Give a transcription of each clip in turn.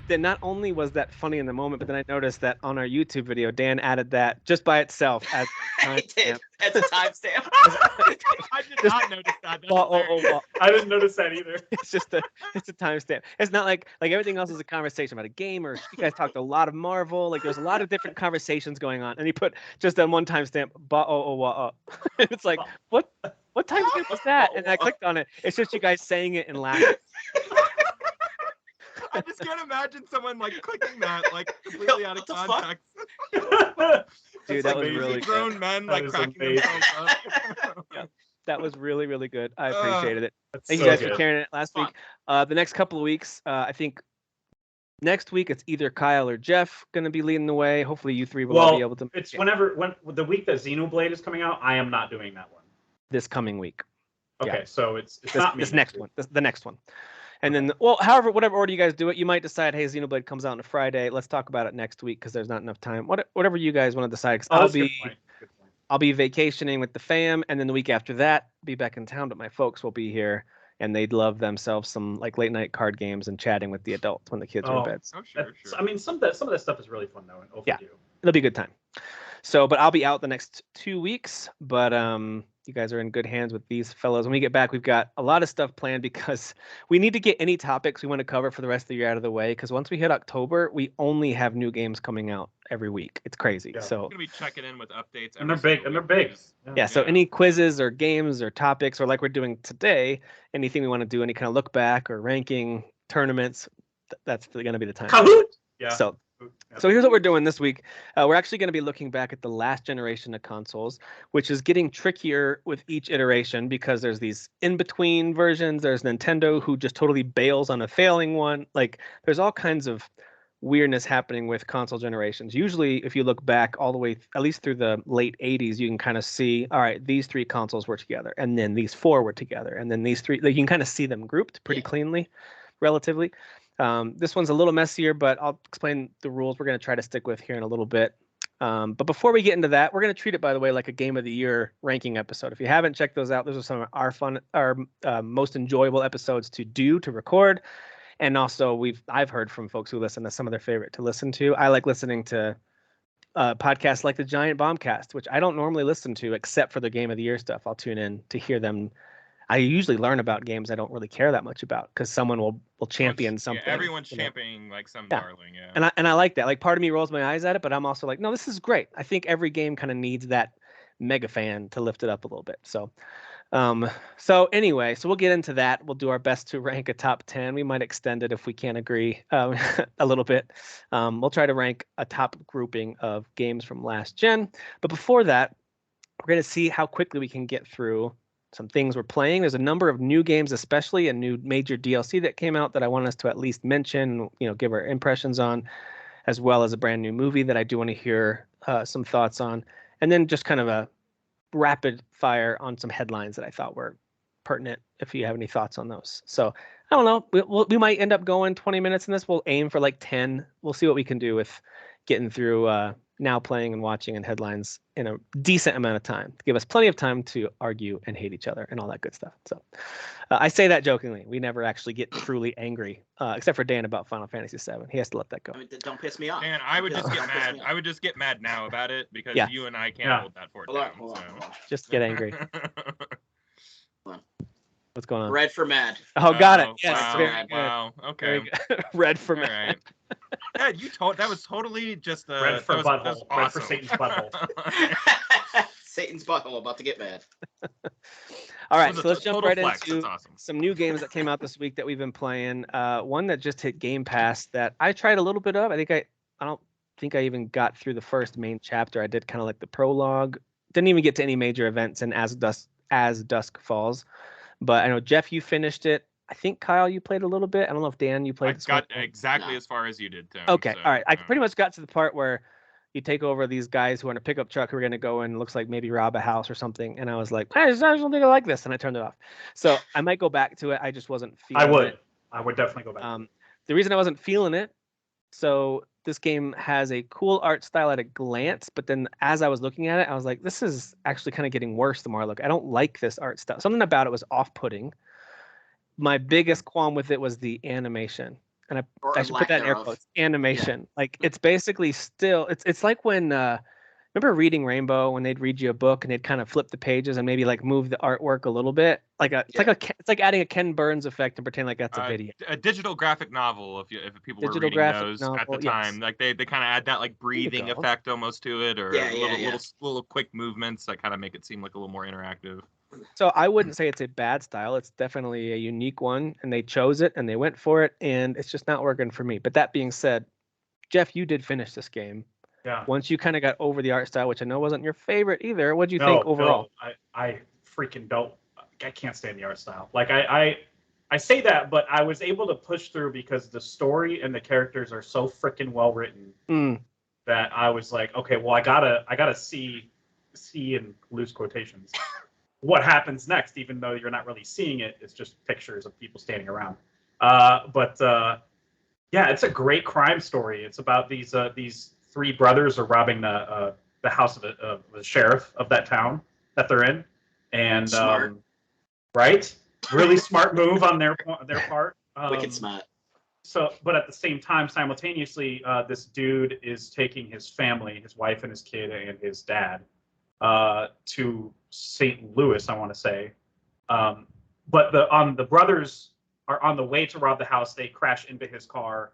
then not only was that funny in the moment, but then I noticed that on our YouTube video, Dan added that just by itself as a I did. timestamp. As a timestamp. I did not notice that. That's hilarious. I didn't notice that either. It's just a timestamp. It's not like everything else is a conversation about a game, or you guys talked a lot of Marvel. Like there's a lot of different conversations going on, and he put just on one timestamp. It's like what timestamp was that? And I clicked on it. It's just you guys saying it and laughing. I just can't imagine someone like clicking that like completely out of What the fuck? context. Dude, that was really good. Grown men like is cracking amazing. themselves up. Yeah, that was really, really good. I appreciated it. That's Thank so you guys good. for carrying it last Fun. week. The next couple of weeks, I think next week it's either Kyle or Jeff going to be leading the way. Hopefully you three will all be able to. It's when the week that Xenoblade is coming out, I am not doing that one. This coming week. Okay, so it's This, not me. this next one. The next one. And then, well, however, whatever order you guys do it, you might decide, hey, Xenoblade comes out on a Friday. Let's talk about it next week because there's not enough time. Whatever you guys want to decide. 'Cause Oh, that's a good point. Good point. I'll be vacationing with the fam, and then the week after that, be back in town. But my folks will be here, and they'd love themselves some like late night card games and chatting with the adults when the kids are in bed. Oh, sure, That's- sure. I mean, some of that stuff is really fun though, and overdue. It'll be a good time. So, but I'll be out the next 2 weeks. But you guys are in good hands with these fellows. When we get back, we've got a lot of stuff planned because we need to get any topics we want to cover for the rest of the year out of the way. Because once we hit October, we only have new games coming out every week. It's crazy. Yeah. So I'm gonna be checking in with updates. And they're every big. single And they're week. big. yeah. So any quizzes or games or topics, or like we're doing today, anything we want to do, any kind of look back or ranking tournaments, that's going to be the time. Kahoot! Yeah. So. Yeah. So here's what we're doing this week. We're actually going to be looking back at the last generation of consoles, which is getting trickier with each iteration because there's these in-between versions. There's Nintendo who just totally bails on a failing one. Like there's all kinds of weirdness happening with console generations. Usually, if you look back all the way, at least through the late 80s, you can kind of see, all right, these three consoles were together, and then these four were together, and then these three, like you can kind of see them grouped pretty cleanly, relatively. This one's a little messier, but I'll explain the rules we're going to try to stick with here in a little bit. But before we get into that, we're going to treat it, by the way, like a Game of the Year ranking episode. If you haven't checked those out, those are some of our most enjoyable episodes to record. And also, I've heard from folks who listen, that's some of their favorite to listen to. I like listening to podcasts like the Giant Bombcast, which I don't normally listen to except for the Game of the Year stuff. I'll tune in to hear them. I usually learn about games I don't really care that much about because someone will champion something. Yeah, everyone's championing like some darling, yeah. And I like that. Like part of me rolls my eyes at it, but I'm also like, no, this is great. I think every game kind of needs that mega fan to lift it up a little bit. So anyway, so we'll get into that. We'll do our best to rank a top 10. We might extend it if we can't agree a little bit. We'll try to rank a top grouping of games from last gen. But before that, we're going to see how quickly we can get through some things we're playing. There's a number of new games, especially a new major DLC that came out that I want us to at least mention, give our impressions on, as well as a brand new movie that I do want to hear some thoughts on. And then just kind of a rapid fire on some headlines that I thought were pertinent, if you have any thoughts on those. So I don't know, we might end up going 20 minutes in this. We'll aim for like 10. We'll see what we can do with getting through now playing and watching and headlines in a decent amount of time to give us plenty of time to argue and hate each other and all that good stuff. So I say that jokingly. We never actually get truly angry, except for Dan about Final Fantasy VII. He has to let that go. I mean, don't piss me off. And I would just get Don't piss mad. me off. I would just get mad now about it because Yeah. you and I can't Yeah. hold that fort Hold on, down. hold on, so. hold on. Just get angry. Hold on. What's going on? Red for mad. Oh, got it. Oh, Yes, Wow. very good. Wow. Okay. Very good. Red for All me. right. Yeah, that was totally just Red for that was butthole. Red for awesome. Satan's butthole. Satan's butthole about to get mad. All right, It was so a let's jump total right flex. into That's awesome. some new games that came out this week that we've been playing. One that just hit Game Pass that I tried a little bit of. I don't think I even got through the first main chapter. I did kind of like the prologue. Didn't even get to any major events in As Dusk Falls. But I know, Jeff, you finished it. I think, Kyle, you played a little bit. I don't know if Dan, you I played this got one. exactly No. as far as you did, Tim. Okay, so, all right. I pretty much got to the part where you take over these guys who are in a pickup truck who are going to go and looks like maybe rob a house or something. And I was like, I don't think I like this. And I turned it off. So I might go back to it. I just wasn't feeling it. I would definitely go back. The reason I wasn't feeling it, so this game has a cool art style at a glance, but then as I was looking at it, I was like, this is actually kind of getting worse the more I look. I don't like this art style. Something about it was off-putting. My biggest qualm with it was the animation. and Or I should put lack that in air thereof. quotes, animation. Like it's basically still it's like when remember reading Rainbow when they'd read you a book and they'd kind of flip the pages and maybe like move the artwork a little bit. Like it's like adding a Ken Burns effect and pretend like that's a video. A digital graphic novel, if people were Digital reading graphic those novel, at the yes. time, like they kind of add that like breathing go. effect almost to it, or Yeah, yeah, little quick movements that kind of make it seem like a little more interactive. So I wouldn't say it's a bad style. It's definitely a unique one, and they chose it and they went for it, and it's just not working for me. But that being said, Jeff, you did finish this game. Yeah. Once you kind of got over the art style, which I know wasn't your favorite either, what do you No, think overall? no, I freaking don't. I can't stand the art style. Like I say that, but I was able to push through because the story and the characters are so freaking well written that I was like, okay, well, I gotta see in loose quotations what happens next, even though you're not really seeing it. It's just pictures of people standing around. Yeah, it's a great crime story. It's about these three brothers are robbing the house of the sheriff of that town that they're in, and Smart. right, really smart move on their part. Wicked smart. So, but at the same time, simultaneously, this dude is taking his family, his wife and his kid and his dad, to St. Louis, I want to say. But the brothers are on the way to rob the house. They crash into his car,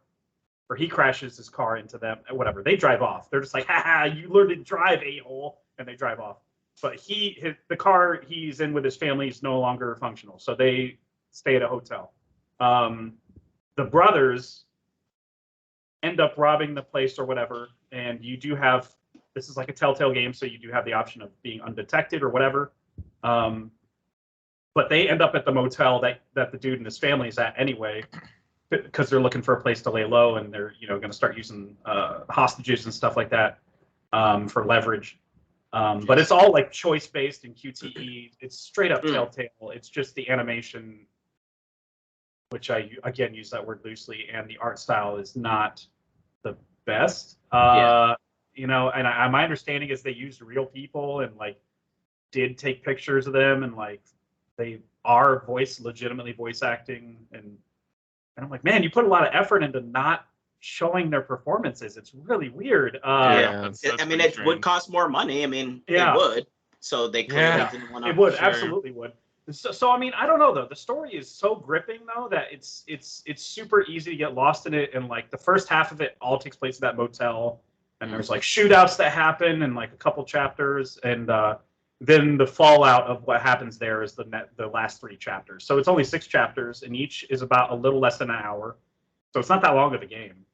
or he crashes his car into them. Whatever. They drive off. They're just like, "Ha, you learned to drive, a-hole," and they drive off. But the car he's in with his family is no longer functional, so they stay at a hotel. The brothers end up robbing the place or whatever, and you do have, this is like a Telltale game, so you do have the option of being undetected or whatever. But they end up at the motel that the dude and his family is at anyway, because they're looking for a place to lay low, and they're going to start using hostages and stuff like that for leverage. But it's all like choice based and QTE. It's straight up Telltale. It's just the animation, which I again use that word loosely, and the art style is not the best. And my understanding is they used real people and like did take pictures of them, and like they are legitimately voice acting, and I'm like, man, you put a lot of effort into not showing their performances. It's really weird. That's I mean, it would cost more money. I mean, it would. So they clearly didn't want to. It would, absolutely would. So I mean, I don't know though. The story is so gripping though that it's super easy to get lost in it. And like the first half of it all takes place in that motel, and there's like shootouts that happen and like a couple chapters, and then the fallout of what happens there is the last 3 chapters. So it's only 6 chapters, and each is about a little less than an hour. So it's not that long of a game.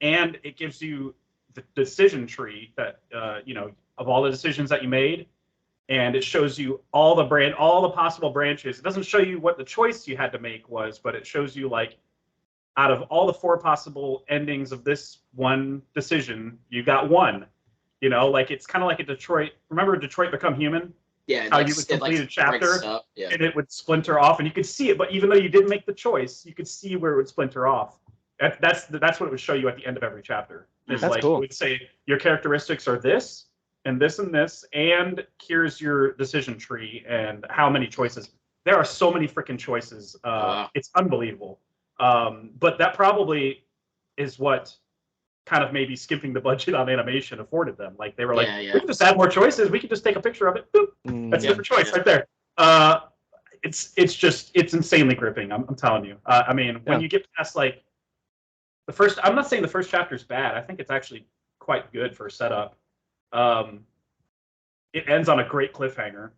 And it gives you the decision tree that of all the decisions that you made, and it shows you all the possible branches. It doesn't show you what the choice you had to make was, but it shows you like out of all the 4 possible endings of this one decision, you got one. Like it's kind of like a Detroit. Remember Detroit Become Human? Yeah. How you would complete a chapter and it would splinter off, and you could see it, but even though you didn't make the choice, you could see where it would splinter off. That's what it would show you at the end of every chapter. It's That's like cool. It would say your characteristics are this and this and this, and here's your decision tree and how many choices. There are so many freaking choices. It's unbelievable. But that probably is what kind of maybe skimping the budget on animation afforded them. Like they were like, we can just add more choices. We can just take a picture of it. Boop. That's a different choice right there. It's insanely gripping. I'm telling you. I mean, when you get past like the first, I'm not saying the first chapter is bad. I think it's actually quite good for a setup. It ends on a great cliffhanger.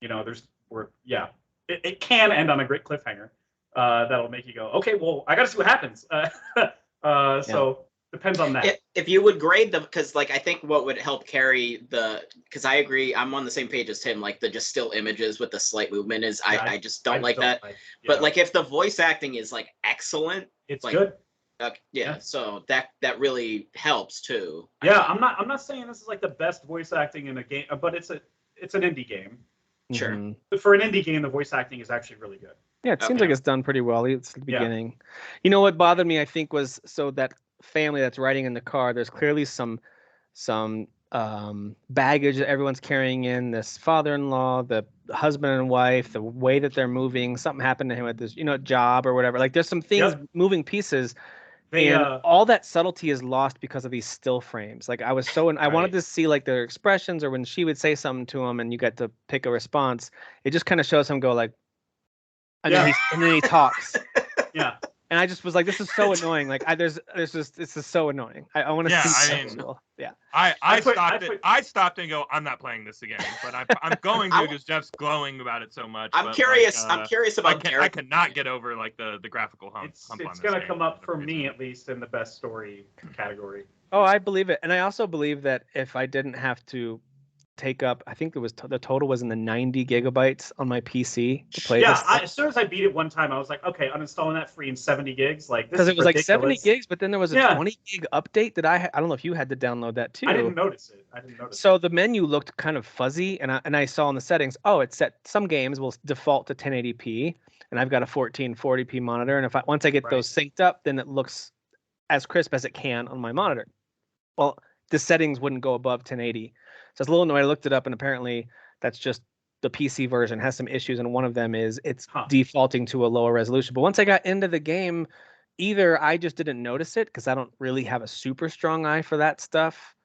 It can end on a great cliffhanger. That'll make you go, okay, well, I got to see what happens. So depends on that. If you would grade them, because like I think what would help carry because I agree, I'm on the same page as Tim. Like the just still images with the slight movement is I just don't like that. But like if the voice acting is like excellent, it's like, good. So that really helps too. Yeah, I'm not saying this is like the best voice acting in a game, but it's an indie game. Sure. Mm-hmm. For an indie game, the voice acting is actually really good. Yeah, it seems like it's done pretty well. It's the beginning. You know what bothered me, I think, was that family that's riding in the car. There's clearly some baggage that everyone's carrying in. This father-in-law, the husband and wife, the way that they're moving, something happened to him at this, job or whatever. Like there's some things, moving pieces, and all that subtlety is lost because of these still frames. Like I was I wanted to see like their expressions, or when she would say something to him and you get to pick a response, it just kind of shows him go like, and then he talks. Yeah. And I just was like, this is so annoying. Like this is so annoying. I want to see. Yeah. I stopped and go, I'm not playing this again, but I'm going to because Jeff's glowing about it so much. I'm curious. I'm curious about. I cannot get over like the graphical hump. It's gonna come up for me at least in the best story category. Oh, I believe it, and I also believe that if I didn't have to take up, I think it was the total was in the 90 gigabytes on my PC to play this. As soon as I beat it one time, I was like, okay, uninstalling that free in 70 gigs. Like, because it was ridiculous. Like 70 gigs, but then there was a 20 gig update that I don't know if you had to download that too. I didn't notice it. So the menu looked kind of fuzzy, and I saw in the settings, it's set. Some games will default to 1080p, and I've got a 1440p monitor, and once I get those synced up, then it looks as crisp as it can on my monitor. Well, the settings wouldn't go above 1080. So I was a little annoyed. I looked it up, and apparently that's just the PC version has some issues, and one of them is it's defaulting to a lower resolution. But once I got into the game, either I just didn't notice it because I don't really have a super strong eye for that stuff,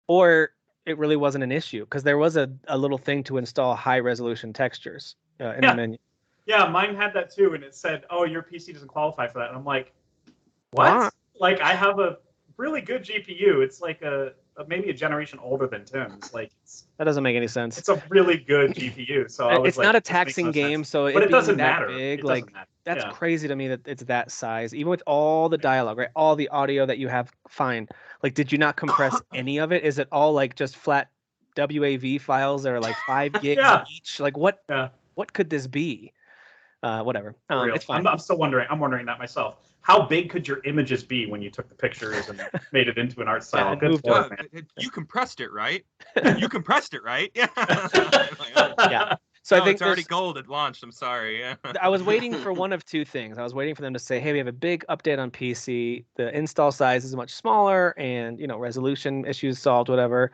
or it really wasn't an issue because there was a little thing to install high-resolution textures in the menu. Yeah, mine had that too, and it said, "Oh, your PC doesn't qualify for that." And I'm like, "What?" Like, I have a really good GPU. It's like maybe a generation older than Tim's. Like that doesn't make any sense. It's a really good GPU. So it's not a taxing game, so but it doesn't matter. Big, that's crazy to me that it's that size. Even with all the dialogue, right? All the audio that you have, fine. Like, did you not compress any of it? Is it all like just flat WAV files that are like 5 gigs each? Like what? What could this be? Whatever. It's fine. I'm still wondering. I'm wondering that myself. How big could your images be when you took the pictures and made it into an art style? You compressed it, right? You compressed it, right? Yeah. Yeah. So I think it's already gold at launch. I'm sorry. Yeah. I was waiting for one of two things. I was waiting for them to say, "Hey, we have a big update on PC. The install size is much smaller, and resolution issues solved, whatever."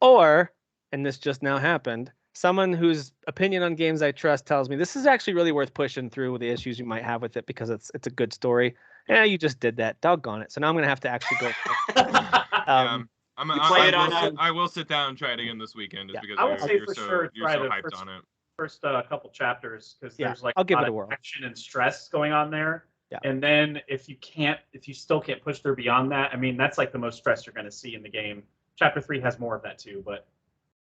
Or, and this just now happened, someone whose opinion on games I trust tells me this is actually really worth pushing through with the issues you might have with it because it's a good story. Yeah, you just did that. Doggone it. So now I'm going to have to actually go. I will sit down and try it again this weekend just because you're so hyped on it. First couple chapters because there's like I'll give it a a whirl. action and stress going on there. Yeah. And then if you still can't push through beyond that, I mean, that's like the most stress you're going to see in the game. Chapter 3 has more of that too, but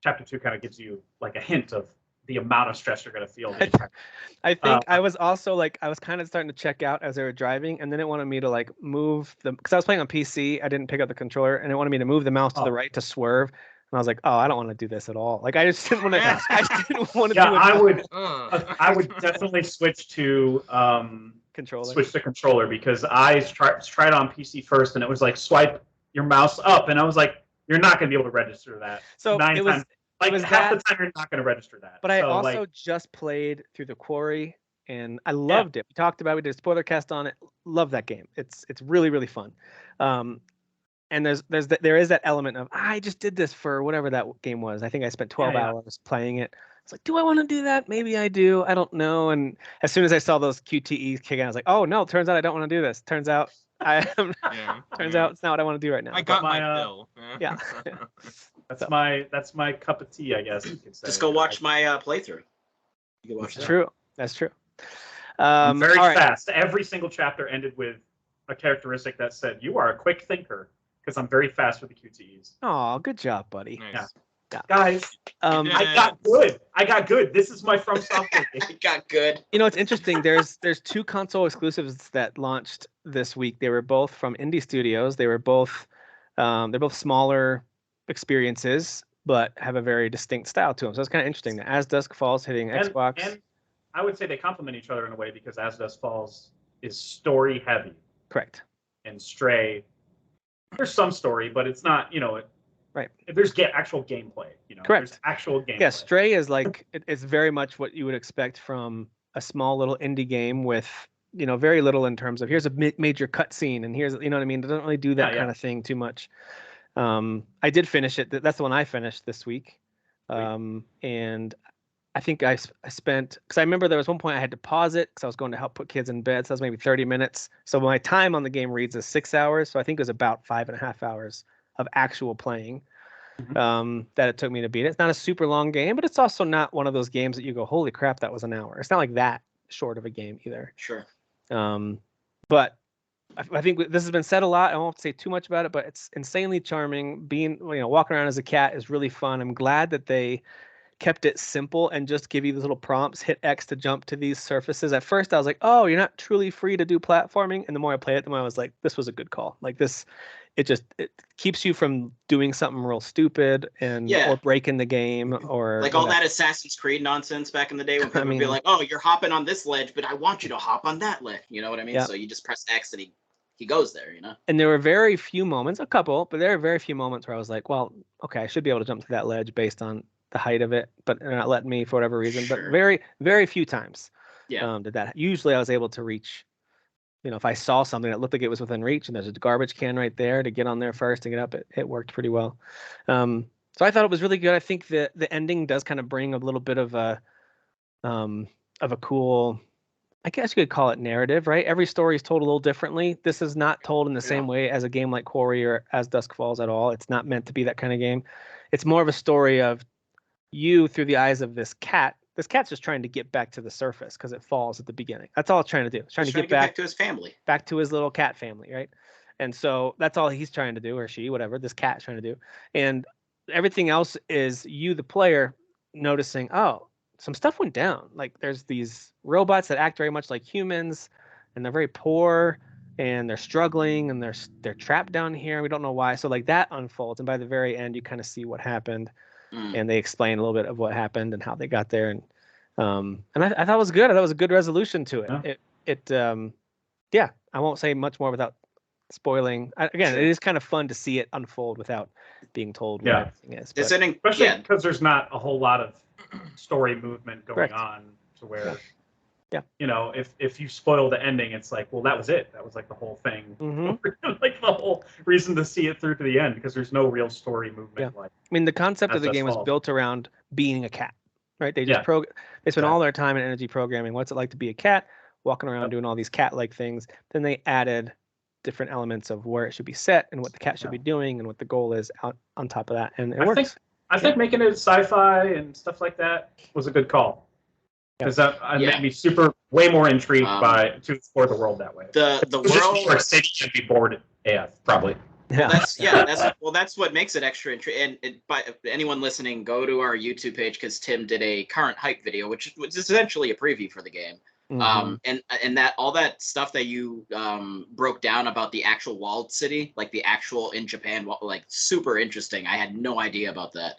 Chapter 2 kind of gives you like a hint of the amount of stress you're going to feel. I think I was also like, I was kind of starting to check out as they were driving, and then it wanted me to like move because I was playing on PC. I didn't pick up the controller, and it wanted me to move the mouse to the right to swerve. And I was like, I don't want to do this at all. Like, I just didn't want to. I didn't want to do it. I would definitely switch to controller. Switch to controller because I tried on PC first, and it was like swipe your mouse up, and I was like, you're not going to be able to register that. So it was half the time you're not going to register that. But I also just played through the Quarry, and I loved it. We talked about it. We did a spoiler cast on it. Love that game. It's really, really fun. And there is that element of I just did this for whatever that game was. I think I spent 12 hours playing it. It's like, do I want to do that? Maybe I do. I don't know. And as soon as I saw those QTEs kicking, I was like, oh no! Turns out I don't want to do this. Turns out Turns out it's not what I want to do right now. I got my bill. Yeah. That's my cup of tea, I guess you could say. Just go watch my playthrough. You can watch that. True. That's true. Very fast. Every single chapter ended with a characteristic that said, "You are a quick thinker," because I'm very fast with the QTEs. Oh, good job, buddy. Nice. Yeah. Guys, I got good. This is my From Software game. I got good. It's interesting. There's 2 console exclusives that launched this week. They were both from indie studios. They were both they're both smaller experiences, but have a very distinct style to them. So it's kind of interesting. That As Dusk Falls hitting Xbox. And I would say they complement each other in a way because As Dusk Falls is story heavy. Correct. And Stray, there's some story, but it's not, right. There's actual gameplay, Correct. There's actual gameplay. Yeah, Stray is like it's very much what you would expect from a small little indie game with, very little in terms of here's a major cutscene and here's, what I mean? It doesn't really do that kind of thing too much. I did finish it. That's the one I finished this week. And I think I spent, because I remember there was one point I had to pause it because I was going to help put kids in bed. So that was maybe 30 minutes. So my time on the game reads as 6 hours. So I think it was about 5.5 hours of actual playing that it took me to beat it. It's not a super long game, but it's also not one of those games that you go, holy crap, that was an hour. It's not like that short of a game either. Sure. But I think this has been said a lot. I won't say too much about it, but it's insanely charming. Being, walking around as a cat is really fun. I'm glad that they kept it simple and just give you these little prompts, hit X to jump to these surfaces. At first I was like, oh, you're not truly free to do platforming. And the more I played it, the more I was like, this was a good call. Like this, it keeps you from doing something real stupid or breaking the game or like all that Assassin's Creed nonsense back in the day when people would be like, oh, you're hopping on this ledge, but I want you to hop on that ledge. You know what I mean? So you just press X and he goes there, And there were very few moments, a couple, but there were very few moments where I was like, well, okay, I should be able to jump to that ledge based on the height of it, but they're not letting me for whatever reason. Sure. But very, very few times did that. Usually I was able to reach, if I saw something that looked like it was within reach and there's a garbage can right there to get on there first and get up, it worked pretty well. So I thought it was really good. I think the ending does kind of bring a little bit of a cool, I guess you could call it narrative, right? Every story is told a little differently. This is not told in the same way as a game like Quarry or as Dusk Falls at all. It's not meant to be that kind of game. It's more of a story of you through the eyes of this cat. This cat's just trying to get back to the surface because it falls at the beginning. That's all it's trying to do. It's trying to get back to his family, back to his little cat family, right? And so that's all he's trying to do, or she, whatever this cat's trying to do. And everything else is you, the player, noticing, oh, some stuff went down. Like there's these robots that act very much like humans, and they're very poor, and they're struggling, and they're trapped down here. We don't know why. So like that unfolds, and by the very end, you kind of see what happened. And they explain a little bit of what happened and how they got there, and I thought it was good. I thought it was a good resolution to it. I won't say much more without spoiling. Again, it is kind of fun to see it unfold without being told what everything is. Especially because there's not a whole lot of story movement going on to where, if you spoil the ending, it's like, well, that was it. That was like the whole thing. Like the whole reason to see it through to the end, because there's no real story movement. Like, I mean, the concept of the game was built around being a cat, right? They just they spent all their time and energy programming what's it like to be a cat, walking around doing all these cat-like things. Then they added different elements of where it should be set and what the cat should be doing and what the goal is out on top of that, and it works. I think making it sci-fi and stuff like that was a good call, because that made me way more intrigued to explore the world that way. The world city should be bored AF probably. That's what makes it extra intriguing. And by anyone listening, go to our YouTube page because Tim did a current hype video, which was essentially a preview for the game. And that all that stuff that you broke down about the actual walled city, like the actual in Japan, like super interesting. I had no idea about that.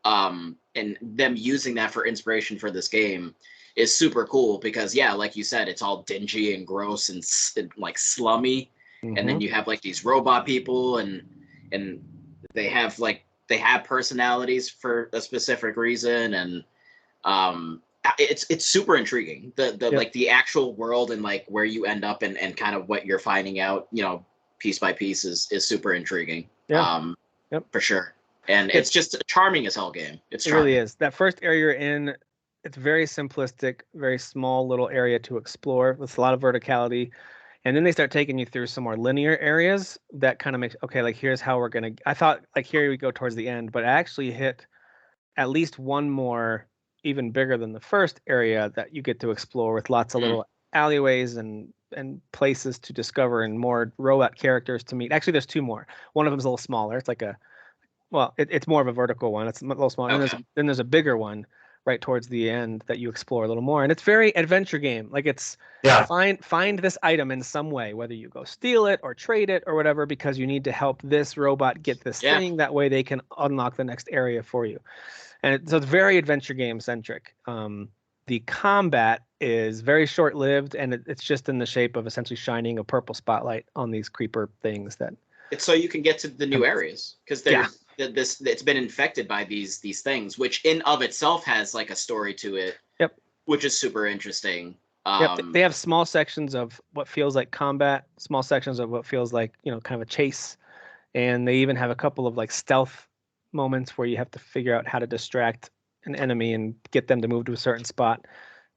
And them using that for inspiration for this game is super cool because like you said, it's all dingy and gross and like slummy. And then you have like these robot people and they have personalities for a specific reason, and it's super intriguing. Like the actual world and like where you end up and kind of what you're finding out, piece by piece is super intriguing. For sure. And it's just a charming as hell game. It really is. That first area you're in, it's very simplistic, very small little area to explore with a lot of verticality. And then they start taking you through some more linear areas that kind of makes, like, here's how we're going to, I thought, like, here we go towards the end, but I actually hit at least one more, even bigger than the first area that you get to explore with lots of little alleyways and places to discover and more robot characters to meet. Actually, there's two more. One of them's a little smaller. It's like it's more of a vertical one. It's a little smaller. Okay. And then there's a bigger one right towards the end that you explore a little more, and it's very adventure game. Like it's find this item in some way, whether you go steal it or trade it or whatever, because you need to help this robot get this thing. That way they can unlock the next area for you. And so it's very adventure game centric. The combat is very short lived, and it's just in the shape of essentially shining a purple spotlight on these creeper things that. It's so you can get to the new areas because it's been infected by these things, which in of itself has like a story to it. Which is super interesting. They have small sections of what feels like combat, small sections of what feels like kind of a chase, and they even have a couple of like stealth moments where you have to figure out how to distract an enemy and get them to move to a certain spot.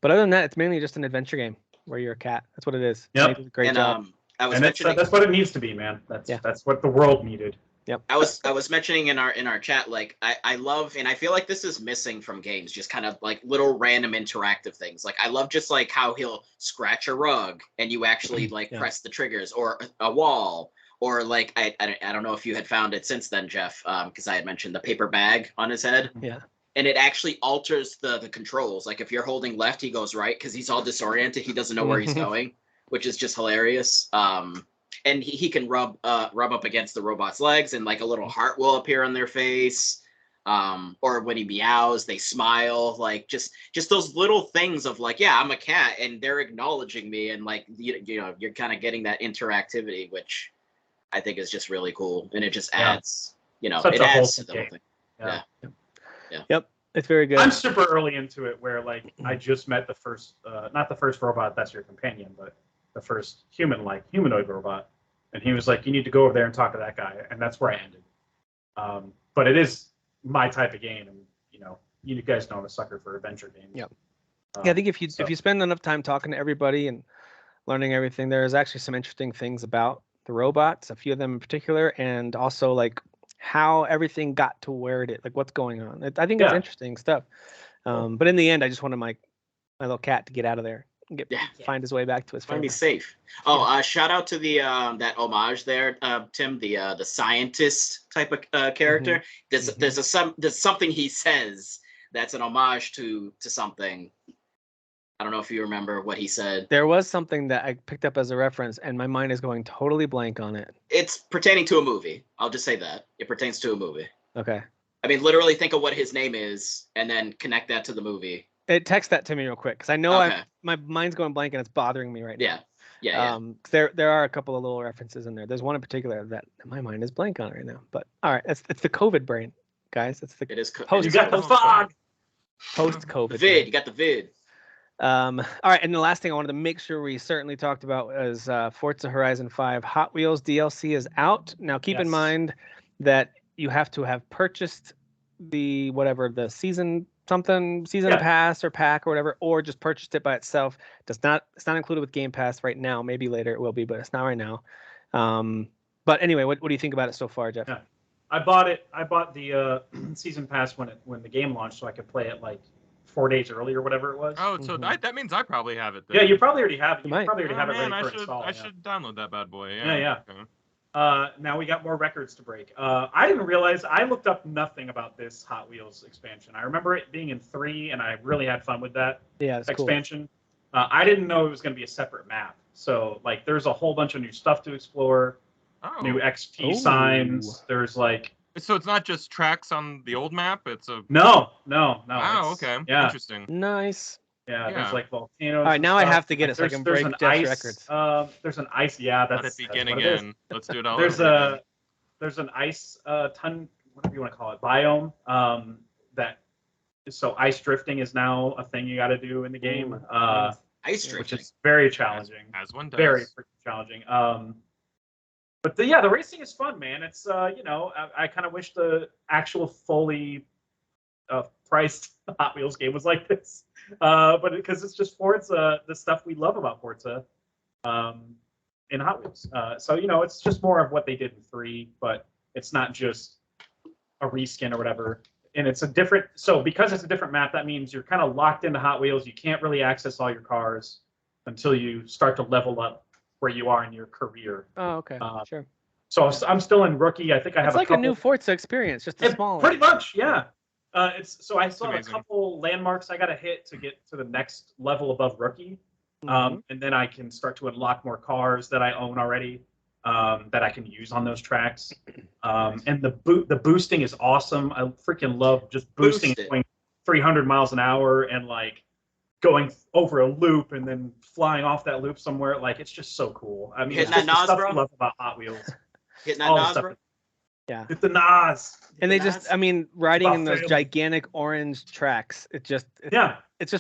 But other than that, it's mainly just an adventure game where you're a cat. That's what it is. Yep. Great job. I was mentioning that's what it needs to be, man. That's what the world needed. Yep. I was mentioning in our chat, like I love, and I feel like this is missing from games, just kind of like little random interactive things. Like I love just like how he'll scratch a rug and you actually like press the triggers, or a wall, or like I don't know if you had found it since then, Jeff, because I had mentioned the paper bag on his head. Yeah. And it actually alters the controls. Like if you're holding left, he goes right because he's all disoriented. He doesn't know where he's going, which is just hilarious. And he can rub up against the robot's legs, and like a little heart will appear on their face. Or when he meows, they smile. Like just those little things of like, yeah, I'm a cat, and they're acknowledging me, and like you know, you're kind of getting that interactivity, which I think is just really cool, and it just adds, you know, it adds to the whole thing. Yeah. Yep, it's very good. I'm super early into it, where like I just met the first, not the first robot that's your companion, but the first humanoid robot, and he was like, "You need to go over there and talk to that guy," and that's where I ended. But it is my type of game, and you know, you guys know I'm a sucker for adventure games. Yep. Yeah, I think if you spend enough time talking to everybody and learning everything, there is actually some interesting things about the robots, a few of them in particular, and also like how everything got to where it is, like what's going on. I think it's interesting stuff. But in the end, I just wanted my little cat to get out of there and find his way back to his family. Find me safe. Oh, shout out to the that homage there, Tim, the scientist type of character. There's something he says that's an homage to something. I don't know if you remember what he said. There was something that I picked up as a reference, and my mind is going totally blank on it. It's pertaining to a movie. I'll just say that. It pertains to a movie. Okay. I mean, literally think of what his name is, and then connect that to the movie. Text that to me real quick, because I know my mind's going blank, and it's bothering me right now. Yeah. There are a couple of little references in there. There's one in particular that my mind is blank on right now. But all right, it's the COVID brain, guys. It is you got the fog. Post-COVID. You got the vid. All right, and the last thing I wanted to make sure we certainly talked about was Forza Horizon 5 Hot Wheels DLC is out. Now keep in mind that you have to have purchased the season pass or pack or whatever, or just purchased it by itself. It's not included with Game Pass right now. Maybe later it will be, but it's not right now. But anyway, what do you think about it so far, Jeff? Yeah. I bought it. I bought the season pass when the game launched, so I could play it like 4 days early or whatever it was. Oh, so that means I probably have it then. Yeah, you probably already have it. You probably already have it ready for install. I should download that bad boy. Yeah. Okay. Now we got more records to break. I didn't realize, I looked up nothing about this Hot Wheels expansion. I remember it being in 3, and I really had fun with that expansion. Cool. I didn't know it was going to be a separate map. So, like, there's a whole bunch of new stuff to explore, new XP signs. There's, like... So it's not just tracks on the old map? It's a... No. Wow, okay. Yeah. Interesting. Nice. Yeah, there's like volcanoes. All right, now stuff. I have to get it so I can break Jeff's records. There's an ice. Yeah, that's. Let it begin again. Let's do it all there's over again. There's an ice whatever you want to call it, biome. So ice drifting is now a thing you got to do in the game. Ice drifting, which is very challenging. As one does. Very challenging. But the racing is fun, man. It's I kind of wish the actual fully priced Hot Wheels game was like this. But because it's just Forza, the stuff we love about Forza in Hot Wheels. So it's just more of what they did in 3, but it's not just a reskin or whatever. And it's because it's a different map, that means you're kind of locked into Hot Wheels. You can't really access all your cars until you start to level up where you are in your career. Oh, okay, sure. So I'm still in rookie. I think I have it's like a new Forza experience, just a smaller. Pretty much, yeah. I still have a couple landmarks I got to hit to get to the next level above rookie, and then I can start to unlock more cars that I own already that I can use on those tracks. And the boosting is awesome. I freaking love just boosting, going 300 miles an hour and like going over a loop and then flying off that loop somewhere. Like it's just so cool. I mean, it's just the stuff I love about Hot Wheels. Hitting that NOS, bro? Yeah. Hit the NOS. And they just, riding in those gigantic orange tracks, it's just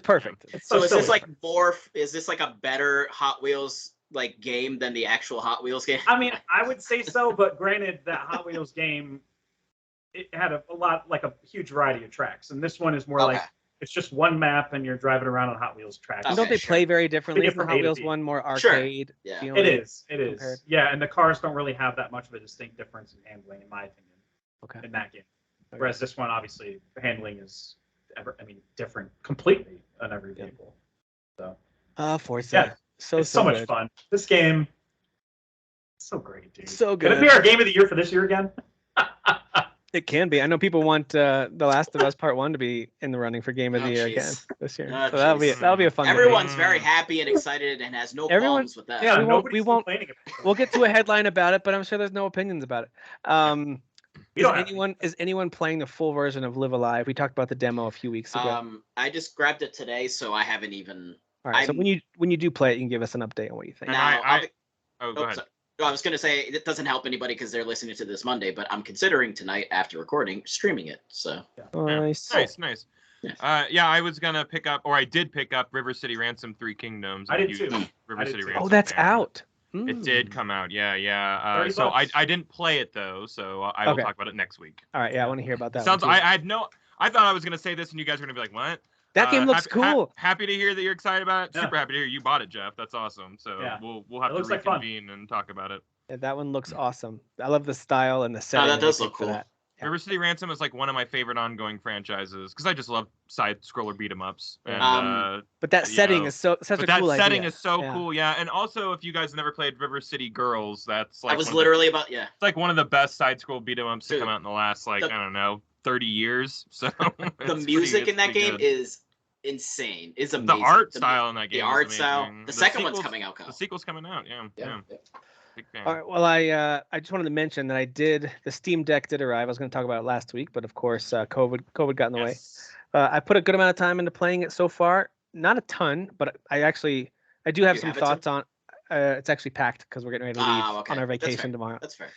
perfect. So is this like a better Hot Wheels like game than the actual Hot Wheels game? I mean, I would say so, but granted, that Hot Wheels game it had a lot, like a huge variety of tracks, and this one is more like it's just one map and you're driving around on Hot Wheels tracks. And don't they play very differently? Isn't the Hot Wheels one more arcade? Yeah, it is. Yeah, and the cars don't really have that much of a distinct difference in handling, in my opinion. In that game, whereas this one, obviously, the handling is, different completely on every vehicle. So. Forza. It's so much fun. This game, so great, dude. So good. Could it be our game of the year for this year again? It can be. I know people want The Last of Us Part 1 to be in the running for Game of the Year again this year. So that'll be a fun. Everyone's very happy and excited and has no problems with that. Yeah, we won't. We'll get to a headline about it, but I'm sure there's no opinions about it. Is anyone playing the full version of Live Alive? We talked about the demo a few weeks ago. I just grabbed it today, so I haven't even. All right. So when you do play it, you can give us an update on what you think. Now, go ahead. I was going to say it doesn't help anybody because they're listening to this Monday, but I'm considering tonight after recording streaming it. So nice. Yeah, I was gonna pick up, or I did pick up River City Ransom 3 Kingdoms. I did too. Ransom. Oh, that's out. It did come out. Yeah. So I didn't play it though, so I will talk about it next week. All right. Yeah, I want to hear about that. I thought I was gonna say this, and you guys were gonna be like, "What?" That game looks cool. Happy to hear that you're excited about it. Yeah. Super happy to hear you bought it, Jeff. That's awesome. So we'll have to reconvene and talk about it. Yeah, that one looks awesome. I love the style and the setting. That does look cool. Yeah. River City Ransom is like one of my favorite ongoing franchises because I just love side scroller beat 'em ups. And, but that setting is such a cool idea. That setting is so cool, yeah. And also, if you guys never played River City Girls, that's like it's like one of the best side scroll beat 'em ups to come out in the last I don't know 30 years. So the music in that game is insane. It's amazing. The art style in that game. The art style. The second one's coming out. The sequel's coming out. Yeah. Big fan. All right. Well, I just wanted to mention that the Steam Deck did arrive. I was going to talk about it last week, but of course, COVID got in the way. I put a good amount of time into playing it so far. Not a ton, but I do have some thoughts on. It's actually packed because we're getting ready to leave on our vacation tomorrow. That's fair.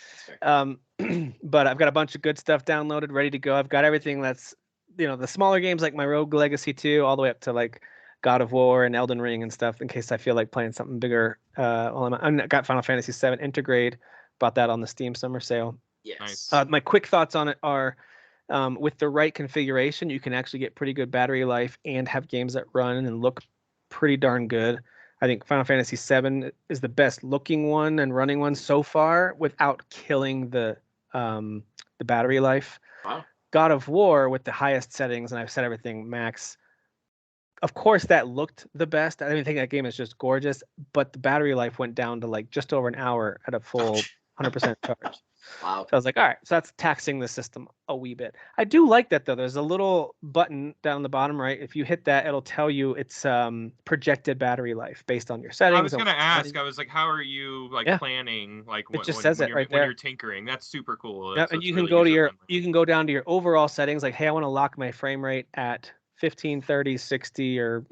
But I've got a bunch of good stuff downloaded, ready to go. I've got everything that's the smaller games like my Rogue Legacy 2 all the way up to like God of War and Elden Ring and stuff in case I feel like playing something bigger. I got Final Fantasy VII Intergrade, bought that on the Steam summer sale. Yes. Nice. My quick thoughts on it are, with the right configuration, you can actually get pretty good battery life and have games that run and look pretty darn good. I think Final Fantasy VII is the best looking one and running one so far without killing the battery life. Wow. God of War with the highest settings, and I've set everything max. Of course, that looked the best. I think that game is just gorgeous, but the battery life went down to like just over an hour at a full 100% charge. Wow. So I was like, all right, so that's taxing the system a wee bit. I do like that though. There's a little button down the bottom right. If you hit that, it'll tell you its projected battery life based on your settings. I was gonna ask. I was like, how are you planning it just says it right there when you're tinkering? That's super cool. Yeah, and you can go to you can go down to your overall settings. Like, hey, I want to lock my frame rate at 15, 30, 60, or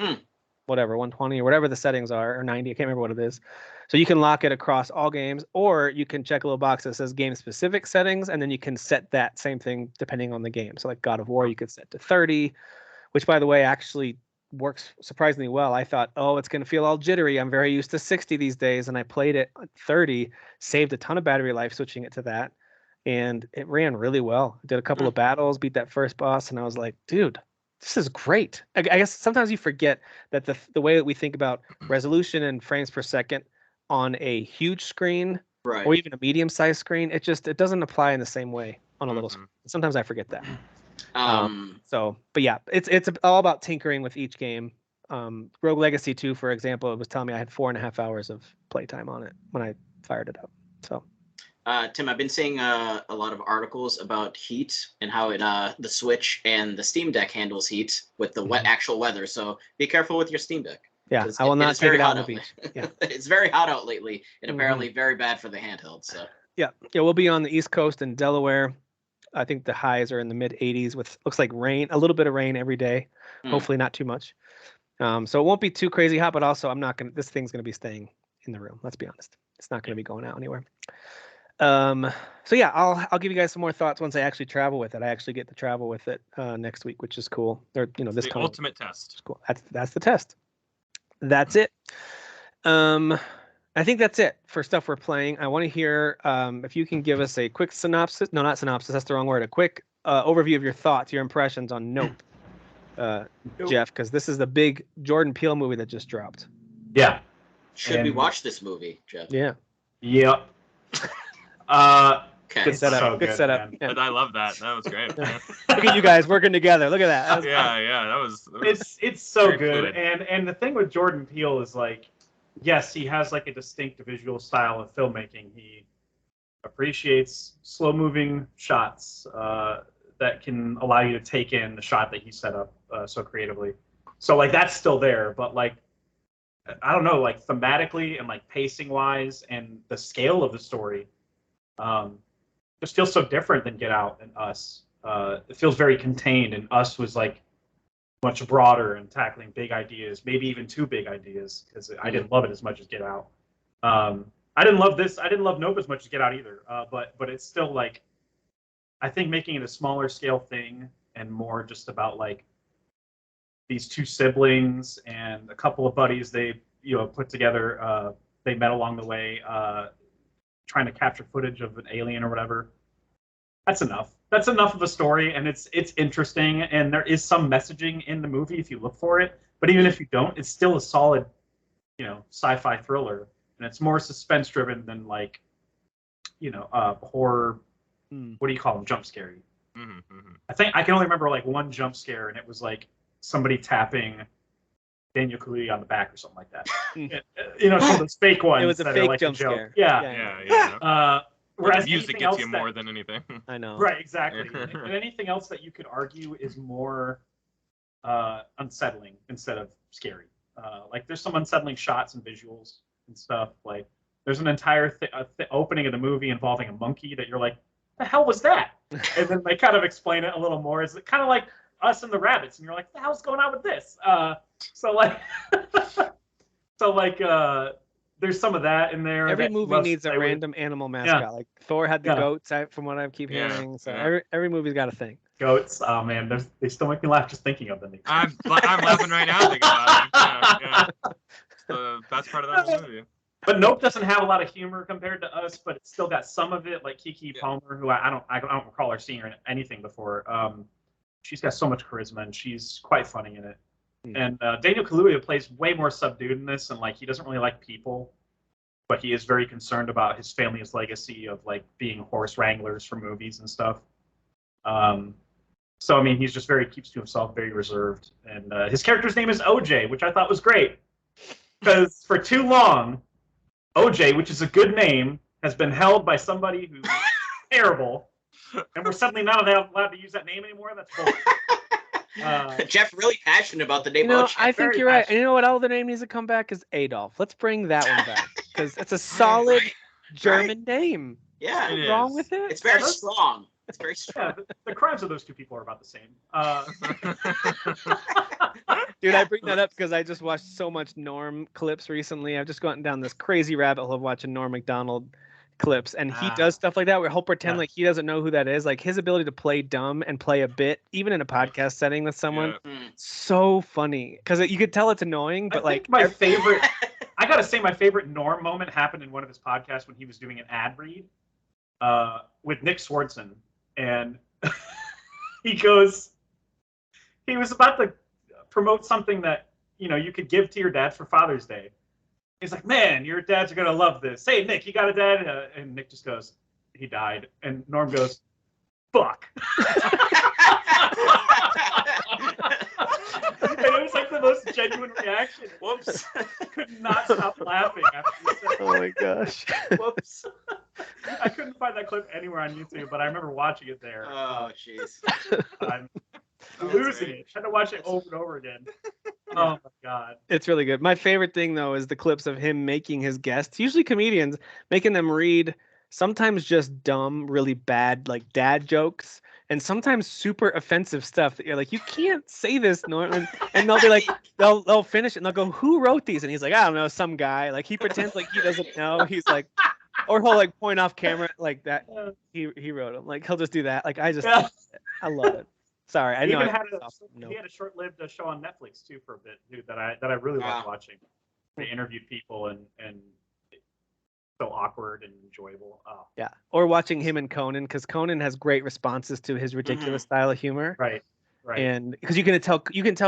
whatever, 120 or whatever the settings are, or 90. I can't remember what it is. So you can lock it across all games, or you can check a little box that says game-specific settings, and then you can set that same thing depending on the game. So like God of War, you could set to 30, which, by the way, actually works surprisingly well. I thought, it's going to feel all jittery. I'm very used to 60 these days, and I played it at 30, saved a ton of battery life switching it to that, and it ran really well. I did a couple of battles, beat that first boss, and I was like, dude, this is great. I guess sometimes you forget that the way that we think about resolution and frames per second on a huge screen or even a medium-sized screen, it doesn't apply in the same way on a little screen. Sometimes I forget that. But yeah, it's all about tinkering with each game. Rogue Legacy 2, for example, it was telling me I had 4.5 hours of playtime on it when I fired it up. So. Tim, I've been seeing a lot of articles about heat and how the Switch and the Steam Deck handles heat with the actual weather. So be careful with your Steam Deck. Yeah, I will not take it out on the beach. Yeah. It's very hot out lately, and apparently very bad for the handheld. So yeah, we'll be on the East Coast in Delaware. I think the highs are in the mid 80s with looks like rain, a little bit of rain every day. Hopefully not too much. So it won't be too crazy hot, but also this thing's gonna be staying in the room. Let's be honest, it's not gonna be going out anywhere. So yeah, I'll give you guys some more thoughts once I actually travel with it. I actually get to travel with it next week, which is cool. Or this the ultimate test. Cool. That's the test. That's it. I think that's it for stuff we're playing. I want to hear if you can give us a quick synopsis. No, not synopsis. That's the wrong word. A quick overview of your thoughts, your impressions on Nope, Jeff, because this is the big Jordan Peele movie that just dropped. Yeah. Should we watch this movie, Jeff? Yeah. Yep. Okay. Good setup. So good setup. Yeah. I love that. That was great. Yeah. Look at you guys working together. Look at that. That was That was It's so good. fluid. And the thing with Jordan Peele is like, yes, he has like a distinct visual style of filmmaking. He appreciates slow moving shots that can allow you to take in the shot that he set up so creatively. So like that's still there, but like I don't know, like thematically and like pacing wise and the scale of the story just feels so different than Get Out and Us. It feels very contained, and Us was like much broader and tackling big ideas, maybe even too big ideas, because I didn't love it as much as Get Out. I didn't love this. I didn't love Nope as much as Get Out either. But it's still like, I think making it a smaller scale thing and more just about like these two siblings and a couple of buddies they put together. They met along the way, trying to capture footage of an alien or whatever. That's enough. That's enough of a story, and it's interesting, and there is some messaging in the movie if you look for it. But even if you don't, it's still a solid, sci-fi thriller, and it's more suspense-driven than like, horror. What do you call them? Jump scary. I think I can only remember like one jump scare, and it was like somebody tapping Daniel Kaluuya on the back or something like that. Some of those fake ones. It was a that fake are like jump a joke. scare. Yeah. Whereas the music gets you more than anything. I know. Right, exactly. And anything else that you could argue is more unsettling instead of scary. Like there's some unsettling shots and visuals and stuff. Like there's an entire opening of the movie involving a monkey that you're like, the hell was that? And then they kind of explain it a little more. It's kind of like Us and the Rabbits, and you're like, what the hell's going on with this? There's some of that in there. Every movie needs a random animal mascot. Yeah. Like Thor had the goats, from what I keep hearing. So every movie's got a thing. Goats. Oh man, they still make me laugh just thinking of them. I'm laughing right now thinking about it. It's the best part of that whole movie. But Nope doesn't have a lot of humor compared to Us, but it's still got some of it. Like Keke Palmer, who I don't recall her seeing her in anything before. She's got so much charisma, and she's quite funny in it. And Daniel Kaluuya plays way more subdued in this, and like he doesn't really like people, but he is very concerned about his family's legacy of like being horse wranglers for movies and stuff. So I mean, he's just keeps to himself, very reserved, and his character's name is OJ, which I thought was great, because for too long, OJ, which is a good name, has been held by somebody who's terrible, and we're suddenly not allowed to use that name anymore. That's bullshit. Jeff really passionate about the name. I think you're right. And you know what other name needs to come back is Adolf. Let's bring that one back because it's a solid German name. Yeah, what's wrong with it? It's very strong. It's very strong. Yeah, the crimes of those two people are about the same. Dude, I bring that up because I just watched so much Norm clips recently. I've just gotten down this crazy rabbit hole of watching Norm Macdonald clips, and he does stuff like that where he'll pretend like he doesn't know who that is. Like his ability to play dumb and play a bit, even in a podcast setting with someone, so funny because you could tell it's annoying. But like my favorite, I gotta say, my favorite Norm moment happened in one of his podcasts when he was doing an ad read with Nick Swardson, and he was about to promote something that you could give to your dad for Father's Day. He's like, man, your dads are going to love this. Hey, Nick, you got a dad? And Nick just goes, he died. And Norm goes, fuck. And it was like the most genuine reaction. Whoops. Could not stop laughing after he said it. Oh my gosh. Whoops. I couldn't find that clip anywhere on YouTube, but I remember watching it there. Oh, jeez. I'm losing it. Trying to watch it over and over again. Oh my god. It's really good. My favorite thing though is the clips of him making his guests, usually comedians, making them read sometimes just dumb, really bad like dad jokes, and sometimes super offensive stuff that you're like, you can't say this, Norman. And they'll be like, they'll finish it and they'll go, who wrote these? And he's like, I don't know, some guy. Like he pretends like he doesn't know. He's like, or he'll like point off camera like that. He wrote them. Like he'll just do that. Like I love it. Sorry, I know. He had a short-lived show on Netflix too for a bit, dude. That I really loved watching. They interviewed people and so awkward and enjoyable. Oh. Yeah, or watching him and Conan, because Conan has great responses to his ridiculous style of humor. Right. And because you can tell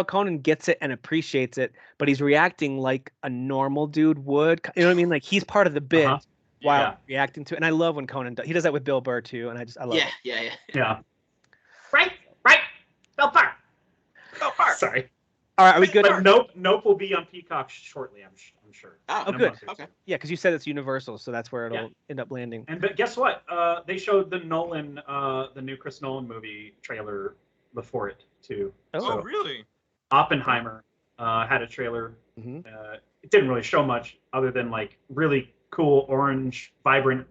Conan gets it and appreciates it, but he's reacting like a normal dude would. You know what I mean? Like he's part of the bit while reacting to it. And I love when Conan does. He does that with Bill Burr too, and I love it. Yeah. Right. Bill Burr. Sorry. All right, are we good? But Nope will be on Peacock shortly. I'm sure. Oh, good. Okay. Yeah, because you said it's Universal, so that's where it'll end up landing. But guess what? They showed the new Chris Nolan movie trailer before it too. Oh, really? Oppenheimer had a trailer. Mm-hmm. It didn't really show much other than like really cool orange, vibrant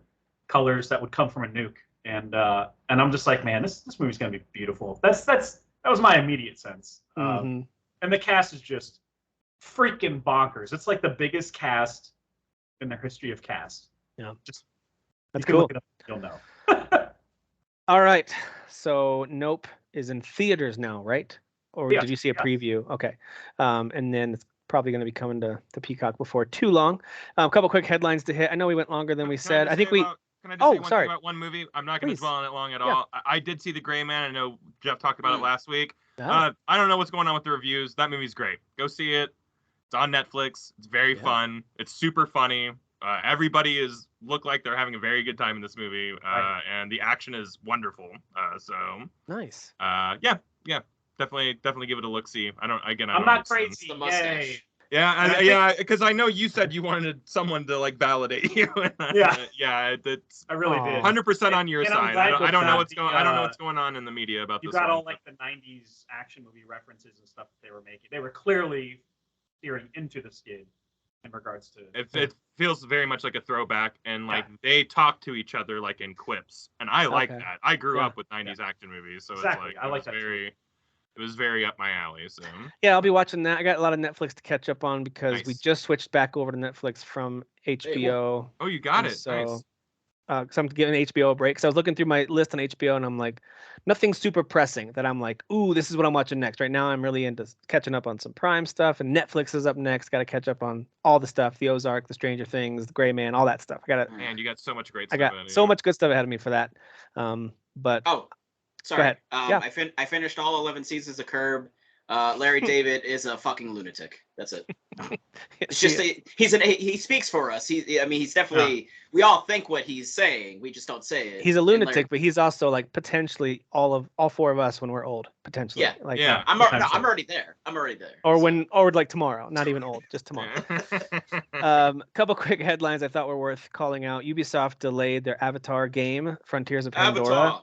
colors that would come from a nuke. And I'm just like, man, this movie's gonna be beautiful. That was my immediate sense. Mm-hmm. And the cast is just freaking bonkers. It's like the biggest cast in the history of cast. Yeah, just that's cool. Look it up, you'll know. All right, so Nope is in theaters now, right? Or did you see a preview? Okay, and then it's probably going to be coming to Peacock before too long. A couple quick headlines to hit. I know we went longer than we said. I think we. Can I just say one thing about one movie? I'm not going to dwell on it long at all. I did see The Gray Man. I know Jeff talked about it last week. I don't know what's going on with the reviews. That movie's great. Go see it. It's on Netflix. It's very fun. It's super funny. Everybody look like they're having a very good time in this movie, and the action is wonderful. So nice. Definitely give it a look. See, I'm not crazy. The mustache. Yeah, because I know you said you wanted someone to like validate you. It's I really did. 100% on your side. I don't know what's going. I don't know what's going on in the media about this. You got all like the '90s action movie references and stuff that they were making. They were clearly steering into the skid in regards to. It feels very much like a throwback, and like they talk to each other like in quips, and I like that. I grew up with '90s action movies, so exactly. It's like I like that very. It was very up my alley. So yeah, I'll be watching that. I got a lot of Netflix to catch up on because we just switched back over to Netflix from HBO. Oh, you got it. So, because I'm giving HBO a break. Because I was looking through my list on HBO and I'm like, nothing super pressing that I'm like, ooh, this is what I'm watching next. Right now, I'm really into catching up on some Prime stuff, and Netflix is up next. Got to catch up on all the stuff: The Ozark, The Stranger Things, The Gray Man, all that stuff. Man, you got so much great stuff. I got so much good stuff ahead of me for that. But sorry. Go ahead. I finished all 11 seasons of Curb. Larry David is a fucking lunatic. That's it. It's just he speaks for us. He's definitely. We all think what he's saying. We just don't say it. He's a lunatic, but he's also like potentially all four of us when we're old. Potentially. Yeah. I'm already there. Or like tomorrow. Not even old, just tomorrow. Couple quick headlines I thought were worth calling out. Ubisoft delayed their Avatar game, Frontiers of Pandora. Avatar.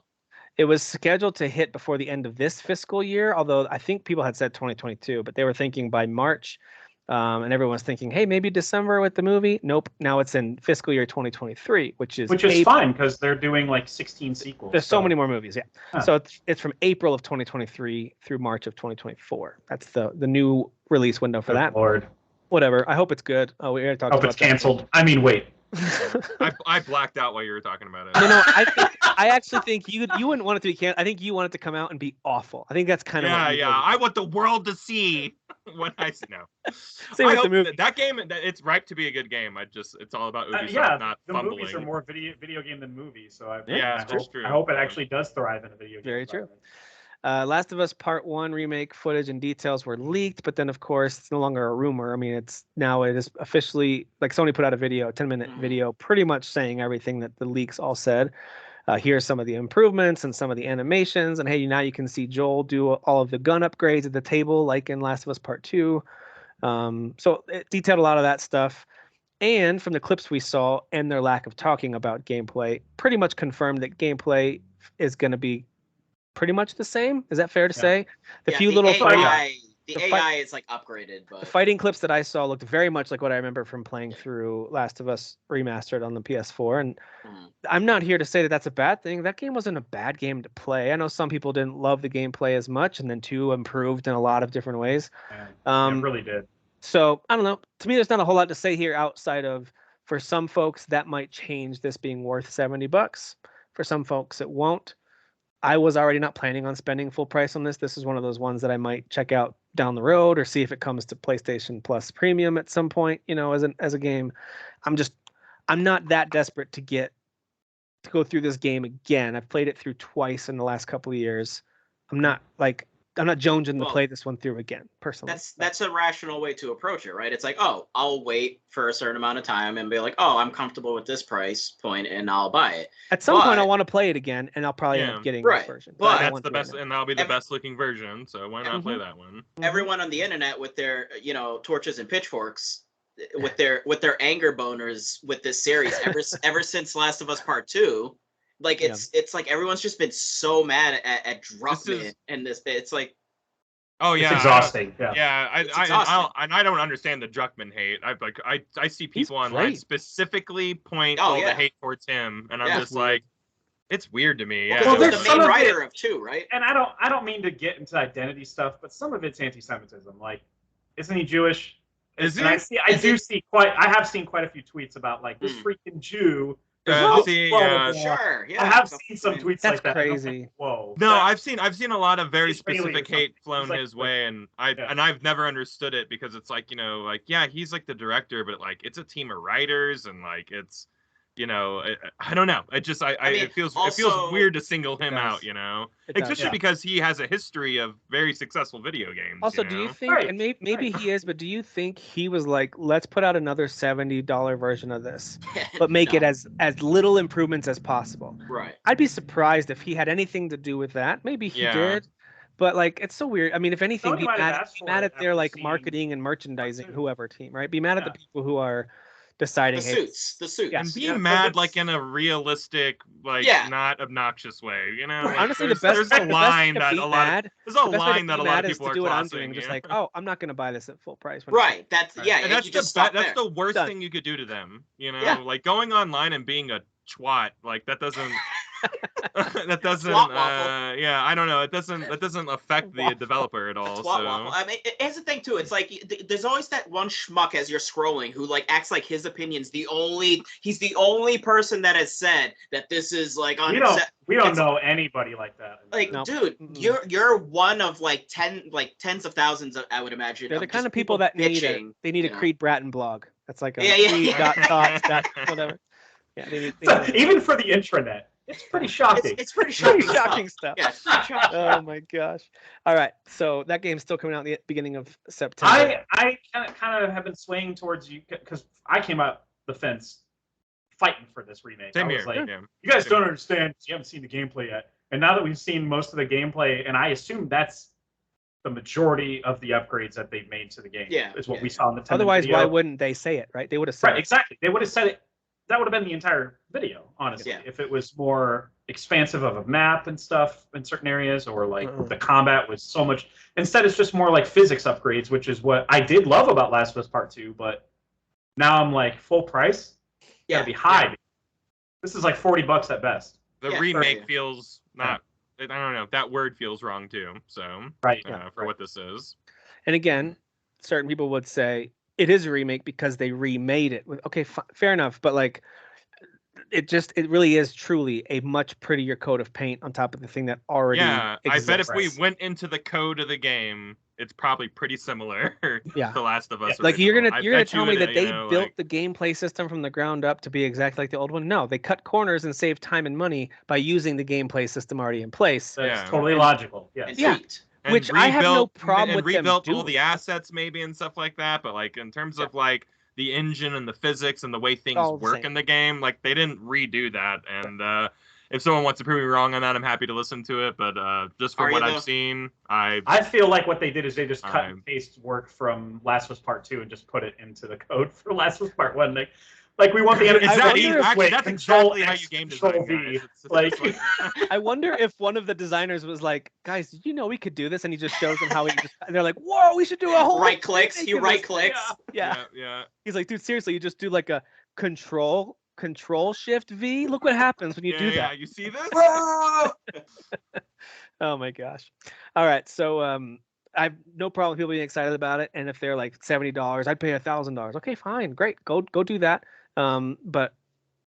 It was scheduled to hit before the end of this fiscal year, although I think people had said 2022, but they were thinking by March, and everyone was thinking, hey, maybe December with the movie. Nope. Now it's in fiscal year 2023, which is fine because they're doing like 16 sequels. There's so many more movies, So it's from April of 2023 through March of 2024. That's the new release window for that. Lord. Whatever. I hope it's good. Oh, we already talked about it. Hope it's canceled. I mean, wait. I blacked out while you were talking about it. I actually think you wouldn't want it to be canceled. I think you want it to come out and be awful. I think that's kind of I want the world to see what I see now. I hope that game, it's ripe to be a good game. It's all about Ubisoft not fumbling. The movies are more video game than movies, so true. I hope it actually does thrive in a video game. Very true. Last of Us Part 1 remake footage and details were leaked, but then, of course, it's no longer a rumor. I mean, it is officially, like Sony put out a 10-minute video pretty much saying everything that the leaks all said. Here's some of the improvements and some of the animations. And, hey, now you can see Joel do all of the gun upgrades at the table, like in Last of Us Part 2. So it detailed a lot of that stuff. And from the clips we saw and their lack of talking about gameplay, pretty much confirmed that gameplay is going to be pretty much the same. Is that fair to say? The AI is like upgraded, but the fighting clips that I saw looked very much like what I remember from playing through Last of Us Remastered on the PS4. And I'm not here to say that that's a bad thing. That game wasn't a bad game to play. I know some people didn't love the gameplay as much, and then 2 improved in a lot of different ways. It really did. So I don't know. To me, there's not a whole lot to say here outside of, for some folks, that might change this being worth $70. For some folks, it won't. I was already not planning on spending full price on this. This is one of those ones that I might check out down the road or see if it comes to PlayStation Plus Premium at some point, as a game. I'm not that desperate to go through this game again. I've played it through twice in the last couple of years. I'm not jonesing to play this one through again, personally. That's a rational way to approach it, right? It's like, oh, I'll wait for a certain amount of time and be like, oh, I'm comfortable with this price point and I'll buy it. At some point, I want to play it again, and I'll probably end up getting this version. But that's the best, and that'll be the best looking version. So why not play that one? Everyone on the internet with their torches and pitchforks, with their anger boners with this series ever since Last of Us Part 2. Like it's like everyone's just been so mad at Druckmann and this. It's like, oh yeah, it's exhausting. I don't understand the Druckmann hate. I see people online specifically point all the hate towards him, and I'm just like, it's weird to me. Well, there's the main writer of 2, right? And I don't mean to get into identity stuff, but some of it's anti-Semitism. Like, isn't he Jewish? Is he? I have seen quite a few tweets about like this freaking Jew. Sure. Yeah, I have seen some tweets like that. That's crazy. Like, whoa. No, I've seen a lot of very specific hate flown his way, and I've never understood it because it's like, he's like the director, but like it's a team of writers, and like it's, I don't know. It feels weird to single him out, especially because he has a history of very successful video games. Also, do you think, and maybe he is, but do you think he was like, let's put out another $70 version of this, but make it as little improvements as possible? Right. I'd be surprised if he had anything to do with that. Maybe he did. But like, it's so weird. I mean, if anything, be mad at their like marketing and merchandising, whoever team, right? Be mad at the people who are deciding the suits and be mad like in a realistic, like not obnoxious way, honestly, there's a line that a lot of people are do what I'm doing, just like, oh, I'm not going to buy this at full price. Right. That's and that's the worst thing you could do to them, like going online and being a twat, like that doesn't I don't know, it doesn't affect the developer at all. I mean, here's the thing too, it's like there's always that one schmuck as you're scrolling who like acts like his opinion's he's the only person that has said that this is like we don't know anybody like that. Like, dude, you're one of like tens of thousands of, I would imagine. They're the kind of people that need a Creed Bratton blog. That's like a whatever. Yeah, they need even for the intranet. It's pretty shocking. It's pretty shocking stuff. Yeah, oh my gosh! All right, so that game's still coming out at the beginning of September. I kind of have been swaying towards you because I came out the fence fighting for this remake. Same I was here. like, you guys don't understand. You haven't seen the gameplay yet, and now that we've seen most of the gameplay, and I assume that's the majority of the upgrades that they've made to the game. Is what we saw in the 10-minute Otherwise, video. why wouldn't they say it? Right? They would have said it. Exactly. They would have said it. That would have been the entire video, honestly, if it was more expansive of a map and stuff in certain areas, or like the combat was so much. Instead, it's just more like physics upgrades, which is what I did love about Last of Us Part 2. But now I'm like, full price? Gotta be high. Yeah. This is like $40 at best. The remake feels not. I don't know. That word feels wrong too. So for what this is. And again, certain people would say it is a remake because they remade it. Okay, fair enough, but like, it really is truly a much prettier coat of paint on top of the thing that already exists. I bet if we went into the code of the game, it's probably pretty similar to Last of Us. Like you're gonna tell me that they built the gameplay system from the ground up to be exactly like the old one? No, they cut corners and saved time and money by using the gameplay system already in place. That's totally logical. Which I have no problem with them rebuilt doing. all the assets maybe and stuff like that, but like in terms of like the engine and the physics and the way things work in the game, like they didn't redo that. And if someone wants to prove me wrong on that, I'm happy to listen to it. But just from what I've seen, I feel like what they did is they just cut and paste work from Last of Us Part 2 and just put it into the code for Last of Us Part 1. Like we want the that's exactly how you game design, guys. Like I wonder if one of the designers was like, guys, did you know we could do this? And he just shows them how and they're like, whoa, we should do a whole right clicks. He right clicks. Yeah. He's like, dude, seriously, you just do like a control shift V. Look what happens when you do that. Yeah, you see this? Oh my gosh. All right, so I have no problem with people being excited about it, and if they're like $70, I'd pay $1,000. Okay, fine, great, go do that. But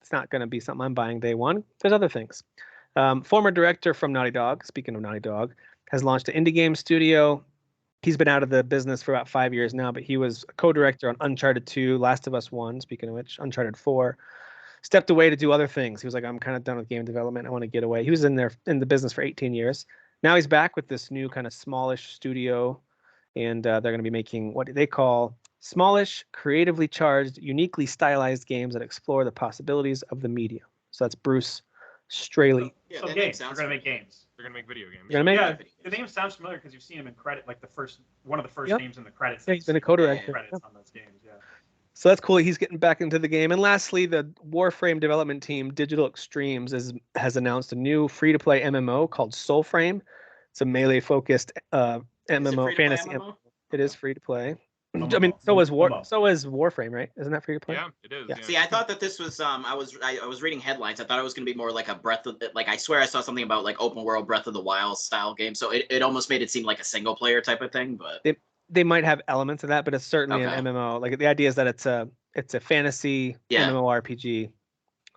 it's not going to be something I'm buying day one. There's other things. Former director from Naughty Dog, speaking of Naughty Dog, has launched an indie game studio. He's been out of the business for about 5 years now, but he was a co-director on Uncharted 2, Last of Us 1, speaking of which, Uncharted 4. Stepped away to do other things. He was like, I'm kind of done with game development. I want to get away. He was in the business for 18 years. Now he's back with this new kind of smallish studio, and they're going to be making what they call smallish, creatively charged, uniquely stylized games that explore the possibilities of the medium. So that's Bruce Straley. So games. They're going to make games. They're going to make video games. They're gonna make yeah, the name sounds familiar because you've seen him in credit, like one of the first names in the credits. Yeah, he's been a co-director. Credits on those games, yeah. So that's cool. He's getting back into the game. And lastly, the Warframe development team, Digital Extremes, has announced a new free-to-play MMO called Soulframe. It's a melee-focused MMO fantasy. MMO? It is free-to-play. I mean, so is Warframe, right? Isn't that free-to-play? Yeah, it is. Yeah. Yeah. See, I thought that this was I was reading headlines. I thought it was going to be more like a I swear I saw something about like open world Breath of the Wild style game. So it almost made it seem like a single player type of thing, but They might have elements of that, but it's certainly an MMO. Like the idea is that it's a fantasy MMORPG.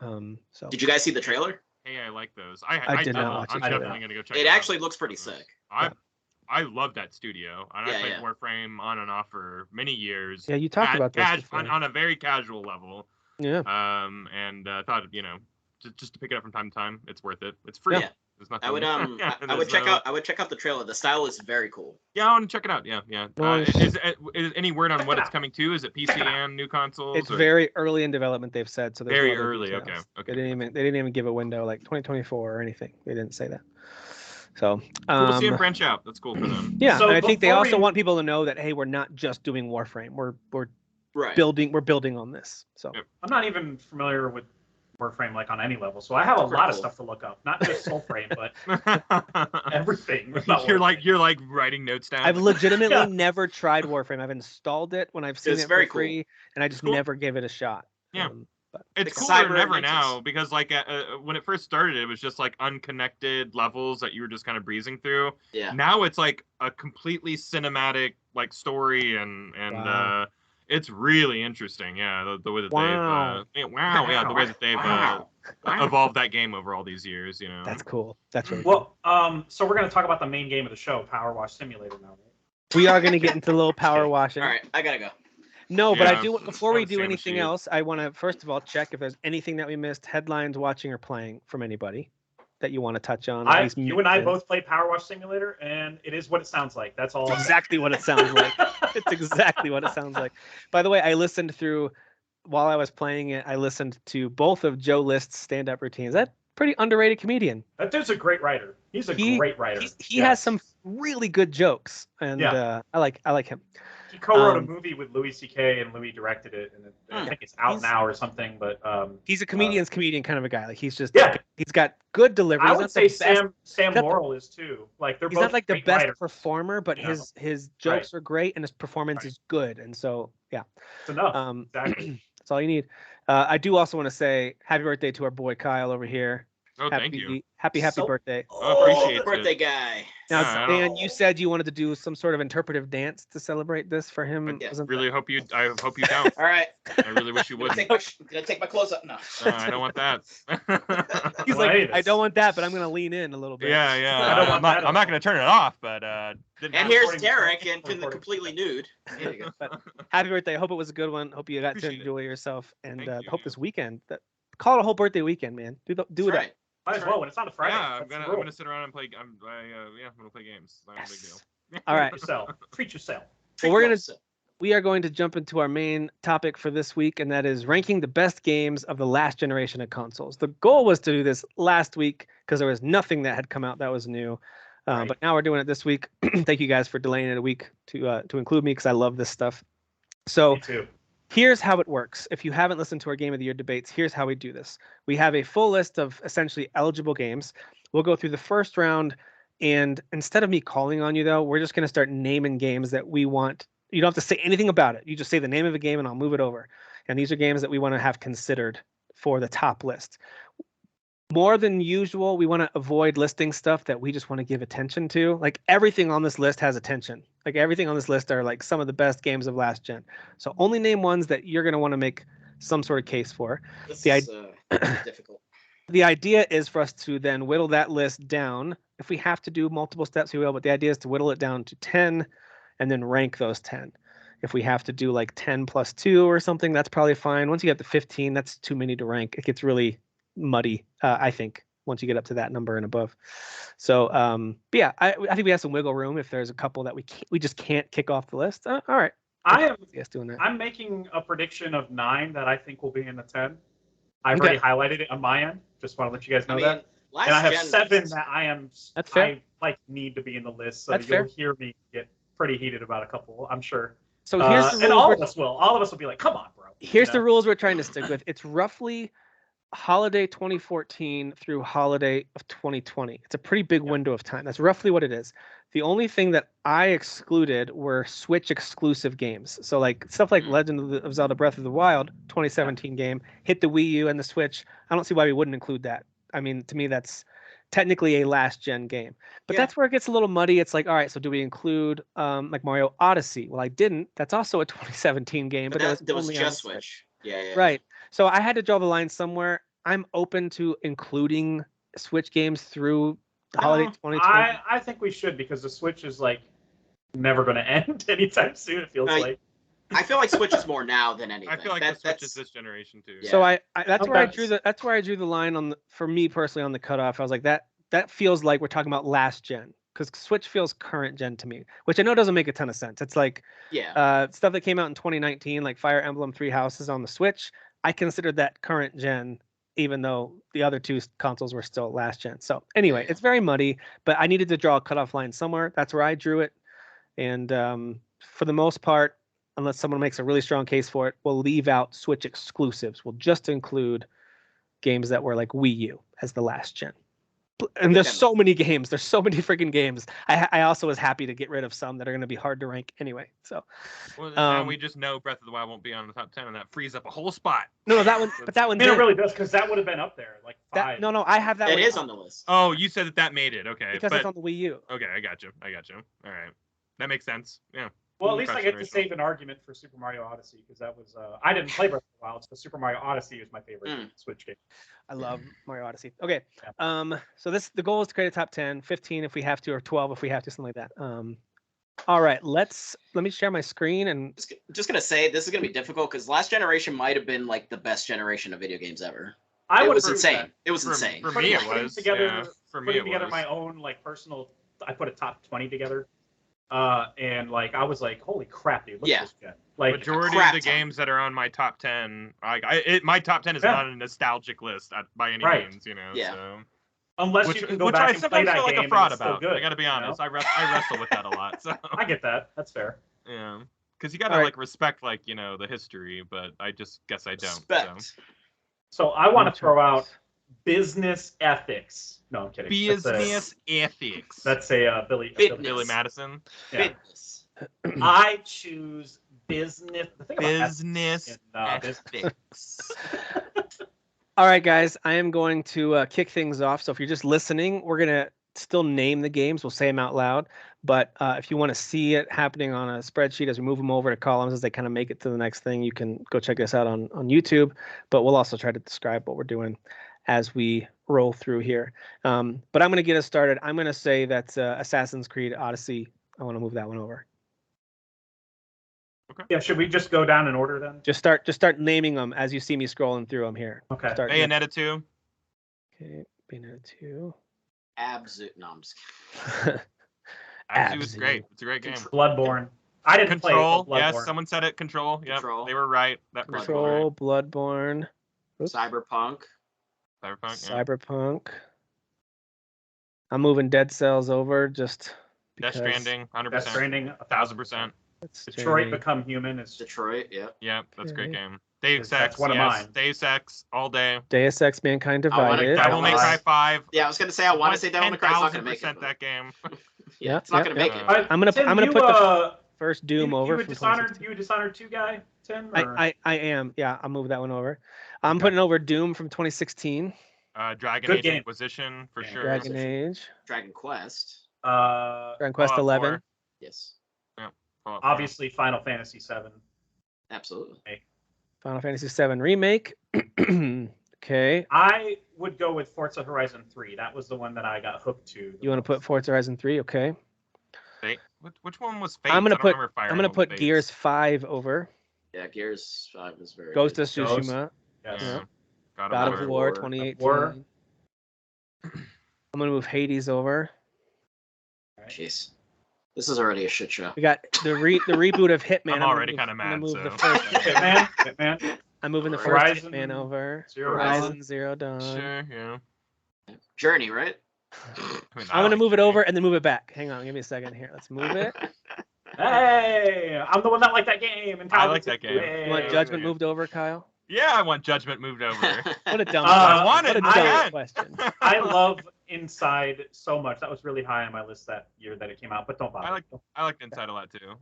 So did you guys see the trailer? Hey, I like those. I did not watch it. I'm definitely going to go check it out. It actually looks pretty sick. I love that studio. I played Warframe on and off for many years. Yeah, you talked about this on a very casual level. Yeah. And thought, just to pick it up from time to time, it's worth it. It's free. Yeah. There's nothing. I would check out the trailer. The style is very cool. Yeah, I want to check it out. Yeah. Nice. Is any word on what it's coming to? Is it PC and new consoles? It's very early in development, they've said. So very early. Okay. They didn't even give a window like 2024 or anything. They didn't say that. So cool to see them branch out. That's cool for them. Yeah, so and I think they also want people to know that hey, we're not just doing Warframe. We're building on this. So I'm not even familiar with Warframe like on any level, so I have a lot of stuff to look up. Not just Soulframe, but everything. You're like writing notes down. I've legitimately never tried Warframe. I've installed it when I've seen it for free, and I just never gave it a shot. Yeah. It's cooler than ever now because like when it first started, it was just like unconnected levels that you were just kind of breezing through. Yeah. Now it's like a completely cinematic like story and it's really interesting. Yeah, the way that the way that they've evolved that game over all these years. That's cool. That's really cool. So we're gonna talk about the main game of the show, Power Wash Simulator now. Right? We are gonna get into a little power washing. All right, I gotta go. No, but I do. Before we do anything else, I want to first of all check if there's anything that we missed, headlines, watching, or playing from anybody that you want to touch on. You and I both played Power Wash Simulator, and it is what it sounds like. That's all. It's exactly what it sounds like. It's exactly what it sounds like. By the way, I listened through while I was playing it. I listened to both of Joe List's stand-up routines. That pretty underrated comedian. That dude's a great writer. He's a great writer. He has some really good jokes, and I like him. He co-wrote a movie with Louis C.K. and Louis directed it, and I think it's out now or something. But he's a comedian's comedian kind of a guy. Like he's just he's got good delivery. I would say Sam Morrill is too. Like they're he's both not like the best performer, but his jokes are great and his performance is good. And so it's enough. Exactly. That's all you need. I do also want to say happy birthday to our boy Kyle over here. Oh, thank you. Happy birthday. Appreciate it. Birthday guy. Now, Dan, you said you wanted to do some sort of interpretive dance to celebrate this for him. I hope you don't. All right. I really wish you wouldn't. Gonna take my clothes up? No. I don't want that. He's like, I don't want that, but I'm gonna lean in a little bit. Yeah. I'm not gonna turn it off, but. And here's Derek and completely nude. There you go. Happy birthday. I hope it was a good one. Hope you got to enjoy yourself, and hope this weekend call it a whole birthday weekend, man. Do it. Right. Might as well when it's on a Friday. Yeah, I'm gonna sit around and play. I'm gonna play games. Not a big deal. All right. Treat yourself. Well, we are going to jump into our main topic for this week, and that is ranking the best games of the last generation of consoles. The goal was to do this last week because there was nothing that had come out that was new. But now we're doing it this week. Thank you guys for delaying it a week to include me because I love this stuff. So. Me too. Here's how it works. If you haven't listened to our Game of the Year debates, here's how we do this. We have a full list of essentially eligible games. We'll go through the first round, and instead of me calling on you, though, we're just going to start naming games that we want. You don't have to say anything about it. You just say the name of a game, and I'll move it over. And these are games that we want to have considered for the top list. More than usual, we want to avoid listing stuff that we just want to give attention to. Like everything on this list has attention. Like everything on this list are like some of the best games of last gen. So only name ones that you're going to want to make some sort of case for. This is difficult. The idea is for us to then whittle that list down. If we have to do multiple steps, we will. But the idea is to whittle it down to 10 and then rank those 10. If we have to do like 10 plus 2 or something, that's probably fine. Once you get to 15, that's too many to rank. It gets really muddy, I think, once you get up to that number and above. So, but yeah, I think we have some wiggle room if there's a couple that we just can't kick off the list. All right. I'm making a prediction of 9 that I think will be in the 10. I've already highlighted it on my end. Just want to let you guys know that. And I have 7 that I need to be in the list. So you'll hear me get pretty heated about a couple, I'm sure. So here's the rules. And all of us will be like, come on, bro. Here's the rules we're trying to stick with. It's roughly holiday 2014 through holiday of 2020. It's a pretty big window of time. That's roughly what it is. The only thing that I excluded were Switch exclusive games. So like stuff like Legend of Zelda Breath of the Wild, 2017 game, hit the Wii U and the Switch. I don't see why we wouldn't include that. I mean, to me, that's technically a last gen game. But that's where it gets a little muddy. It's like, all right, so do we include like Mario Odyssey? Well, I didn't. That's also a 2017 game, but that was just Switch. Yeah. Right. So I had to draw the line somewhere. I'm open to including Switch games through the holiday 2020. I think we should, because the Switch is like never going to end anytime soon. It feels like. I feel like Switch is more now than anything. I feel like the Switch is this generation too. Yeah. So that's where I drew the line for me personally on the cutoff. I was like that feels like we're talking about last gen, because Switch feels current gen to me, which I know doesn't make a ton of sense. It's like stuff that came out in 2019, like Fire Emblem 3 Houses on the Switch. I considered that current gen, even though the other 2 consoles were still last gen. So anyway, it's very muddy, but I needed to draw a cutoff line somewhere. That's where I drew it. And for the most part, unless someone makes a really strong case for it, we'll leave out Switch exclusives. We'll just include games that were like Wii U as the last gen. And there's so many games. There's so many freaking games. I also was happy to get rid of some that are going to be hard to rank anyway. So, now we just know Breath of the Wild won't be on the top 10, and that frees up a whole spot. No, that one. But that one. It really does, because that would have been up there, like 5. No, I have that. It is on the list. Oh, you said that made it. Okay, because it's on the Wii U. Okay, I got you. All right, that makes sense. Yeah. Well, at least I get to save an argument for Super Mario Odyssey, because that was I didn't play Breath of the Wild, so Super Mario Odyssey is my favorite Switch game. I love Mario Odyssey. Okay, so the goal is to create a top 10, 15 if we have to, or 12 if we have to, something like that. All right, let me share my screen and just gonna say this is gonna be difficult, because last generation might have been like the best generation of video games ever. It was insane. It was insane. For me, it was. Putting together my own like personal, I put a top 20 together. And like I was like, holy crap, dude! Look at this shit. Like majority of the games that are on my top 10, my top 10 is not a nostalgic list by any means, you know. Yeah. So. Unless you can go back and play that feel like game, a fraud about. Good, I got to be honest. You know? I wrestle with that a lot. So I get that. That's fair. Yeah, because you got to like respect the history, but I just guess I don't. So I want to throw out business ethics. No, I'm kidding. Business ethics. That's a Billy Madison. Yeah. Fitness. I choose business. Business ethics. All right, guys. I am going to kick things off. So if you're just listening, we're gonna still name the games. We'll say them out loud. But if you want to see it happening on a spreadsheet as we move them over to columns as they kind of make it to the next thing, you can go check us out on YouTube. But we'll also try to describe what we're doing as we roll through here. But I'm going to get us started. I'm going to say that Assassin's Creed Odyssey, I want to move that one over. Okay. Yeah, should we just go down in order then? Just start naming them as you see me scrolling through them here. Okay. Bayonetta 2. Okay, Bayonetta 2. Abzu. No, I'm just kidding. Abzu is great. It's a great game. Bloodborne. I didn't play Control. Yes, someone said it. Control. Yeah, they were right. Control, Bloodborne. Oops. Cyberpunk. Cyberpunk. I'm moving Dead Cells over just because. Death Stranding, 100%. Death Stranding, 1,000%. Detroit Become Human is Detroit. Yeah. Yeah, that's a great game. Deus Ex. That's one of mine. Deus Ex all day. Deus Ex: Mankind Divided. Devil May Cry 5. Yeah, I was gonna say I want to say Devil May Cry. It's not gonna make it. That game. Yeah, it's not gonna make it. I'm gonna put the first Doom over. You a Dishonored 2 guy, Tim? I am. Yeah, I'll move that one over. I'm putting over Doom from 2016. Dragon Age Inquisition for sure. Dragon Age. Dragon Quest. Dragon Quest 11. Yes. Yeah. Obviously, Final Fantasy 7. Absolutely. Final Fantasy 7 Remake. Okay. I would go with Forza Horizon 3. That was the one that I got hooked to. You want to put Forza Horizon 3? Okay. Which one was Fates? I'm gonna I don't remember Fire I'm gonna Emblem put Fates. Gears 5 over. Yeah, Gears 5 is very Ghost good. of Tsushima. Yes. Yeah. God of War War. 2018. War. I'm gonna move Hades over. Jeez. This is already a shit show. We got the reboot of Hitman. I'm already kind kinda of mad, move so- the first. Hitman. I'm moving the first Horizon Hitman over. Horizon Zero Dawn. Sure, yeah. Journey, right? I mean, I'm gonna like move it Journey. over and then move it back. Hang on, give me a second here. Let's move it. Hey, I'm the one that liked that game. And I like that game. Hey. You want Judgment moved over, Kyle? Yeah, I want Judgment moved over. What a dumb I question. want it, What a dumb man. question. I love Inside so much. That was really high on my list that year that it came out. But don't bother. I like Inside a lot too.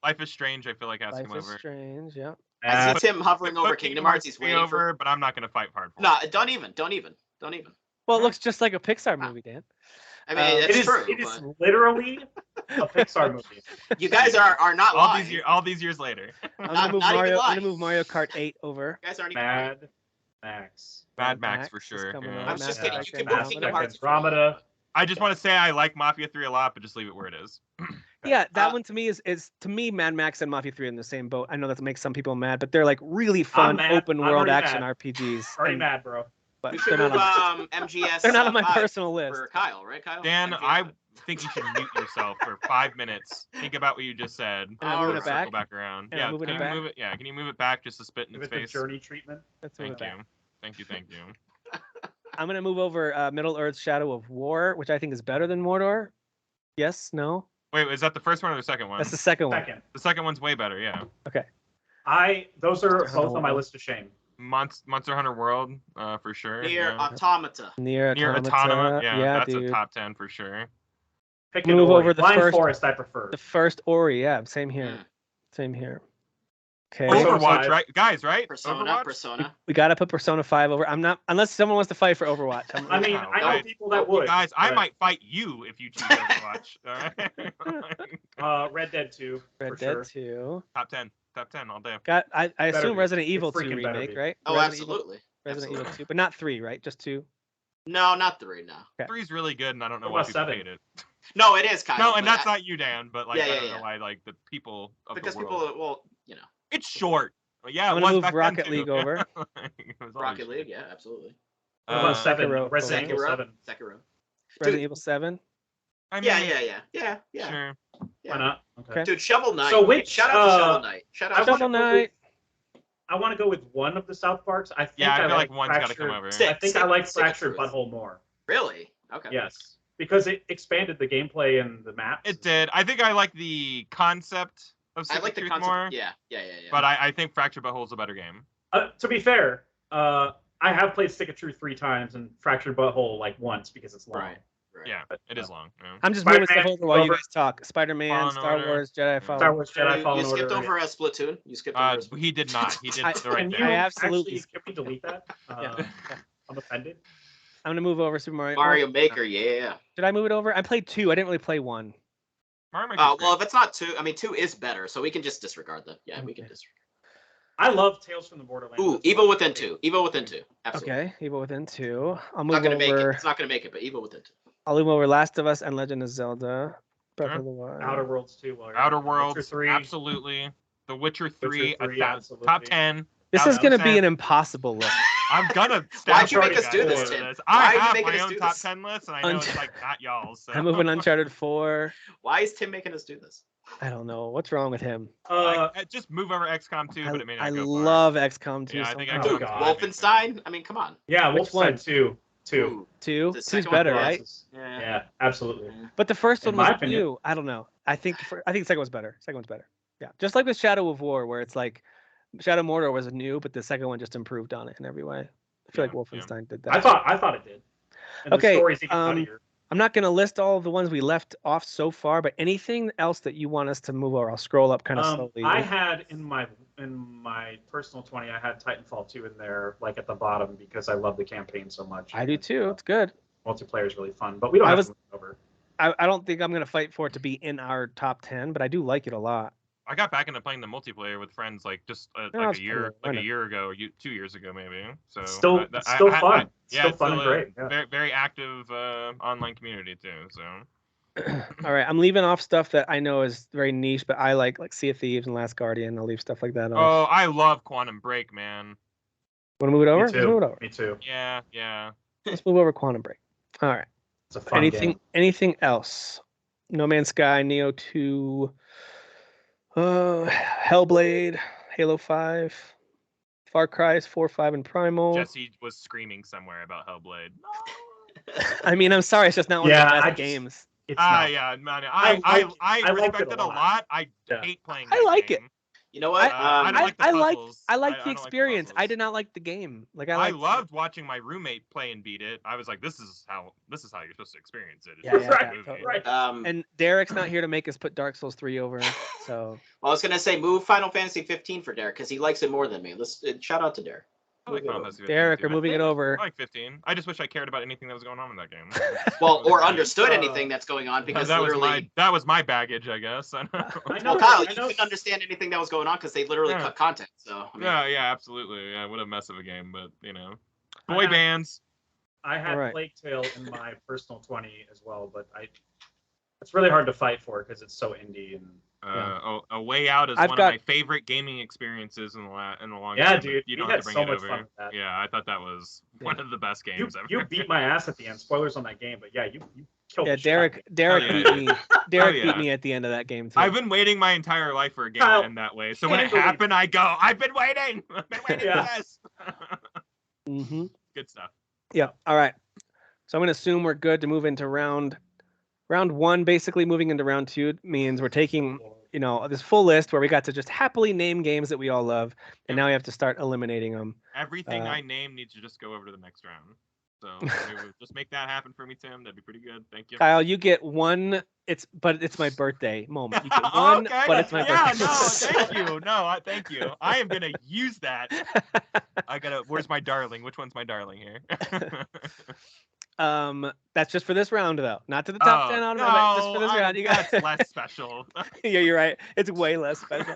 Life is Strange. I feel like has to Life come is over. strange. Yeah. I see Tim hovering over Kingdom Hearts. He's waiting over, but I'm not gonna fight hard for No, it. don't even. Well, it looks just like a Pixar movie, Dan. I mean, it's true. It is literally a Pixar movie. You guys are not lying. All these years later. I'm gonna move not even Mario. I'm lying. gonna move Mario Kart 8 over. You guys aren't even lying. Mad Max for is sure. coming Yeah. on. I was just Mad kidding. Max You can put Andromeda. Kingdom Hearts. Andromeda. I just want to say I like Mafia 3 a lot, but just leave it where it is. Yeah, that one to me is to me Mad Max and Mafia 3 are in the same boat. I know that makes some people mad, but they're like really fun mad. open I'm world already action mad. RPGs. Already and- mad, bro. But We they're should not move on, MGS. they're not on my 5 personal list. for Kyle, right, Kyle? Dan, MGS I 5. think you should mute yourself for 5 minutes. Think about what you just said. And I'm moving it Circle back. back around. And yeah, I'm moving can it you back. move it? Yeah, can you move it back just to spit in Give its it the face? journey treatment. Let's move Thank it back. you. Thank you. I'm gonna move over Middle Earth: Shadow of War, which I think is better than Mordor. Yes, no. Wait, is that the first one or the second one? That's the second one. Second. The second one's way better. Yeah. Those are both on my list of shame. Monster Hunter World, for sure. Near yeah. Automata. Near Near Automata. Autonoma, yeah, that's dude. a top 10 for sure. Pick Move Ori. over the Blind first- Forest, I prefer. The first Ori, yeah, same here. Mm. Same here. Okay. Persona Overwatch, 5. right, guys? Right? Persona. Overwatch? We gotta put Persona 5 over. I'm not unless someone wants to fight for Overwatch. I mean, Wow. I know Guys- people that would. Guys, I but, might fight you if you choose Overwatch. All right? Red Dead 2. Red for Dead sure. 2. Top 10 all day. Got I Better assume be. Resident It Evil 2 freaking better remake, be. right? Oh, Resident Evil, absolutely. Resident Absolutely. Evil 2, but not 3, right? Just 2. No, not 3. No. Okay. 3's really good, and I don't know What why about people 7? hate it. No, it is Kyle. No, and but that's not you, Dan. But like, Yeah, I yeah, don't yeah. know why like the people of because the people. world. Well, you know, It's short. Well, yeah, I'm it gonna was move back then, Rocket too. League over. It was always Rocket short. League. Yeah, absolutely. What about 7? Sekiro. Resident Evil Sekiro. 7. Sekiro. Resident Dude. Evil 7. I mean, Yeah. Sure. Why not? Okay. Dude, Shovel Knight. So which, shout out to Shovel Knight. Shout out to Shovel Shovel Knight. I want to go with one of the South Parks. I think Yeah, I feel like like one's gotta Fractured- come over. Stick. I think I like Stick Fractured Truth. Butthole more. Really? Okay. Yes, because it expanded the gameplay and the maps. It did. I think I like the concept of I Stick like the Truth concept. more. Yeah. But I think Fractured Butthole's a better game. To be fair, I have played Stick of Truth 3 times and Fractured Butthole like once because it's long. Right. Yeah, But, it is long. Yeah. I'm just moving Spider-Man, stuff over while you over. guys talk. Spider-Man, Fallen Star Order. Wars, Jedi Fallen. Star Wars Jedi You Fallen skipped Order. over Splatoon. You skipped over. Splatoon. He did not. He did I- the right Can you thing. I absolutely- actually, can we delete that? Yeah. I'm offended. I'm gonna move over Super Mario. Mario Oh, Maker. Yeah. Did I move it over? I played 2. I didn't really play 1. Mario Maker's Well, great. if it's not 2, I mean 2 is better, so we can just disregard that. Yeah, we can Okay. disregard. I love Tales from the Borderlands. Ooh, That's Evil one. Within 2. Evil Within 2. Absolutely. Okay, Evil Within 2. I'll It's move not gonna make it. over. It's not gonna make it, but Evil Within 2. I'll move over Last of Us and Legend of Zelda. Breath Sure. of the Wild. Outer Worlds 2. While you're Outer at it. Worlds, Witcher 3. absolutely. The Witcher 3, absolutely. top 10. This is gonna be 1000%. an impossible list. I'm gonna. Why'd you make you us do guys this, for Tim? this. Why I are you have making my us own do top this? 10 list, and I know it's like not y'all's. So. I'm moving Uncharted 4. Why is Tim making us do this? I don't know what's wrong with him. Just move over XCOM 2, but it may not I go far. love XCOM 2. Yeah, I think somehow. XCOM Oh, 2 God. Wolfenstein. I mean, come on. Yeah, Which one? Wolfenstein 2. 2. Ooh, 2. The 2's second better, one, right? Yeah. Yeah, absolutely. But the first In one was my opinion. new. I don't know. I think the second one's better. Second one's better. Yeah, just like with Shadow of War, where it's like Shadow of Mordor was new, but the second one just improved on it in every way. I feel like Yeah, Wolfenstein did that. I thought it did. And Okay, the story's even funnier. I'm not going to list all of the ones we left off so far, but anything else that you want us to move over, I'll scroll up kind of slowly. I had in my personal 20, I had Titanfall 2 in there, like at the bottom, because I love the campaign so much. I do too. It's good. Multiplayer is really fun, but we don't have to move it over. I don't think I'm going to fight for it to be in our top 10, but I do like it a lot. I got back into playing the multiplayer with friends like just it's a year, cool. I know. a year ago, 2 years ago maybe. So Still fun. yeah, Still fun it's and still great. a Yeah. very very active online community too. So All right, I'm leaving off stuff that I know is very niche, but I like Sea of Thieves and Last Guardian. I'll leave stuff like that off. Oh, I love Quantum Break, man. Want to move it over? Me too. Let's move it over. Me too. Yeah. Let's move over Quantum Break. All right. It's a fun game. Anything else? No Man's Sky, Neo 2, Hellblade, Halo 5, Far Cry 4, 5, and Primal. Jesse was screaming somewhere about Hellblade. I mean, I'm sorry, it's just not one of the best games. Yeah, man. I respect it a lot. I hate playing. I like it. You know what? I like the experience. I did not like the game. I loved watching my roommate play and beat it. I was like, this is how you're supposed to experience it. Right. And Derek's not here to make us put Dark Souls 3 over. So. Well, I was gonna say move Final Fantasy 15 for Derek because he likes it more than me. Let's shout out to Derek. I like Final Fantasy 15. Derek, we're moving it over. I like 15. I just wish I cared about anything that was going on in that game. Well, or understood anything that's going on because that literally was my baggage, I guess. I know. Well, Kyle, you couldn't understand anything that was going on because they literally cut content. So I mean, yeah, absolutely. Yeah, what a mess of a game, but boy bands. I had Plague Tale in my personal 20 as well, but it's really hard to fight for because it's so indie and. A Way Out is one of my favorite gaming experiences in the long time. Yeah, dude, you don't have to bring it over. Yeah, I thought that was one of the best games ever. You beat my ass at the end. Spoilers on that game, but yeah, you killed. Yeah, Derek beat me. Derek beat me at the end of that game too. I've been waiting my entire life for a game to end that way. So when it happened, I go, I've been waiting. I've been waiting for this. Mm-hmm. Good stuff. Yeah. All right. So I'm gonna assume we're good to move into round one. Basically, moving into round two means we're taking this full list where we got to just happily name games that we all love, and now we have to start eliminating them. Everything I name needs to just go over to the next round. So just make that happen for me, Tim. That'd be pretty good. Thank you. Kyle, you get one. It's my birthday moment. You get one, but it's my birthday. No, thank you. No, thank you. I am gonna use that. Where's my darling? Which one's my darling here? That's just for this round though, not to the top 10 on just for this round. You got that's less special. Yeah, you're right. It's way less special.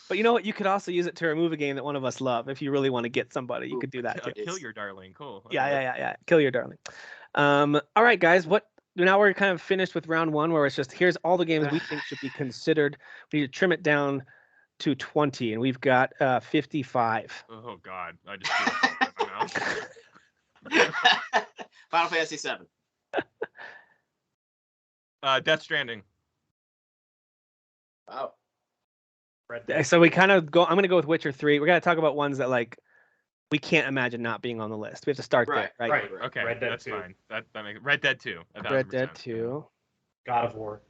But you know what? You could also use it to remove a game that one of us love. If you really want to get somebody, you could do that too. Kill your darling. Cool. Yeah. Kill your darling. All right, guys. Now we're kind of finished with round one, where it's just here's all the games we think should be considered. We need to trim it down to 20, and we've got 55. Oh God, I just feel it in my mouth. Final Fantasy 7. Death Stranding. Wow. So we kind of go. I'm going to go with Witcher 3. We're going to talk about ones that we can't imagine not being on the list. We have to start there, right? Right. Okay. Red Dead 2. Fine. That makes Red Dead 2. Red Dead 2. God of War.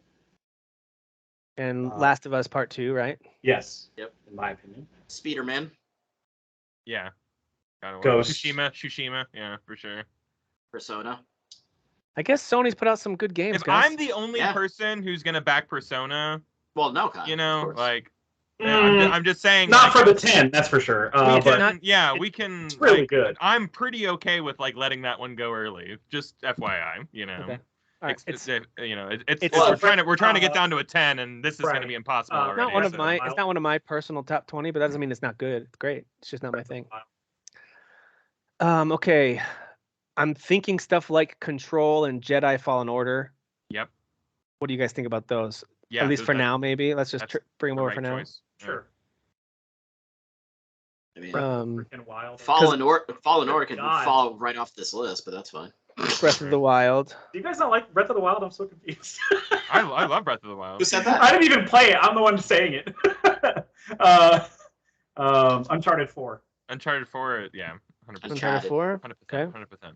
And Last of Us Part 2, right? Yes. Yep. In my opinion. Spider-Man. Yeah. Ghost. Tsushima. Yeah, for sure. Persona. I guess Sony's put out some good games, if guys. I'm the only person who's gonna back Persona, well, no, Kyle, I'm just saying. Not for the 10, that's for sure. We can. It's really good. I'm pretty okay with letting that one go early. Just FYI, Okay. All right. We're trying to get down to a 10, and this is going to be impossible already. It's not one of my personal top 20, but that doesn't mean it's not good. It's great. It's just not my thing. Okay. I'm thinking stuff like Control and Jedi Fallen Order. Yep. What do you guys think about those? Yeah. At least for now, maybe. Let's just bring them over for now. Choice. Sure. I mean, Fallen Order can fall right off this list, but that's fine. Breath of the Wild. Do you guys not like Breath of the Wild? I'm so confused. I love Breath of the Wild. Who said that? I didn't even play it. I'm the one saying it. Uncharted 4. Uncharted 4, yeah. 100%. Uncharted 4? 100%. Okay. 100%.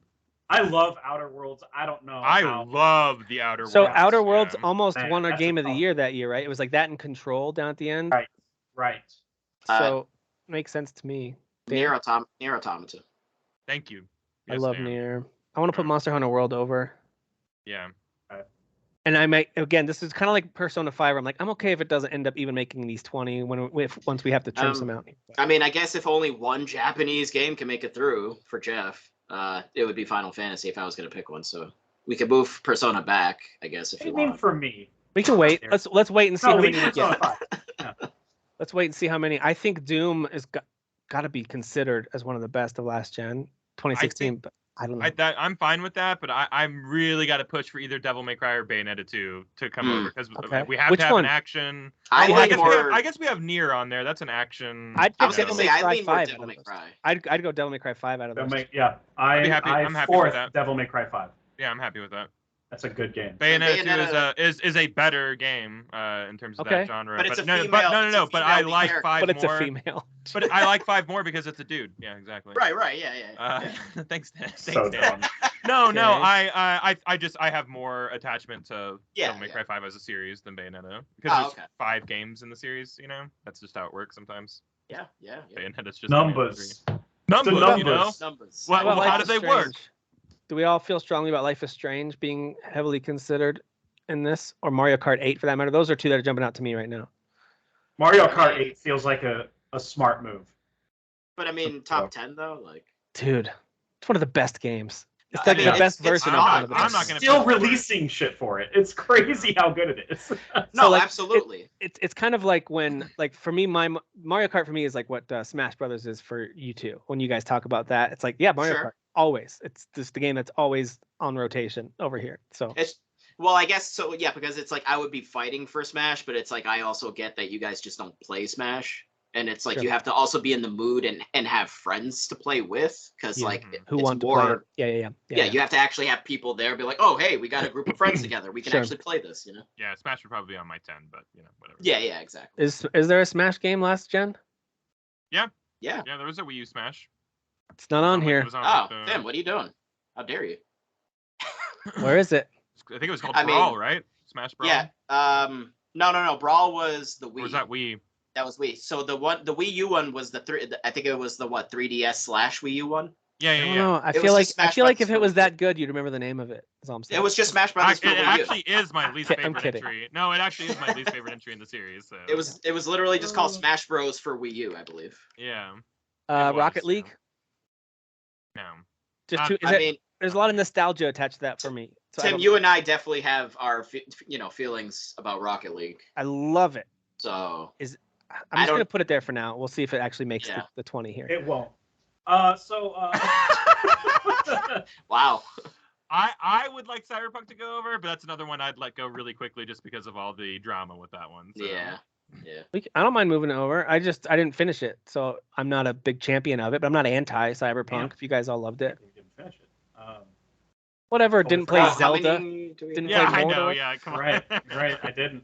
I love Outer Worlds. I don't know. I love the Outer Worlds. So Outer Worlds almost won our Game of the Year that year, right? It was like that and Control down at the end. Right. So makes sense to me. Nier Automata. Thank you. Yes, I love Nier. I want to put Monster Hunter World over. Yeah. And I might, again, this is kind of like Persona 5. I'm like, I'm okay if it doesn't end up even making these 20 once we have to trim some out. I mean, I guess if only one Japanese game can make it through for Jeff, it would be Final Fantasy if I was going to pick one. So we could move Persona back, I guess, if you want. For me. We can wait. Let's wait and see how many we get. Yeah. Let's wait and see how many. I think Doom is got to be considered as one of the best of last gen, 2016. I don't know. I'm fine with that, but I'm really got to push for either Devil May Cry or Bayonetta 2 to come over because we have to have an action. I guess we have Nier on there. That's an action. I was gonna say I lean more Devil May Cry. I'd go Devil May Cry 5 out of those. I'm happy with that. Devil May Cry 5. Yeah, I'm happy with that. That's a good game. Bayonetta 2 is a better game in terms of that genre. But it's a female. No. But I like 5 more. But it's a female. But I like 5 more because it's a dude. Yeah, exactly. Right. Yeah. Thanks, So Dan. No. I have more attachment to Devil May Cry 5 as a series than Bayonetta because there's 5 games in the series. You know, that's just how it works sometimes. Yeah. Bayonetta's just numbers. Numbers. You know? Numbers. Well, how do they work? Do we all feel strongly about Life is Strange being heavily considered in this, or Mario Kart 8 for that matter? Those are two that are jumping out to me right now. Mario Kart 8 feels like a smart move. But I mean, top 10 though, like. Dude, it's one of the best games. It's like the best version of one of the best. I'm not gonna still releasing shit for it. It's crazy how good it is. No, absolutely. It's kind of like when, like for me, my Mario Kart for me is like what Smash Brothers is for you two. When you guys talk about that, it's like Mario Kart. Always. It's just the game that's always on rotation over here. So well, I guess so. Yeah, because it's like I would be fighting for Smash, but it's like I also get that you guys just don't play Smash, and it's like you have to also be in the mood and have friends to play with, because like who want to play it. Yeah. You have to actually have people there, be like, oh hey, we got a group of friends together, we can actually play this, you know. Yeah, Smash would probably be on my 10, but you know, whatever. Yeah, exactly. Is there a Smash game last gen? Yeah, there was a Wii U Smash. It's not on here. Tim, what are you doing? How dare you? Where is it? I think it was called Brawl, right? Smash Brawl. Yeah. No. Brawl was the Wii. Or was that Wii? That was Wii. So the Wii U one was I think it was the 3DS/Wii U one. Yeah. I feel like if it was that good, you'd remember the name of it. That's all I'm saying. It was just Smash Brothers. It actually is my least favorite entry. No, it actually is my least favorite entry in the series. So. It was literally just called Smash Bros for Wii U, I believe. Yeah. Rocket League. No. There's a lot of nostalgia attached to that for me. So Tim, you and I definitely have our feelings about Rocket League. I love it. So I'm just gonna put it there for now. We'll see if it actually makes the 20 here. It won't. Wow. I would like Cyberpunk to go over, but that's another one I'd let go really quickly just because of all the drama with that one. So. Yeah. I don't mind moving it over. I didn't finish it, so I'm not a big champion of it, but I'm not anti-Cyberpunk. If you guys all loved it. You didn't finish it. Whatever. Didn't play Zelda. Didn't play I know. Yeah, come on. Right. I didn't.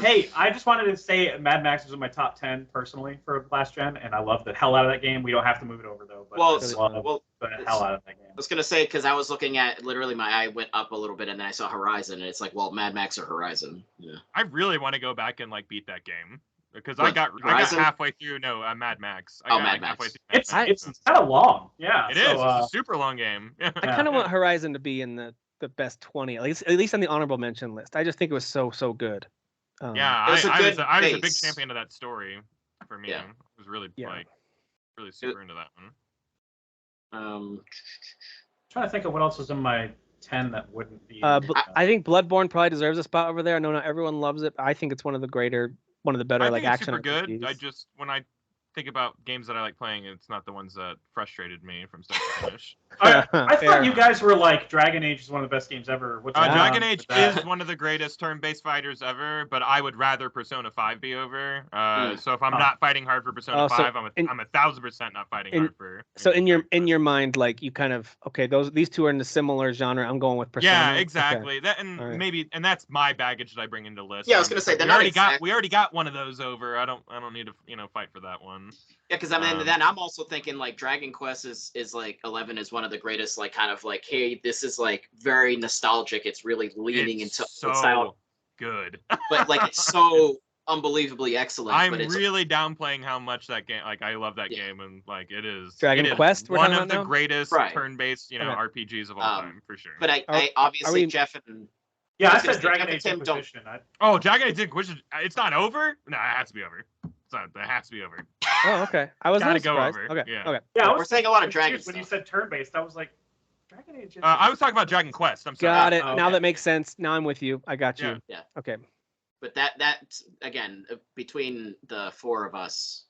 Hey, I just wanted to say Mad Max was in my top 10 personally for last gen, and I love the hell out of that game. We don't have to move it over though. But the hell out of that game. I was gonna say, because I was looking at literally my eye went up a little bit, and then I saw Horizon, and it's like, well, Mad Max or Horizon. Yeah. I really want to go back and like beat that game. Because I got halfway through. No, Mad Max. Mad Max. It's kind of long. Yeah, it is. It's a super long game. I kind of want Horizon to be in the best 20, at least on the honorable mention list. I just think it was so good. I was a big champion of that story. For me, I was really really super into that one. Trying to think of what else was in my 10 that wouldn't be. I think Bloodborne probably deserves a spot over there. I know not everyone loves it, but I think it's one of the better action. Super good. When I think about games that I like playing, it's not the ones that frustrated me from start to finish. I thought you guys were like Dragon Age is one of the best games ever. Dragon Age is one of the greatest turn-based fighters ever, but I would rather Persona 5 be over. So if I'm not fighting hard for Persona 5, I'm 1,000% not fighting hard for. So in your mind, like you kind of these two are in a similar genre. I'm going with Persona. Yeah, exactly. Okay. And that's my baggage that I bring into the list. Yeah, I was gonna say we already got one of those over. I don't need to fight for that one. Yeah, because then I'm also thinking like Dragon Quest is like 11 is one of the greatest, like kind of like, hey, this is like very nostalgic. It's really leaning into so good, but like it's so unbelievably excellent. I'm really downplaying how much that game, like I love that game, and like it is Dragon Quest. One of the greatest turn-based RPGs of all time for sure. But I obviously Jeff and I said Dragon Age Inquisition. Dragon Age Inquisition. It's not over. No, it has to be over. It has to be over. Oh, okay. I was gotta go surprised. over. Okay. Yeah. Yeah, we're saying a lot of Dragon stuff. When you said turn-based, I was like, Dragon Age. I was talking about Dragon Quest. I'm sorry. Got it. Now that makes sense. Now I'm with you. I got you. Yeah. Okay. But that again, between the four of us,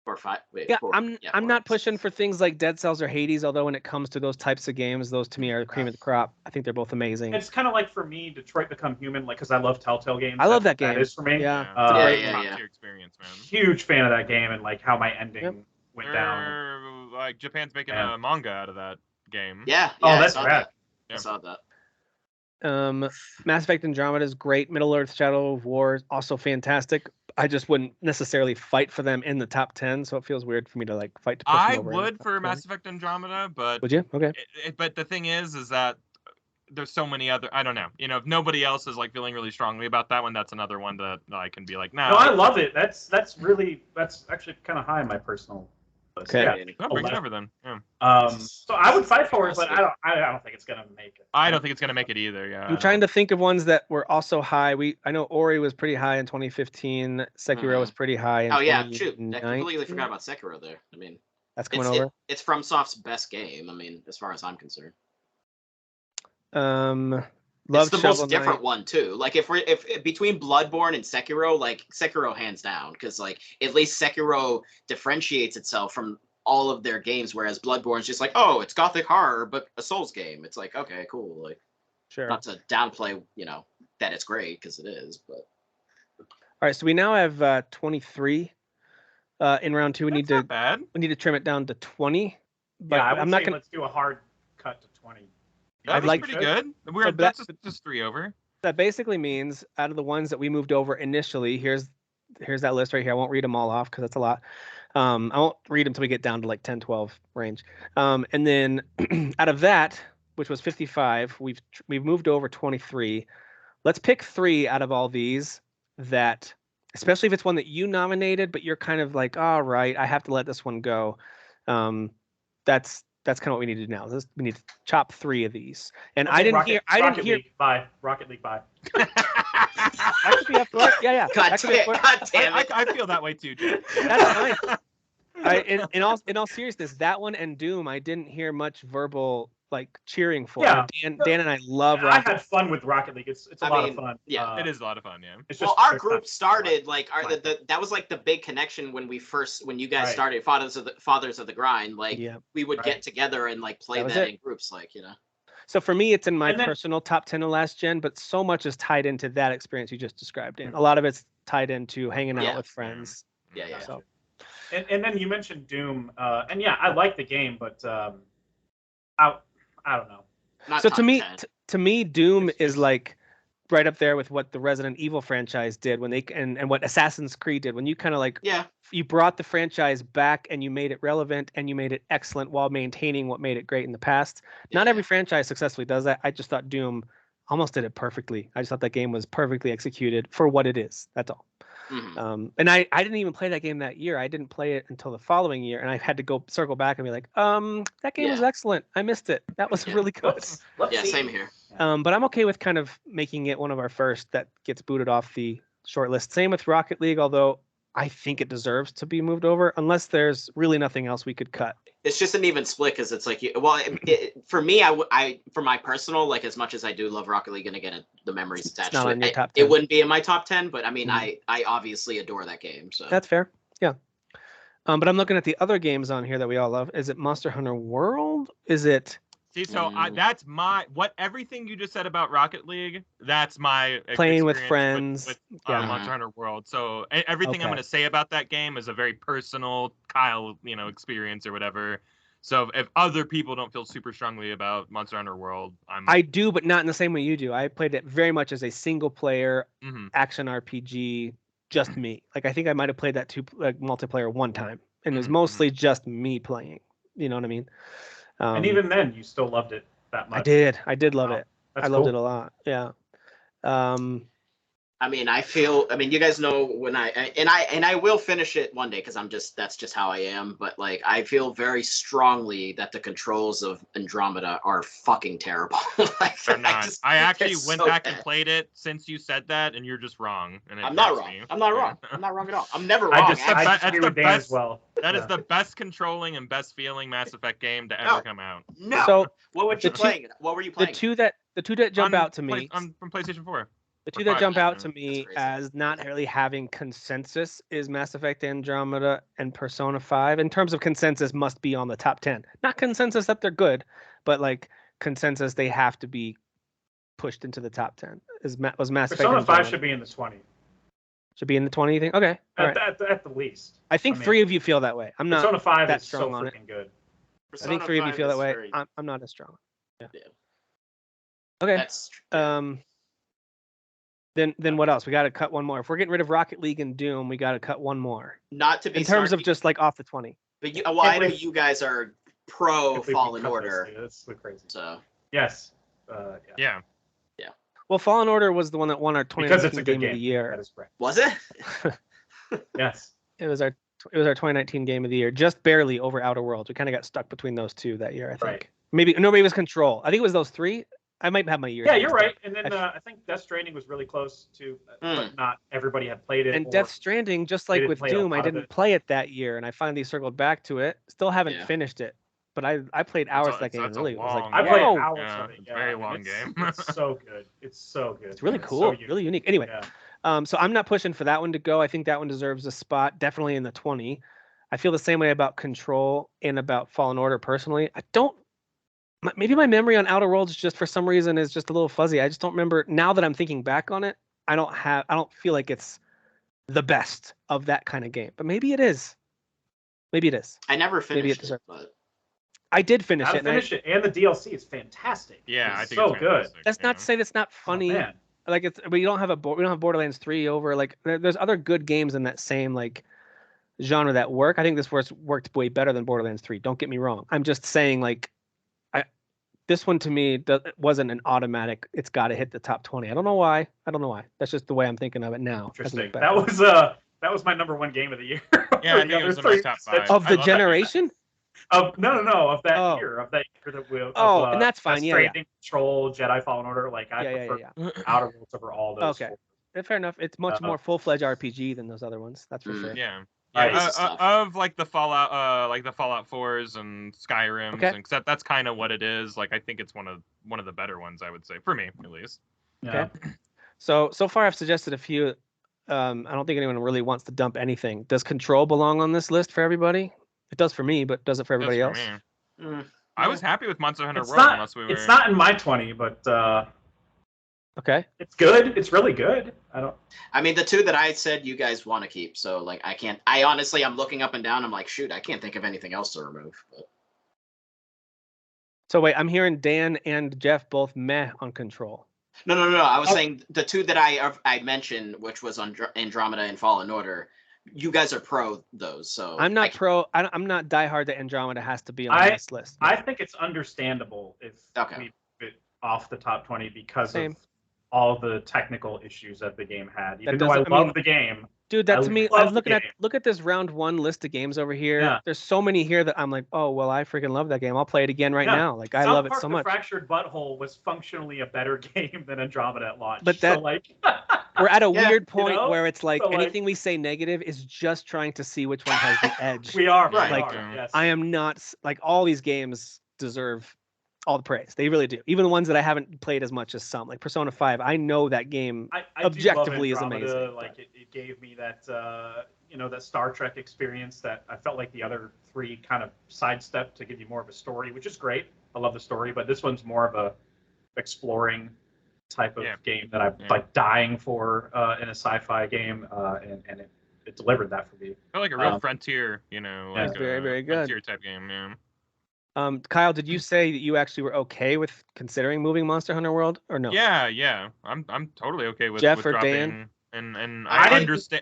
Or 5. Wait, Yeah, 4. I'm not pushing for things like Dead Cells or Hades, although when it comes to those types of games, those to me are the cream of the crop. I think they're both amazing. It's kind of like for me, Detroit Become Human, like because I love Telltale games. I love that game. That is for me. Yeah, it's a great yeah. top tier experience, man. Huge fan of that game and like how my ending went down. Like Japan's making a manga out of that game. Yeah. Oh, that's rad. I saw that. Mass Effect Andromeda is great. Middle Earth Shadow of War is also fantastic. I just wouldn't necessarily fight for them in the top 10, so it feels weird for me to like fight to push them over. I would for Mass Effect Andromeda, but would you? Okay. But the thing is that there's so many other. I don't know. You know, if nobody else is like feeling really strongly about that one, that's another one that I can be like, no. No, I love it. That's actually kind of high in my personal list. Okay. Yeah. No, bring it over then. Yeah. So I would fight for it, but I don't think it's gonna make it. I don't think it's gonna make it either. Yeah. I'm trying to think of ones that were also high. I know Ori was pretty high in 2015. Sekiro was pretty high in 2019. Shoot. I completely forgot about Sekiro there. I mean, that's coming over. It's FromSoft's best game. I mean, as far as I'm concerned. Love it's the most different one too. Like if between Bloodborne and Sekiro, like Sekiro hands down, because like at least Sekiro differentiates itself from all of their games, whereas Bloodborne's just like, oh, it's gothic horror but a Souls game. It's like, okay, cool. Like, sure. Not to downplay, that it's great because it is, but. All right, so we now have 23 in round 2. We need to trim it down to 20. But yeah, I'm not gonna. Let's do a hard cut to 20. That's pretty good. That's just 3 over. That basically means out of the ones that we moved over initially, here's that list right here. I won't read them all off because that's a lot. I won't read them until we get down to like 10, 12 range. And then out of that, which was 55, we've moved over 23. Let's pick 3 out of all these that, especially if it's one that you nominated, but you're kind of like, all right, I have to let this one go. That's kind of what we need to do now. We need to chop 3 of these. And I didn't hear. Rocket League, bye. Rocket League, bye. That could be up for it. Yeah. God damn it. I feel that way too, Jay. That's fine. In all seriousness, that one and Doom, I didn't hear much verbal like cheering for. Yeah. Dan and I love Rocket. I had fun with Rocket League. It's a lot of fun. Yeah, it is a lot of fun. Yeah. Well, our group started like that was like the big connection when you guys started Fathers of the Grind. Like we would get together and like play that in groups, like So for me, it's in my personal top 10 of last gen, but so much is tied into that experience you just described. A lot of it's tied into hanging out with friends. Yeah. So. And then you mentioned Doom, and I like the game, but I don't know. So to me, Doom is like right up there with what the Resident Evil franchise did when they and what Assassin's Creed did when you kind of like you brought the franchise back and you made it relevant and you made it excellent while maintaining what made it great in the past. Not every franchise successfully does that. I just thought Doom almost did it perfectly. I just thought that game was perfectly executed for what it is. That's all. Mm-hmm. And I didn't even play that game that year. I didn't play it until the following year, and I had to go circle back and be like, that game was excellent. I missed it. That was really good. Same here. But I'm okay with kind of making it one of our first that gets booted off the short list. Same with Rocket League, although I think it deserves to be moved over unless there's really nothing else we could cut. It's just an even split because it's like, for me, I for my personal, like as much as I do love Rocket League and again the memories attached to it, it wouldn't be in my top 10. But I mean, I obviously adore that game. So that's fair. Yeah. But I'm looking at the other games on here that we all love. Is it Monster Hunter World? Is it? See, so that's everything you just said about Rocket League. That's my playing with friends with Monster Hunter World. So everything I'm going to say about that game is a very personal Kyle, experience or whatever. So if other people don't feel super strongly about Monster Hunter World, I do, but not in the same way you do. I played it very much as a single player action RPG, just me. Like I think I might have played that multiplayer one time, and it was mostly just me playing. You know what I mean? And even then, you still loved it that much. I did love it. I loved it a lot. Yeah. I mean, you guys know when I will finish it one day because that's just how I am. But like, I feel very strongly that the controls of Andromeda are fucking terrible. Like, I actually went back and played it since you said that, and you're just wrong. And I'm not wrong. I'm not wrong. I'm not wrong at all. I'm never wrong. I agree with Dan as well. That is the best controlling and best feeling Mass Effect game to ever come out. No. So what were you playing? What were you playing? The two that jump out to me from PlayStation 4. The two that jump out to That's me crazy. as not really having consensus is Mass Effect Andromeda and Persona 5. In terms of consensus, must be on the top 10. Not consensus that they're good, but like consensus they have to be pushed into the top 10. Was Mass Effect Persona 5 Andromeda. should be in the 20. Should be in the 20, you think? Okay. All right. At the least. I think 3 of you feel that way. I'm not Persona 5 that is strong so on it. freaking good. I think 3 of you feel that way. I'm not as strong. Yeah. Okay. That's Then what else? We got to cut one more. If we're getting rid of Rocket League and Doom, we got to cut one more. not to be In terms of snarky, just like off the 20. but well, I know you guys are pro Fallen Order, That's so crazy. so Yes. Yeah. Well, Fallen Order was the one that won our Because it's 2019 a good game of the year. That is correct. was it? Yes. It was our 2019 game of the year, just barely over Outer Worlds. We kind of got stuck between those two that year, I think. Right. Maybe it was Control. I think it was those three. I might have my years. Yeah, you're mixed up. right. And then I think Death Stranding was really close to, but not everybody had played it. And or Death Stranding, just like didn't with play a Doom, lot I of didn't it. play it that year, and I finally circled back to it. Still haven't Yeah. finished it, but I played hours of that game and that's a really was like, long I played whoa, hours Yeah, of it. it's a very long game. It's so good. It's so good. it's really It's cool, so unique. really unique. Anyway, Yeah. so I'm not pushing for that one to go. I think that one deserves a spot, definitely in the 20. I feel the same way about Control and about Fallen Order personally. Maybe my memory on Outer Worlds just for some reason is just a little fuzzy. I just don't remember. Now that I'm thinking back on it, I don't feel like it's the best of that kind of game. But maybe it is. Maybe it is. I never finished deserves- it, but I did finish Gotta it. finish it, and the DLC is fantastic. Yeah, I It's think so it's good. fantastic, That's not yeah. to say that's not funny. Oh, man. Like it's, but we don't have Borderlands 3 over. Like there's other good games in that same like genre that work. I think this worked way better than Borderlands 3. Don't get me wrong. I'm just saying like this one to me wasn't an automatic. It's got to hit the top 20. I don't know why. That's just the way I'm thinking of it now. Interesting. That was my number one game of the year. Yeah, I think it was in my top 5. Of I the love that game. generation. No, of that Oh. year, of that year that we. And that's fine. Death Yeah. Stranding, Control, Jedi Fallen Order. Like I prefer Outer Worlds over all those. Okay. Fair enough. It's much more full-fledged RPG than those other ones. That's for sure. Yeah. Right. Of like the Fallout 4s and Skyrims, Okay. except that's kind of what it is. Like I think it's one of the better ones, I would say, for me at least. Yeah. Okay. So far I've suggested a few. I don't think anyone really wants to dump anything. Does Control belong on this list for everybody? It does for me, but does it for everybody else? I was happy with Monster Hunter It's World, not. unless we were. It's not in my 20, but Okay. it's good. It's really good. I mean, the two that I said you guys want to keep, so like I can't. I honestly, I'm looking up and down. I'm like, shoot, I can't think of anything else to remove. But So wait, I'm hearing Dan and Jeff both meh on Control. no. I was saying the two that I mentioned, which was Andromeda and Fallen Order. You guys are pro those, so I'm not pro. I'm not diehard that Andromeda has to be on this list. I think it's understandable if we put it off the top 20 because of all the technical issues that the game had. Even though I love the game. Dude, that to me, I'm looking game. look at this round 1 list of games over here. Yeah. There's so many here that I'm like, oh well, I freaking love that game. I'll play it again right now. Like I love it so much. Fractured Butthole was functionally a better game than Andromeda at launch. But that, so like, we're at a weird point you know? where it's like So, like- anything we say negative is just trying to see which one has the edge. we are Right. we Like, are, yes. I am not like all these games deserve all the praise. They really do. Even the ones that I haven't played as much as some, like Persona 5. I know that game I objectively do is love Andromeda. amazing. Like it gave me that that Star Trek experience that I felt like the other 3 kind of sidestepped to give you more of a story, which is great. I love the story, but this one's more of a exploring type of game that I'm like dying for in a sci-fi game, and it delivered that for me. I felt like a real frontier, like very, a very good. frontier type game. Yeah. Kyle, did you say that you actually were okay with considering moving Monster Hunter World or no? Yeah. I'm totally okay with Jeff or dropping, Dan? and I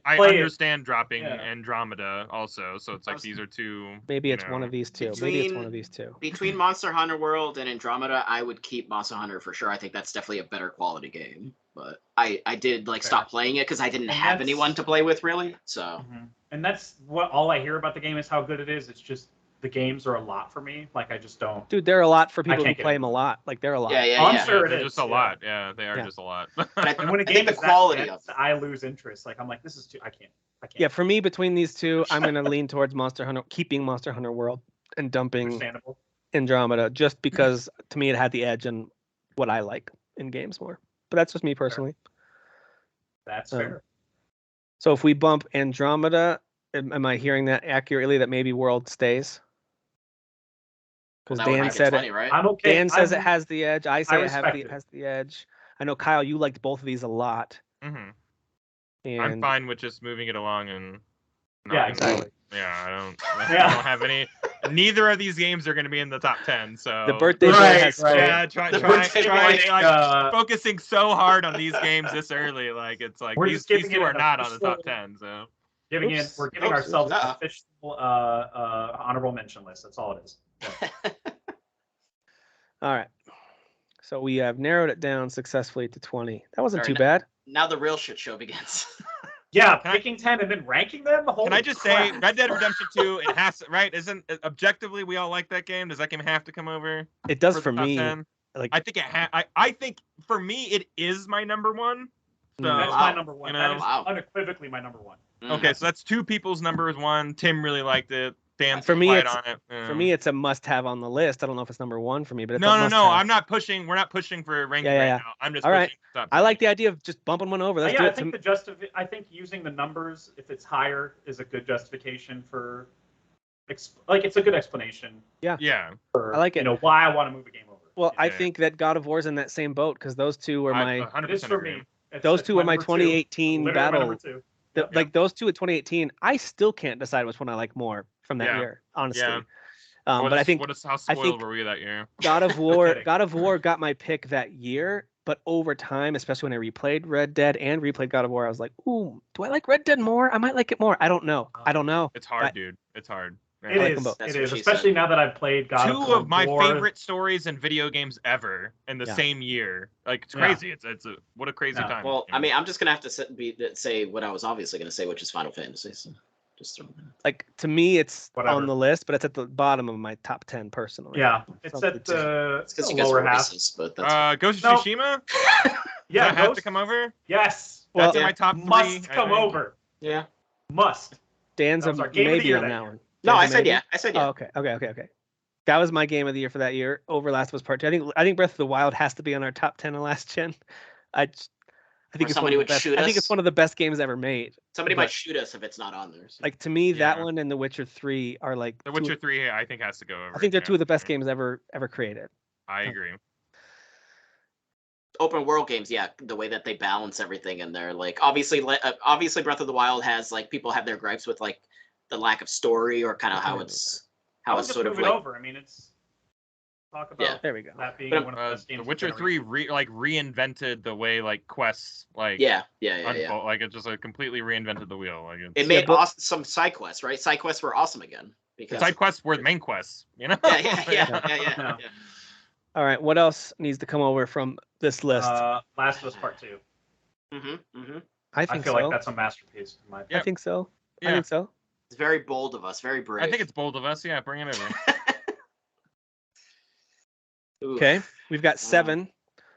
I understand dropping Yeah. Andromeda also. So it's like these are two. Maybe it's one of these two. Between Monster Hunter World and Andromeda, I would keep Monster Hunter for sure. I think that's definitely a better quality game. But I did stop playing it because I didn't have anyone to play with really. So. And that's what all I hear about the game is how good it is. It's just the games are a lot for me. Like I just don't. Dude, they're a lot for people who can't get play it. them a lot. Like they're a lot. Yeah. I'm sure it They're is. just a lot. Yeah, they are just a lot. And when a I game think is the quality that of dense, I lose interest. Like I'm like, this is too. I can't. Yeah, for me, between these two, I'm gonna lean towards keeping Monster Hunter World and dumping Understandable. Andromeda, just because to me it had the edge and what I like in games more. But that's just me personally. That's fair. So if we bump Andromeda, am I hearing that accurately? That maybe World stays? Because Dan said 20, right? I'm okay. Dan says it has the edge. I say it it has the edge. I know Kyle, you liked both of these a lot. Mm-hmm. And I'm fine with just moving it along and. Yeah, exactly. Yeah, I don't have any. Neither of these games are going to be in the top 10. So the birthday boy has Yeah, try focusing so hard on these games this early. Like it's like these two are not on the top 10. So we're giving ourselves an official honorable mention list. That's all it is. Yeah. All right. So we have narrowed it down successfully to 20. That wasn't too bad. Now the real shit show begins. Yeah, picking 10 and then ranking them. Can I just say, Red Dead Redemption 2? It has to, right? Isn't objectively we all like that game? Does that game have to come over? It does for me. 10? Like I think I think for me it is my number one. So that's my number one. You know? That is unequivocally my number one. Okay, so that's two people's numbers one. Tim really liked it. Dan's for me, on it. For me, it's a must-have on the list. I don't know if it's number one for me, but it's no. I'm not pushing. We're not pushing for ranking right now. I'm just pushing. Right. I like the idea of just bumping one over. Let's do it. I think using the numbers, if it's higher, is a good justification for. It's a good explanation. Yeah. Yeah. I like it. Why I want to move a game over. Well, I think that God of War's in that same boat because those two were my. 100% for me. Those two were my 2018 battle. Like those two at 2018, I still can't decide which one I like more from that year, honestly. Yeah. But I think how spoiled were we that year? God of War got my pick that year, but over time, especially when I replayed Red Dead and replayed God of War, I was like, ooh, do I like Red Dead more? I might like it more. I don't know. It's hard, dude. It's hard. It is. Especially now that I've played God of War. Two of my favorite stories in video games ever in the same year. Like it's crazy. It's what a crazy time. Well, I mean, I'm just gonna have to say what I was obviously gonna say, which is Final Fantasy. So just throw it in. Like to me, it's on the list, but it's at the bottom of my top 10 personally. Yeah, it's at the it's because you guys are racist, but that's Ghost of Tsushima. Yeah, have to come over. Yes, that's in my top 3. Must come over. Yeah, must. Dan's a maybe on that one. No, I said yeah. Oh, okay. That was my game of the year for that year. Over Last of Us Part 2. I think Breath of the Wild has to be on our top 10 of last gen. I think somebody would shoot us. I think it's one of the best games ever made. Somebody might shoot us if it's not on there. So. Like to me, that one and The Witcher 3 are like The Witcher 3. I think has to go over. I think they're two of the best games ever created. I agree. Open world games, yeah, the way that they balance everything in there, like obviously Breath of the Wild has like people have their gripes with like the lack of story or kind of how it's sort of like over. I mean, it's talk about there we go. That being one of the best games. The Witcher 3 reinvented the way like quests like unfold. Like it just completely reinvented the wheel. Like it made some side quests, right? Side quests were awesome again because side quests were the main quests, you know? Yeah. All right, what else needs to come over from this list? Last of Us Part 2. I feel like that's a masterpiece. In my I think so. I think so. It's very bold of us, very brave. I think it's bold of us. Yeah, bring it over. Okay, we've got 7.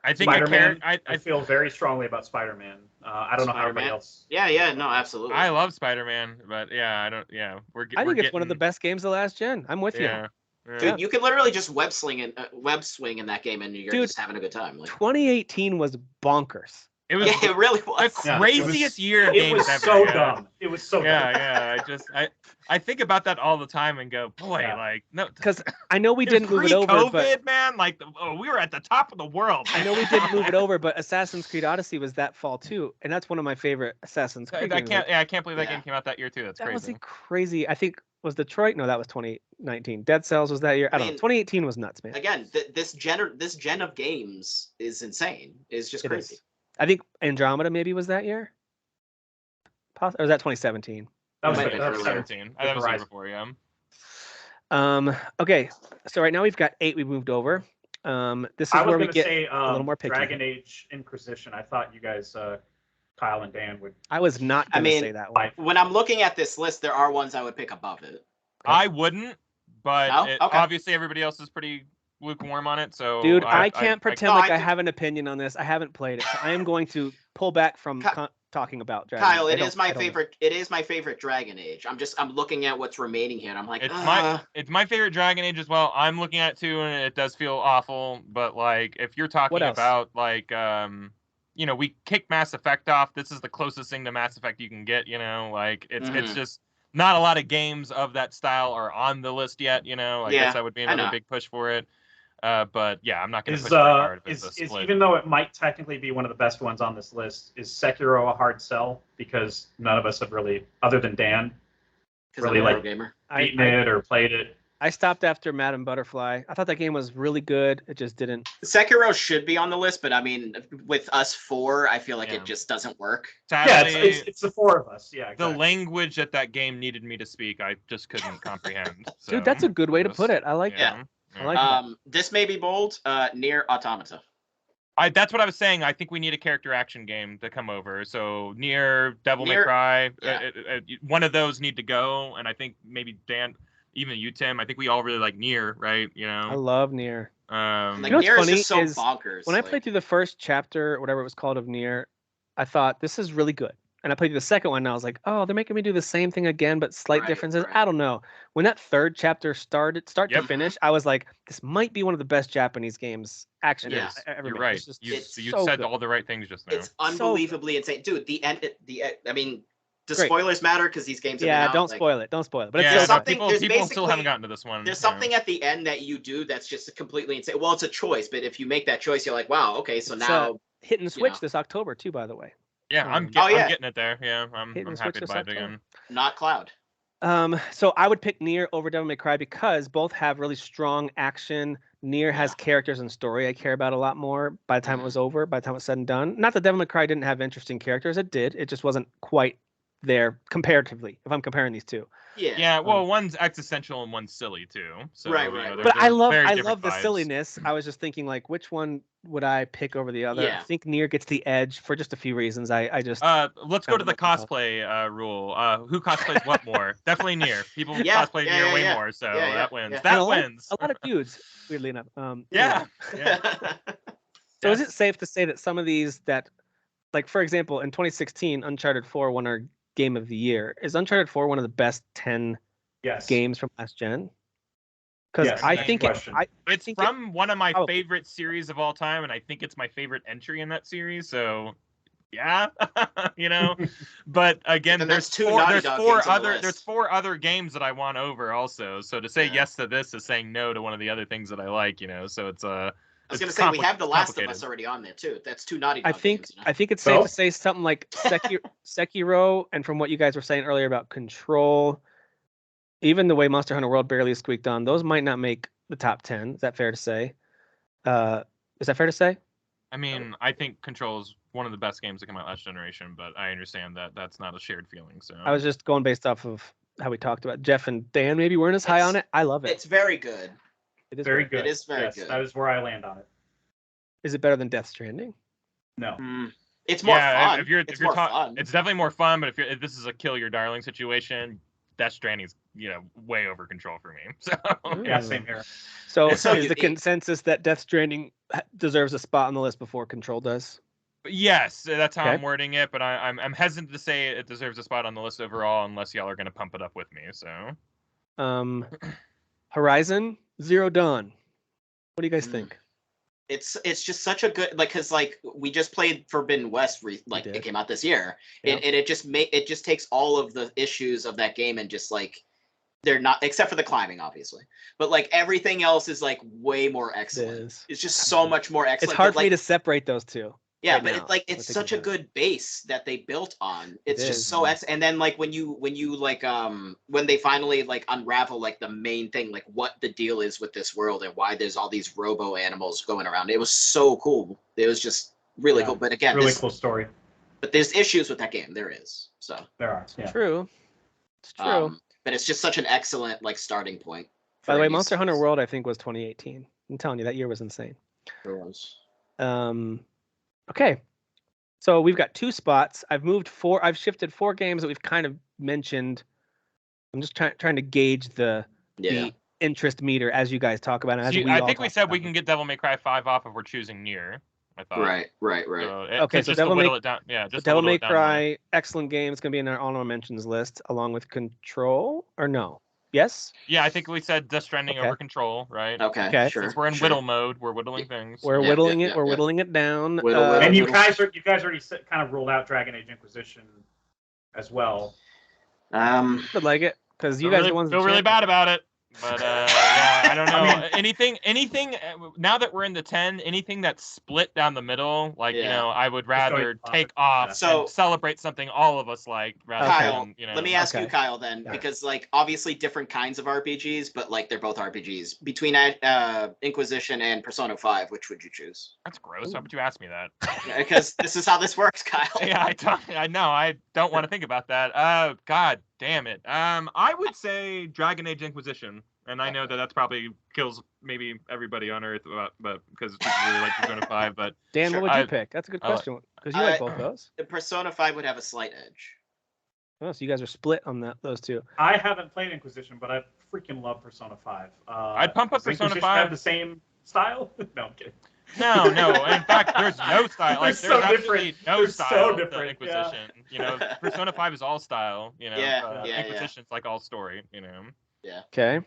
I think I feel very strongly about Spider-Man. I don't know how everybody else. Yeah, no, absolutely. I love Spider-Man, but I think it's one of the best games of last gen. I'm with you. Dude, you can literally just web swing in that game, and you're just having a good time. Like 2018 was bonkers. It really was the craziest year of games ever. So dumb. It was so dumb. I think about that all the time and go, boy, like no, because I know we didn't move it over. COVID, man, like we were at the top of the world. I know we didn't move it over, but Assassin's Creed Odyssey was that fall too, and that's one of my favorite Assassin's Creed. I can't believe that game came out that year too. That's crazy. That was crazy. I think was Detroit. No, that was 2019. Dead Cells was that year. I don't know. 2018 was nuts, man. Again, this gen of games is insane. It's just crazy. I think Andromeda maybe was that year. Or was that 2017? That was 2017. I was here before, yeah. Okay, so right now we've got 8 we moved over. This is where we get a little more picky. Dragon Age Inquisition. I thought you guys, Kyle and Dan, would. I was not going to say that one. When I'm looking at this list, there are ones I would pick above it. I wouldn't, but obviously everybody else is pretty lukewarm on it. So, dude, I can't pretend like I have an opinion on this. I haven't played it, so I am going to pull back from talking about Dragon Age. Kyle, it is my favorite. It is my favorite Dragon Age. I'm looking at what's remaining here, and I'm like, it's my favorite Dragon Age as well. I'm looking at it too, and it does feel awful. But like, if you're talking about like you know, we kicked Mass Effect off. This is the closest thing to Mass Effect you can get, you know, like it's just not a lot of games of that style are on the list yet, you know. I guess that would be another big push for it. But yeah, I'm not going to push very hard if it's a split. Even though it might technically be one of the best ones on this list, is Sekiro a hard sell? Because none of us have really, other than Dan, really like beaten it or played it. I stopped after Madame Butterfly. I thought that game was really good. It just didn't. Sekiro should be on the list, but I mean, with us four, I feel like it just doesn't work. Sadly, it's the four of us. Yeah, exactly. The language that game needed me to speak, I just couldn't comprehend. So, dude, that's a good way to put it. I like that. I like that. This may be bold. Nier Automata. That's what I was saying. I think we need a character action game to come over. So Nier, Devil May Cry, one of those need to go. And I think maybe Dan, even you, Tim, I think we all really like Nier, right? You know, I love Nier. Like, you know what's funny is so bonkers. When I played through the first chapter, or whatever it was called, of Nier, I thought this is really good. And I played through the second one, and I was like, oh, they're making me do the same thing again, but slight differences. I don't know. When that third chapter started, start to finish, I was like, this might be one of the best Japanese games action ever You're made. right. You said all the right things just now. It's unbelievably insane, dude. The end. I mean, do spoilers matter? Because these games. Don't spoil it. Don't spoil it. But there's something. People still haven't gotten to this one. There's something at the end that you do that's just completely insane. Well, it's a choice, but if you make that choice, you're like, wow, okay, so now hitting Switch this October too, by the way. Yeah, I'm getting it there. Yeah, I'm happy to buy it again. Not Cloud. So I would pick Nier over Devil May Cry because both have really strong action. Nier has characters and story I care about a lot more by the time it was over, by the time it was said and done. Not that Devil May Cry didn't have interesting characters. It did. It just wasn't quite there comparatively, if I'm comparing these two. Yeah. Well, one's existential and one's silly too. So, right. You know, but I love vibes. the silliness. I was just thinking, like, which one would I pick over the other? I think Nier gets the edge for just a few reasons. I just let's go to the cosplay rule. Who cosplays what more? Definitely Nier. People cosplay Nier way more, so that wins. That wins. A lot of dudes, weirdly enough. Yeah. So is it safe to say that some of these that, like, for example, in 2016, Uncharted 4 won our Game of the Year. Is Uncharted 4 one of the best 10 games from last gen? Because I think it's from one of my favorite series of all time, and I think it's my favorite entry in that series. So, yeah, you know. But again, there's four other games that I want over also. So to say yes to this is saying no to one of the other things that I like, you know. So it's I was going to say, we have The Last of Us already on there, too. That's two Naughty Dog games, you know? I think it's safe to say something like Sekiro, and from what you guys were saying earlier about Control, even the way Monster Hunter World barely squeaked on, those might not make the top 10. Is that fair to say? Is that fair to say? I mean, I think Control is one of the best games that came out last generation, but I understand that that's not a shared feeling. So I was just going based off of how we talked about. Jeff and Dan maybe weren't as high on it. I love it. It's very good. It is very good. It is very good. That is where I land on it. Is it better than Death Stranding? No. It's more fun. It's more fun. It's definitely more fun. But if this is a kill your darling situation, Death Stranding's way over Control for me. So yeah, same here. So is the consensus that Death Stranding deserves a spot on the list before Control does? Yes, that's how I'm wording it. But I'm hesitant to say it deserves a spot on the list overall, unless y'all are going to pump it up with me. So, Horizon Zero Dawn. What do you guys think? It's just such a good, like, because like we just played Forbidden West, it came out this year, and it just takes all of the issues of that game and just like they're not, except for the climbing obviously, but like everything else is like way more excellent. It's just so much more excellent. It's hard for me to separate those two. Yeah, right, but it's such a good base that they built on. It's just so and then like when you like when they finally like unravel like the main thing, like what the deal is with this world and why there's all these robo animals going around. It was so cool. It was just really cool. But again, really cool story. But there's issues with that game. There is. So there are. Yeah. True. It's true. But it's just such an excellent like starting point. By the way, Monster Hunter World I think was 2018. I'm telling you, that year was insane. It was. Okay, so we've got 2 spots. I've shifted 4 games that we've kind of mentioned. I'm just trying to gauge the interest meter as you guys talk about it. I think we said we can get Devil May Cry 5 off if we're choosing Nier. I thought. Right. So Devil May Cry, excellent game. It's going to be in our honorable mentions list along with Control, or no? Yes. Yeah, I think we said Death Stranding over Control, right? Okay. Sure. Since we're in whittle mode, we're whittling things. We're whittling it. We're whittling it down. And you guys already kind of ruled out Dragon Age Inquisition as well. I would like it because you guys are the ones feel really bad about it. But yeah, I don't know. I mean, anything. Now that we're in the 10, anything that's split down the middle, like you know, I would rather take off and celebrate something all of us like. Rather Kyle, than, you know. let me ask you, Kyle, then, because like obviously different kinds of RPGs, but like they're both RPGs. Between Inquisition and Persona 5, which would you choose? That's gross. Why would you ask me that? Because this is how this works, Kyle. Yeah, I know. I don't want to think about that. God damn it. I would say Dragon Age Inquisition. And I know that's probably kills maybe everybody on Earth, but because people really like Persona 5. But Dan, what would you pick? That's a good question because you like both those. The Persona 5 would have a slight edge. Oh, so you guys are split on those two. I haven't played Inquisition, but I freaking love Persona 5. I'd pump up Persona 5. Have the same style? No, I'm kidding. No. In fact, there's no style. Like, there's absolutely no style to Inquisition. Yeah. You know, Persona 5 is all style. You know, Inquisition's like all story. You know. Yeah. Okay.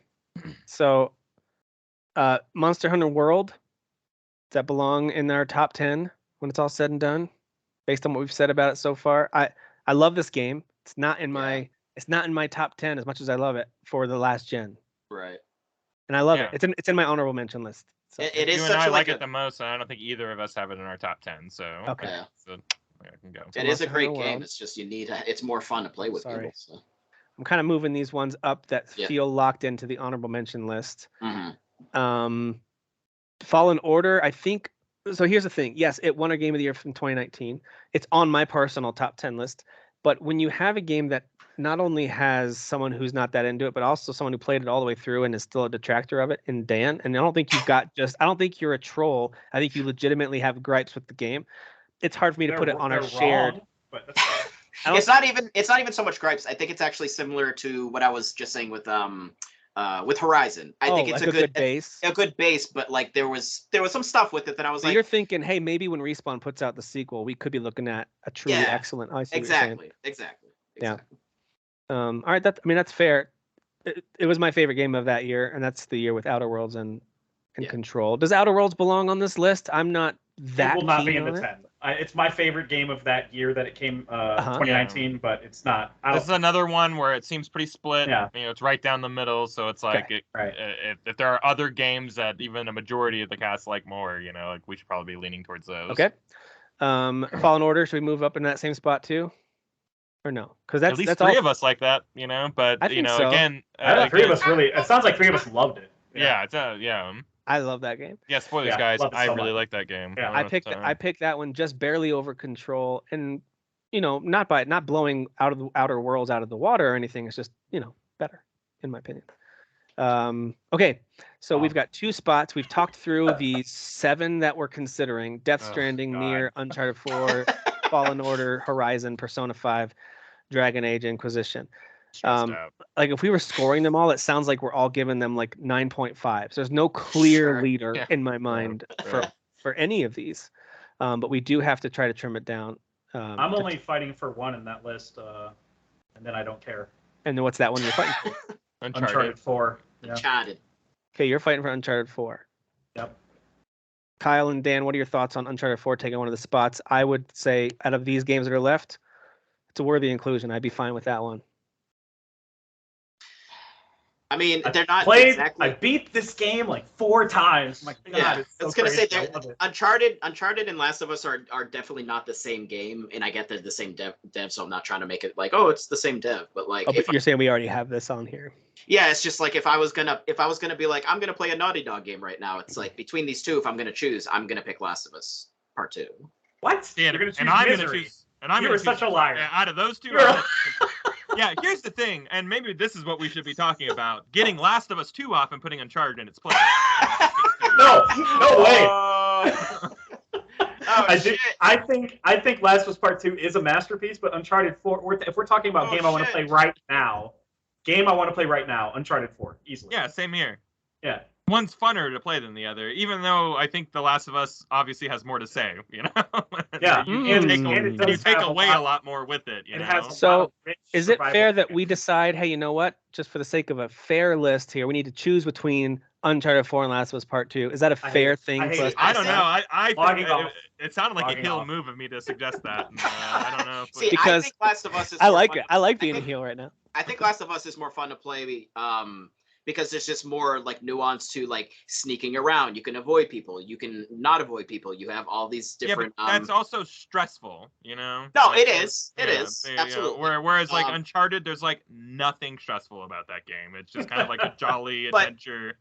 So, Monster Hunter World, does that belong in our top 10 when it's all said and done? Based on what we've said about it so far, I love this game. It's not in my top 10 as much as I love it for the last gen. Right. And I love it. It's in my honorable mention list. So. It is you such and I like it the most, and I don't think either of us have it in our top 10. So okay. Yeah. So I can go. It is a great game. It's just it's more fun to play with people. So. I'm kind of moving these ones up that feel locked into the honorable mention list. Mm-hmm. Fallen Order, I think. So here's the thing. Yes, it won a Game of the Year from 2019. It's on my personal top 10 list. But when you have a game that not only has someone who's not that into it, but also someone who played it all the way through and is still a detractor of it in Dan, and I don't think I don't think you're a troll. I think you legitimately have gripes with the game. It's hard for me to put it on our shared. Wrong, but that's fine. It's not even so much gripes. I think it's actually similar to what I was just saying with Horizon. I think it's a good base. A good base, but like there was some stuff with it that I was like, you're thinking, hey, maybe when Respawn puts out the sequel, we could be looking at a truly excellent. I see exactly. Yeah. All right. That's fair. It was my favorite game of that year, and that's the year with Outer Worlds and Control. Does Outer Worlds belong on this list? I'm not that. It will not be in the 10. It's my favorite game of that year that it came 2019, but it's not. This is another one where it seems pretty split. Yeah. You know, it's right down the middle, so it's like if there are other games that even a majority of the cast like more, you know, like we should probably be leaning towards those. Okay. Fallen Order, should we move up in that same spot too? Or no? Because at least three of us like that, you know. But you know, so. Again, three of us really. It sounds like three of us loved it. Yeah, yeah. I love that game. Yeah, spoilers, guys. I really like that game. Yeah, I picked that one just barely over Control, and you know, not blowing Outer Worlds out of the water or anything. It's just, you know, better in my opinion. Okay, so we've got 2 spots. We've talked through the 7 that we're considering: Death Stranding, Nier, Uncharted 4, Fallen Order, Horizon, Persona 5, Dragon Age Inquisition. Like if we were scoring them all, it sounds like we're all giving them like 9.5. So there's no clear leader in my mind for any of these. But we do have to try to trim it down. I'm only fighting for one in that list, and then I don't care. And then what's that one you're fighting for? Uncharted 4. Yeah. Uncharted. Okay, you're fighting for Uncharted 4. Yep. Kyle and Dan, what are your thoughts on Uncharted 4 taking one of the spots? I would say out of these games that are left, it's a worthy inclusion. I'd be fine with that one. I mean, they're not exactly. I beat this game like 4 times. My God, it's so I was gonna crazy. say Uncharted and Last of Us are definitely not the same game, and I get they're the same dev, so I'm not trying to make it like, oh, it's the same dev, but like. But you're saying we already have this on here. Yeah, it's just like if I was gonna be like, I'm gonna play a Naughty Dog game right now, it's like between these two, if I'm gonna choose, I'm gonna pick Last of Us Part 2. What? Yeah, you're gonna choose Misery. You're such a liar. Out of those two. Yeah, here's the thing, and maybe this is what we should be talking about: getting Last of Us 2 off and putting Uncharted in its place. No way. Shit. I think Last of Us Part 2 is a masterpiece, but Uncharted 4. If we're talking about game I want to play right now, Uncharted 4 easily. Yeah, same here. Yeah. one's funner to play than the other, even though I think The Last of Us obviously has more to say, you know? Yeah, you take away a lot more with it, you know? So is it fair that we decide, hey, you know what, just for the sake of a fair list here, we need to choose between Uncharted 4 and Last of Us Part 2? Is that a fair thing for us? I don't know. I think it sounded like a heel move of me to suggest that. And, I don't know. See, because I think Last of Us is I like it. I like being a heel right now. I think Last of Us is more fun to play because there's just more like nuance to like sneaking around. You can avoid people. You can not avoid people. You have all these different. Yeah, but that's also stressful, you know. No, like, it is. It is absolutely. Whereas like Uncharted, there's like nothing stressful about that game. It's just kind of like a jolly adventure.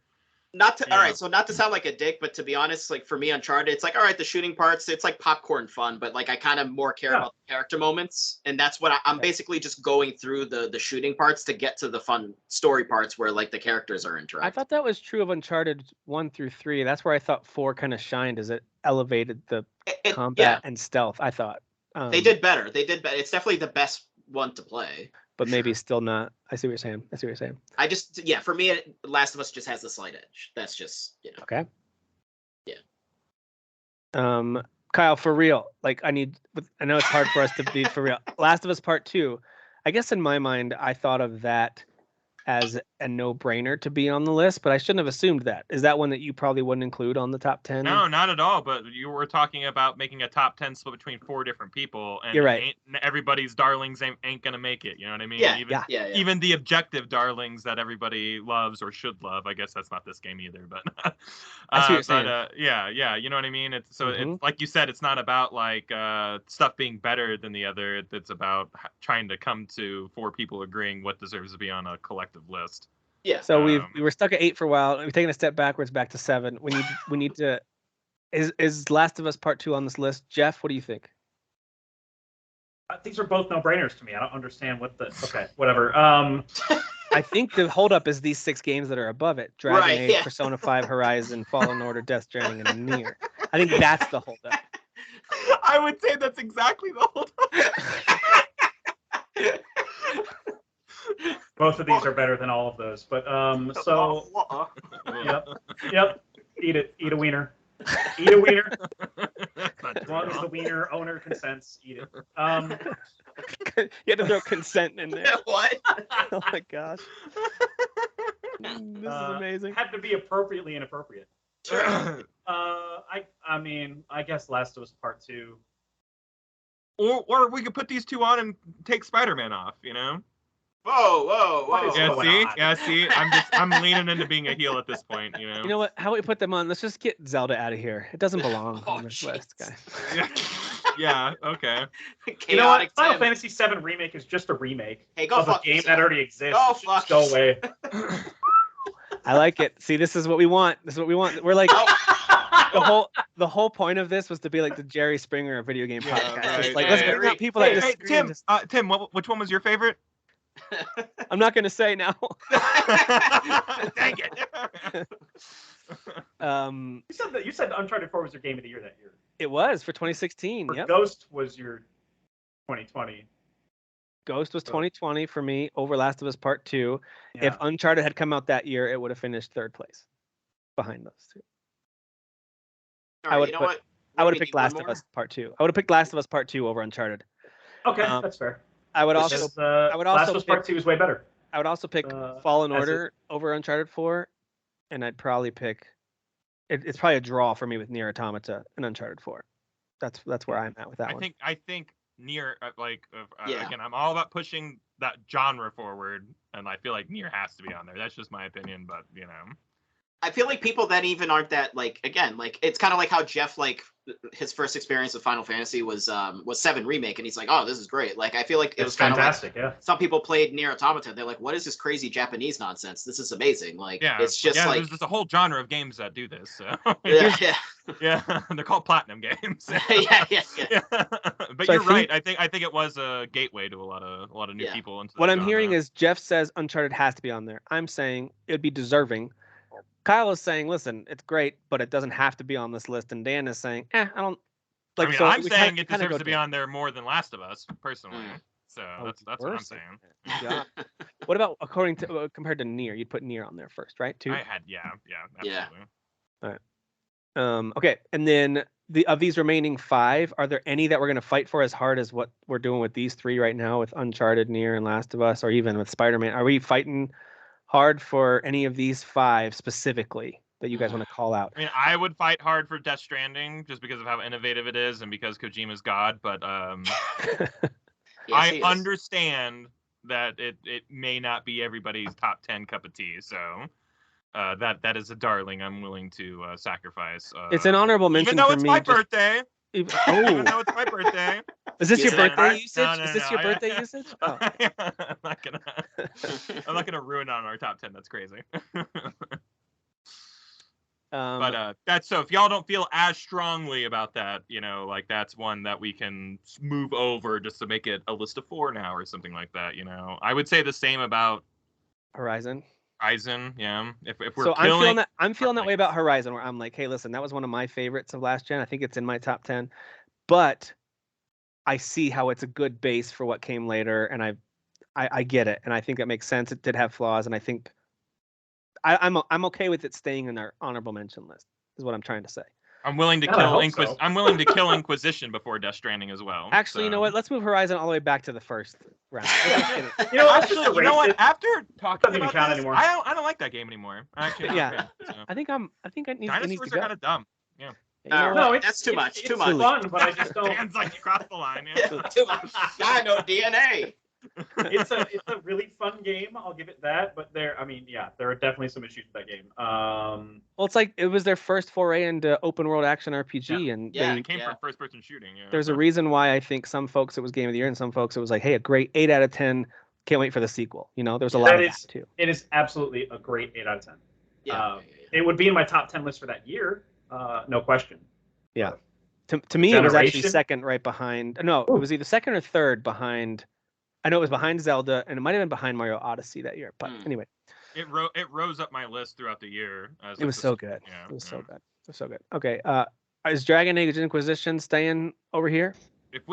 All right, so not to sound like a dick, but to be honest, like for me, Uncharted, it's like, all right, the shooting parts, it's like popcorn fun, but like I kind of more care about the character moments, and that's what I'm basically just going through the shooting parts to get to the fun story parts where like the characters are interacting. I thought that was true of Uncharted 1 through 3. That's where I thought 4 kind of shined, as it elevated the combat and stealth. I thought they did better. It's definitely the best one to play. But maybe still not. I see what you're saying. I just, for me, Last of Us just has the slight edge. That's just, Okay. Yeah. Kyle, for real, like I know it's hard for us to be for real. Last of Us Part 2, I guess in my mind, I thought of that as a no-brainer to be on the list, but I shouldn't have assumed that. Is that one that you probably wouldn't include on the top 10? No, not at all. But you were talking about making a top 10 split between 4 different people, and you're right. Everybody's darlings ain't gonna make it. You know what I mean? Yeah, Even the objective darlings that everybody loves or should love. I guess that's not this game either, but I see what you're saying. Yeah, you know what I mean? It's like you said, it's not about like stuff being better than the other. It's about trying to come to 4 people agreeing what deserves to be on a collective list. Yeah. So we were stuck at 8 for a while. We've taken a step backwards back to 7. We need to. Is Last of Us Part 2 on this list? Jeff, what do you think? These are both no-brainers to me. I don't understand what the. Okay, whatever. I think the holdup is these 6 games that are above it: Dragon Age, Persona 5, Horizon, Fallen Order, Death Stranding, and Nier. I think that's the holdup. I would say that's exactly the holdup. Both of these are better than all of those, but yep. Eat a wiener. Eat a wiener. As long as the wiener owner consents, eat it. You had to throw consent in there. What? Oh my gosh. This is amazing. Had to be appropriately inappropriate. I mean, I guess Last of Us Part 2. Or we could put these 2 on and take Spider-Man off, you know? Whoa. See. I'm leaning into being a heel at this point, you know? You know what? How about we put them on? Let's just get Zelda out of here. It doesn't belong on this list, guys. Yeah, okay. You know what? Final Fantasy VII Remake is just a remake of a game that already exists. Go away. I like it. See, this is what we want. We're like the whole point of this was to be like the Jerry Springer of video game podcast. Right, just like let's bring out people that disagree. Tim, Tim, which one was your favorite? I'm not going to say now. Dang it. You said Uncharted 4 was your game of the year that year. It was for 2016. Yep. Ghost was your 2020. Ghost was 2020 for me over Last of Us Part 2. Yeah. If Uncharted had come out that year, it would have finished 3rd place behind those 2. Right, I would have picked Last of Us Part 2. I would have picked Last of Us Part 2 over Uncharted. Okay, that's fair. I would also Last of Us Part 2 is way better. I would also pick Fallen Order over Uncharted 4, and I'd probably pick. It's probably a draw for me with Nier Automata and Uncharted 4. That's where I'm at with that one. I think Nier again. I'm all about pushing that genre forward, and I feel like Nier has to be on there. That's just my opinion, but you know. I feel like people that even aren't that it's kind of like how Jeff his first experience with Final Fantasy was 7 Remake, and he's like, oh, this is great. Like I feel like it was kind of fantastic. Yeah. Some people played Nier Automata. They're like, what is this crazy Japanese nonsense? This is amazing. Like it's just like there's a whole genre of games that do this. So. Yeah. They're called platinum games. Yeah. But so you're right. I think it was a gateway to a lot of new people. Into what I'm hearing is Jeff says Uncharted has to be on there. I'm saying it would be deserving. Kyle is saying, listen, it's great, but it doesn't have to be on this list. And Dan is saying, I don't like. I'm saying it deserves to be on there more than Last of Us, personally. So that's what I'm saying. Yeah. What about according to compared to Nier? You'd put Nier on there first, right? Too. Absolutely. All right. Okay, and then of these remaining 5, are there any that we're gonna fight for as hard as what we're doing with these 3 right now with Uncharted, Nier, and Last of Us, or even with Spider-Man? Are we fighting hard for any of these 5 specifically that you guys want to call out? I mean, I would fight hard for Death Stranding just because of how innovative it is and because Kojima's God, but I understand that it may not be everybody's top 10 cup of tea, so that is a darling I'm willing to sacrifice. It's an honorable mention even though for it's me. my birthday. Even though it's my birthday. Is this your birthday usage? No, Is this your birthday usage? Oh. I'm not gonna ruin it on our top 10. That's crazy. But that's so. If y'all don't feel as strongly about that, like that's one that we can move over just to make it a list of 4 now or something like that. I would say the same about Horizon. Yeah. If we're so I'm feeling that way about Horizon, where I'm like, hey, listen, that was one of my favorites of last gen. I think it's in my top 10, but I see how it's a good base for what came later, and I get it, and I think that makes sense. It did have flaws, and I think I'm okay with it staying in our honorable mention list. Is what I'm trying to say. I'm willing to kill I'm willing to kill Inquisition before Death Stranding as well. Actually, you know what? Let's move Horizon all the way back to the first round. you know what? After talking about this, anymore. I don't like that game anymore. Actually, yeah. So. I think it needs Dinosaurs to go. are kind of dumb. Yeah. No, that's too much. Too much. Fun, but I just don't. Dan's like you crossed the line. Yeah. Too much. I know DNA. It's a really fun game. I'll give it that. But there are definitely some issues with that game. Well, it's like it was their first foray into open world action RPG, and it came from first person shooting. Yeah. There's a reason why I think some folks it was Game of the Year, and some folks it was like, hey, a great 8 out of 10. Can't wait for the sequel. There's a lot of that too. It is absolutely a great 8 out of 10. Yeah. It would be in my top 10 list for that year, no question. Yeah. To me, it was actually second, right behind. No, it was either second or third behind. I know it was behind Zelda, and it might have been behind Mario Odyssey that year. But anyway, it rose up my list throughout the year. It was so good. Yeah, it was so good. It was so good. Okay, is Dragon Age Inquisition staying over here?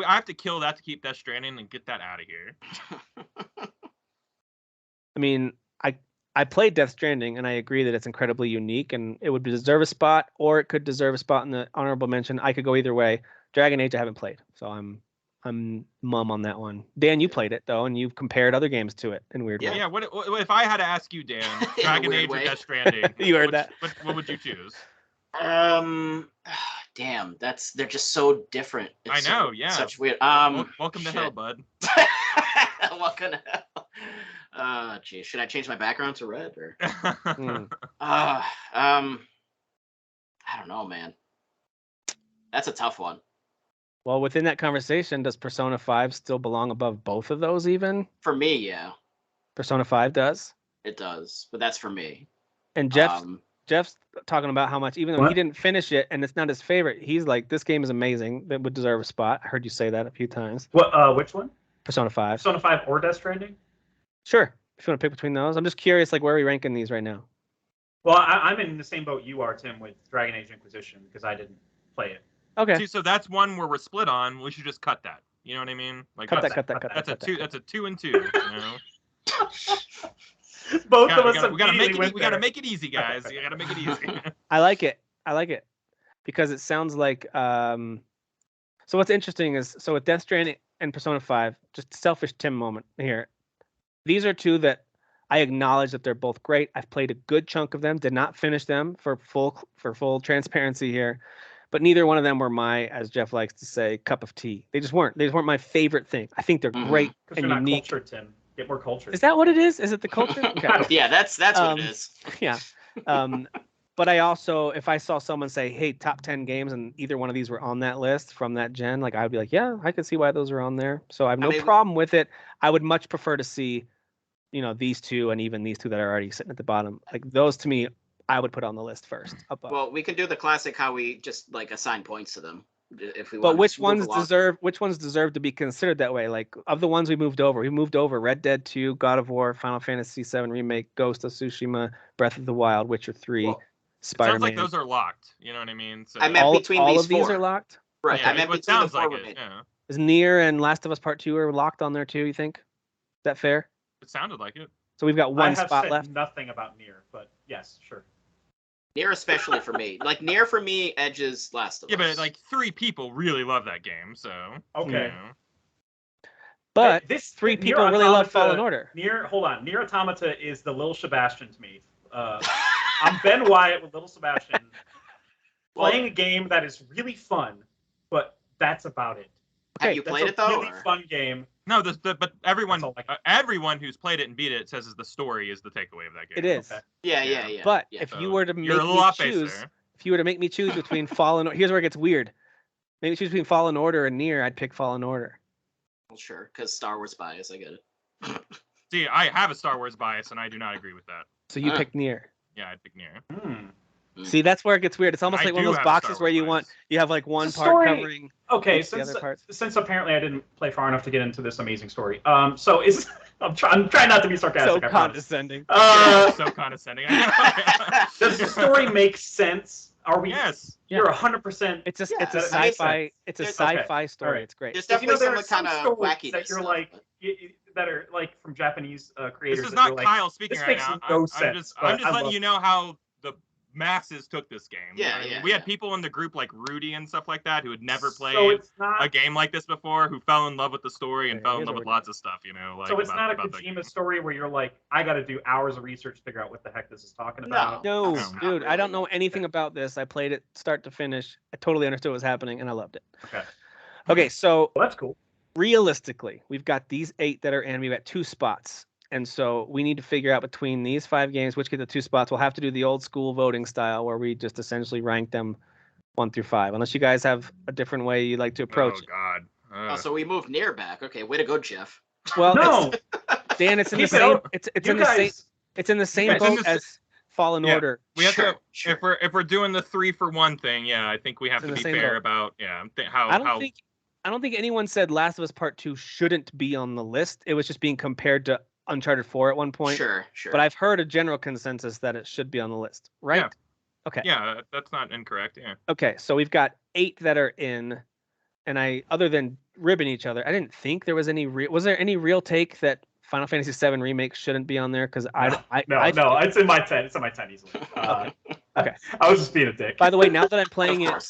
I have to kill that to keep Death Stranding and get that out of here. I mean, I played Death Stranding, and I agree that it's incredibly unique, and it would deserve a spot, or it could deserve a spot in the honorable mention. I could go either way. Dragon Age, I haven't played, so I'm mum on that one. Dan, you played it though, and you've compared other games to it in weird ways. Yeah. What if I had to ask you, Dan, Dragon Age or Death Stranding? You heard that. What would you choose? Damn, they're just so different. I know. Yeah. Such weird. Welcome to hell, bud. Welcome to hell. Geez, should I change my background to red or? I don't know, man. That's a tough one. Well, within that conversation, does Persona 5 still belong above both of those even? For me, yeah. Persona 5 does? It does, but that's for me. And Jeff's talking about how much, even though he didn't finish it and it's not his favorite, he's like, this game is amazing. That would deserve a spot. I heard you say that a few times. What? Which one? Persona 5. Persona 5 or Death Stranding? Sure. If you want to pick between those. I'm just curious, like, where are we ranking these right now? Well, I'm in the same boat you are, Tim, with Dragon Age Inquisition, because I didn't play it. Okay. See, so that's one where we're split on. We should just cut that. You know what I mean? Like cut that. That's a 2 and 2. You know. Both of us. We gotta make it easy, guys. You gotta make it easy. I like it because it sounds like. So what's interesting is with Death Stranding and Persona 5, just selfish Tim moment here. These are two that I acknowledge that they're both great. I've played a good chunk of them. Did not finish them for full transparency here. But neither one of them were my, as Jeff likes to say, cup of tea. They just weren't. They just weren't my favorite thing. I think they're great and you're unique. Not cultured, Tim. Get more culture. Is that what it is? Is it the culture? Okay. Yeah, that's what it is. Yeah. But I also, if I saw someone say, "Hey, top 10 games," and either one of these were on that list from that gen, like I'd be like, "Yeah, I could see why those are on there." So I have no problem with it. I would much prefer to see, these two and even these two that are already sitting at the bottom. Like those to me, I would put on the list first. Above. Well, we can do the classic how we just like assign points to them if we want. But which ones deserve to be considered that way? Like of the ones we moved over Red Dead 2, God of War, Final Fantasy 7 Remake, Ghost of Tsushima, Breath of the Wild, Witcher 3, Spider-Man. Sounds like those are locked. You know what I mean? So I meant between all these of these four. are locked. Right. Yeah, I meant it between sounds the four like it. Yeah. Is Nier and Last of Us Part 2 are locked on there too, you think? Is that fair? It sounded like it. So we've got one spot said left. Nothing about Nier, but yes, sure. Nier especially for me. Like Nier for me edges Last of Us. Yeah, but like 3 people really love that game, so okay. You know. But this 3 people really love Fallen Order. Hold on. Nier Automata is the Little Sebastian to me. I'm Ben Wyatt with Little Sebastian playing a game that is really fun, but that's about it. Have you played it though? Really fun game. No, but everyone who's played it and beat it says the story is the takeaway of that game. It is. Okay. Yeah. But if you were to make me choose between Fallen Order, here's where it gets weird. Make me choose between Fallen Order and Nier, I'd pick Fallen Order. Well, sure, because Star Wars bias, I get it. See, I have a Star Wars bias, and I do not agree with that. So you pick Nier. Yeah, I'd pick Nier. See, that's where it gets weird. It's almost like one of those boxes where you have like one part covering the other parts. Since apparently I didn't play far enough to get into this amazing story. So I'm trying not to be sarcastic. So condescending. So condescending. Does the story make sense? Are we? Yes. You're 100%. It's a sci-fi. It's a sci-fi story. Right. It's great. There's definitely some kind of wacky that you're like that are like from Japanese creators. This is not Kyle speaking right now. No sense, I'm just letting you know how the masses took this game. Yeah, we had people in the group like Rudy and stuff like that who had never played a game like this before, who fell in love with the story and fell in love with lots of stuff. Like, so it's not a Kojima story where you're like, I got to do hours of research to figure out what the heck this is talking about. No, dude, really. I don't know anything about this. I played it start to finish. I totally understood what was happening, and I loved it. Okay, so that's cool. Realistically, we've got these 8 that are in. We've got 2 spots. And so we need to figure out between these 5 games which get the 2 spots. We'll have to do the old school voting style where we just essentially rank them 1 through 5. Unless you guys have a different way you'd like to approach it. Oh, God. So we moved Nier back. Okay, way to go, Jeff. Well, no. Dan, it's in the same. It's in the same boat as Fallen Order. We have to. If we're doing the 3-for-1 thing, I think we have to be fair about I don't think anyone said Last of Us Part 2 shouldn't be on the list. It was just being compared to Uncharted 4 at one point. Sure. But I've heard a general consensus that it should be on the list, right? Yeah. Okay. Yeah, that's not incorrect. Yeah. Okay, so we've got 8 that are in, and other than ribbing each other, I didn't think there was any. Was there any real take that Final Fantasy VII Remake shouldn't be on there? Because no, it's in my 10. It's in my 10 easily. Okay. I was just being a dick. By the way, now that I'm playing it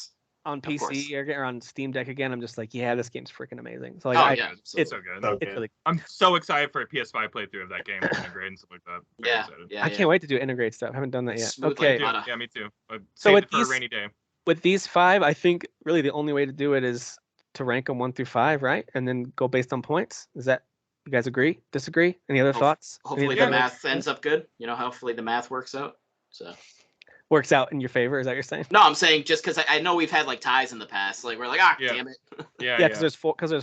on PC or on Steam Deck again, I'm just like, yeah, this game's freaking amazing. So like, it's so good. It's really. I'm so excited for a PS5 playthrough of that game, integrate and stuff like that. Yeah, I can't wait to do integrate stuff. I haven't done that yet. Okay. Yeah, me too. So with for a rainy day. With these 5, I think really the only way to do it is to rank them 1 through 5, right? And then go based on points. Is that, you guys agree? Disagree? Any other thoughts? Hopefully the math ends up good. Hopefully the math works out. So. Works out in your favor, is that what you're saying? No, I'm saying just because I know we've had like ties in the past. Like we're like, damn it. Yeah, because there's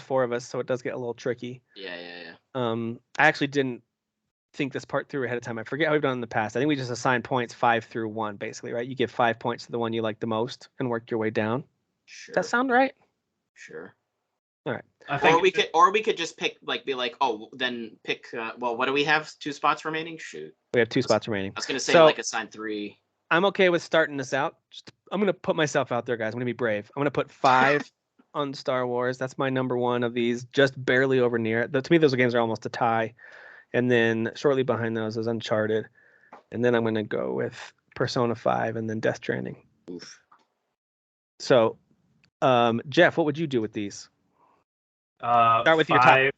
4 of us, so it does get a little tricky. Yeah. I actually didn't think this part through ahead of time. I forget how we've done in the past. I think we just assign points 5 through 1, basically, right? You give 5 points to the one you like the most and work your way down. Sure. Does that sound right? Sure. All right. Or we could just pick be like, then pick. What do we have? 2 spots remaining? Shoot. We have 2 spots remaining. I was gonna say assign 3. I'm okay with starting this out. I'm going to put myself out there, guys. I'm going to be brave. I'm going to put 5 on Star Wars. That's my number 1 of these, just barely over Nier. To me, those games are almost a tie. And then shortly behind those is Uncharted. And then I'm going to go with Persona 5 and then Death Stranding. Oof. So, Jeff, what would you do with these? Start with your top.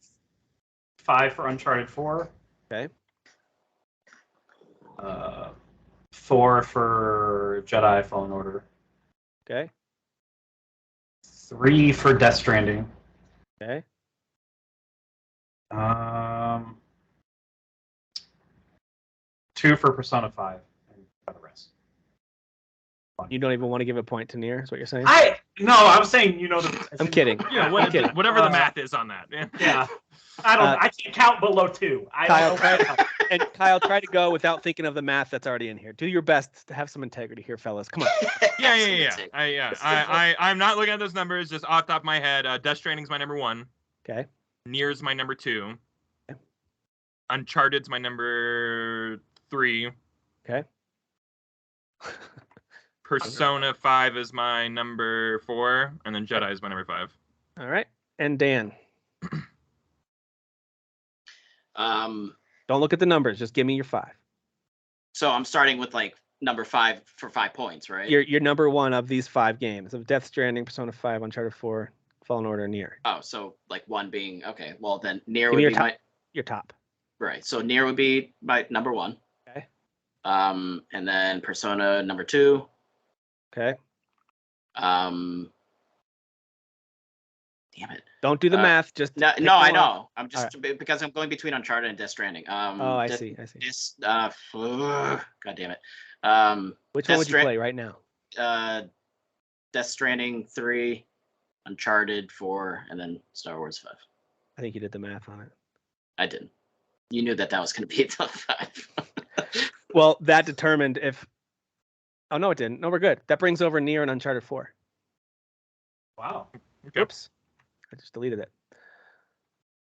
5 for Uncharted 4. Okay. 4 for Jedi Fallen Order. Okay. 3 for Death Stranding. Okay. 2 for Persona 5. And the rest. You don't even want to give a point to Nier, is what you're saying? I'm saying, I'm kidding. Whatever the math is on that. Yeah. I can't count below 2. Kyle, try to go without thinking of the math that's already in here. Do your best to have some integrity here, fellas. Come on. Yeah. I'm not looking at those numbers just off the top of my head. Death Stranding's my number 1. Okay. Nier's my number 2. Okay. Uncharted's my number 3. Okay. Persona 5 is my number 4, and then Jedi is my number 5. All right. And Dan. Don't look at the numbers. Just give me your 5. So I'm starting with like number 5 for 5 points, right? You're number 1 of these 5 games of Death Stranding, Persona 5, Uncharted 4, Fallen Order, Nier. Oh, so like 1 being okay. Well, then Nier Give would me be your top. Right. So Nier would be my number 1. Okay. And then Persona number 2. Okay. Damn it. Don't do the math. Just no, I know. I'm just because I'm going between Uncharted and Death Stranding. I see. God damn it. Which one would you play right now? Death Stranding 3, Uncharted 4, and then Star Wars 5. I think you did the math on it. I didn't. You knew that was going to be the 5. Well, that determined if. Oh no, it didn't. No, we're good. That brings over Nier and Uncharted 4. Wow. Okay. Oops. I just deleted it.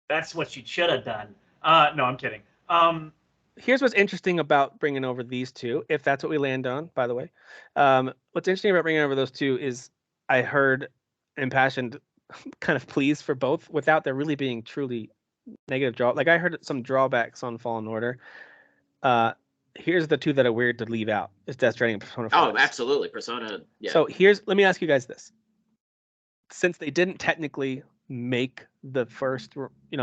That's what you should have done. No, I'm kidding. Here's what's interesting about bringing over these two, if that's what we land on, by the way. What's interesting about bringing over those two is I heard impassioned kind of pleas for both without there really being truly negative Like I heard some drawbacks on Fallen Order. Here's the two that are weird to leave out. It's Death Stranding and Persona 5. Oh, absolutely. Persona, yeah. So let me ask you guys this. Since they didn't technically make the first,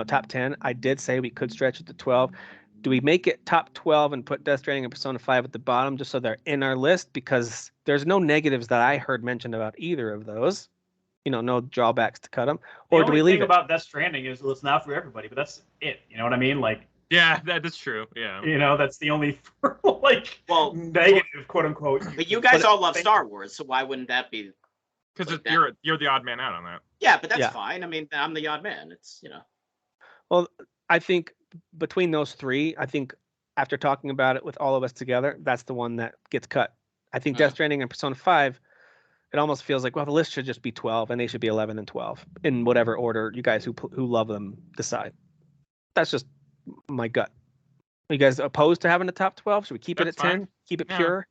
top 10, I did say we could stretch it to 12. Do we make it top 12 and put Death Stranding and Persona 5 at the bottom just so they're in our list? Because there's no negatives that I heard mentioned about either of those. No drawbacks to cut them. Or do we leave it? The only thing about Death Stranding is it's not for everybody, but that's it. You know what I mean? Like. Yeah, that's true. Yeah. That's the only negative, quote unquote. But you guys all love Star Wars, so why wouldn't that be? Because you're the odd man out on that. Yeah, but that's fine. I mean, I'm the odd man. It's Well, I think between those 3, I think after talking about it with all of us together, that's the one that gets cut. I think Death Stranding and Persona 5, it almost feels like, well, the list should just be 12, and they should be 11 and 12 in whatever order you guys who love them decide. That's just my gut. Are you guys opposed to having the top 12? Should we keep it at 10? Keep it pure?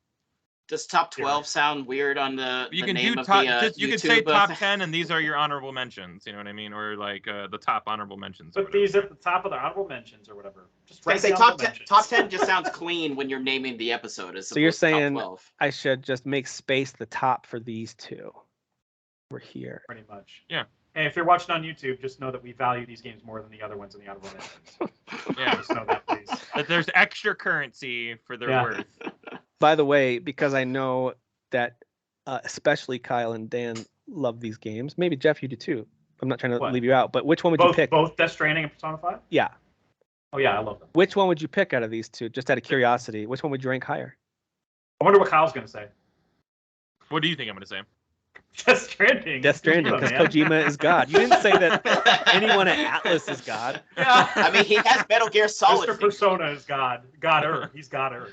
Does top 12 sound weird on the you the can name do of top, the you can say top 10 and these are your honorable mentions, you know what I mean, or like the top honorable mentions. But these are the top of the honorable mentions or whatever. Just I say top 10 just sounds clean when you're naming the episode. So you're saying I should just make space the top for these two. We're here. Pretty much. Yeah. And if you're watching on YouTube, just know that we value these games more than the other ones in the honorable mentions. Yeah, just know that, please. That there's extra currency for their worth. By the way, because I know that especially Kyle and Dan love these games. Maybe Jeff, you do too. I'm not trying to leave you out, but which one would you pick? Both Death Stranding and Persona 5? Yeah. Oh yeah, I love them. Which one would you pick out of these two? Just out of curiosity, which one would you rank higher? I wonder what Kyle's gonna say. What do you think I'm gonna say? Death Stranding. Death Stranding, because Kojima is God. You didn't say that anyone at Atlas is God. Yeah. I mean, he has Metal Gear Solid. Mr. Persona is God. God-er. He's God-er.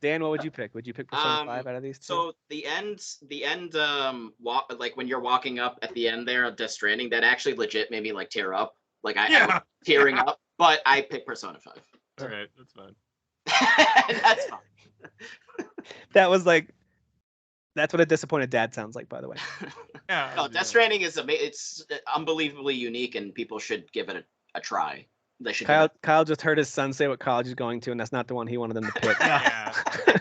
Dan, what would you pick? Would you pick Persona 5 out of these two? So the end, like when you're walking up at the end there of Death Stranding, that actually legit made me like tear up. Like I was tearing up, but I picked Persona 5. All right, that's fine. That's fine. That's what a disappointed dad sounds like, by the way. Yeah. No, Death Stranding it's unbelievably unique, and people should give it a try. They should. Kyle just heard his son say what college he's going to, and that's not the one he wanted them to pick. Yeah.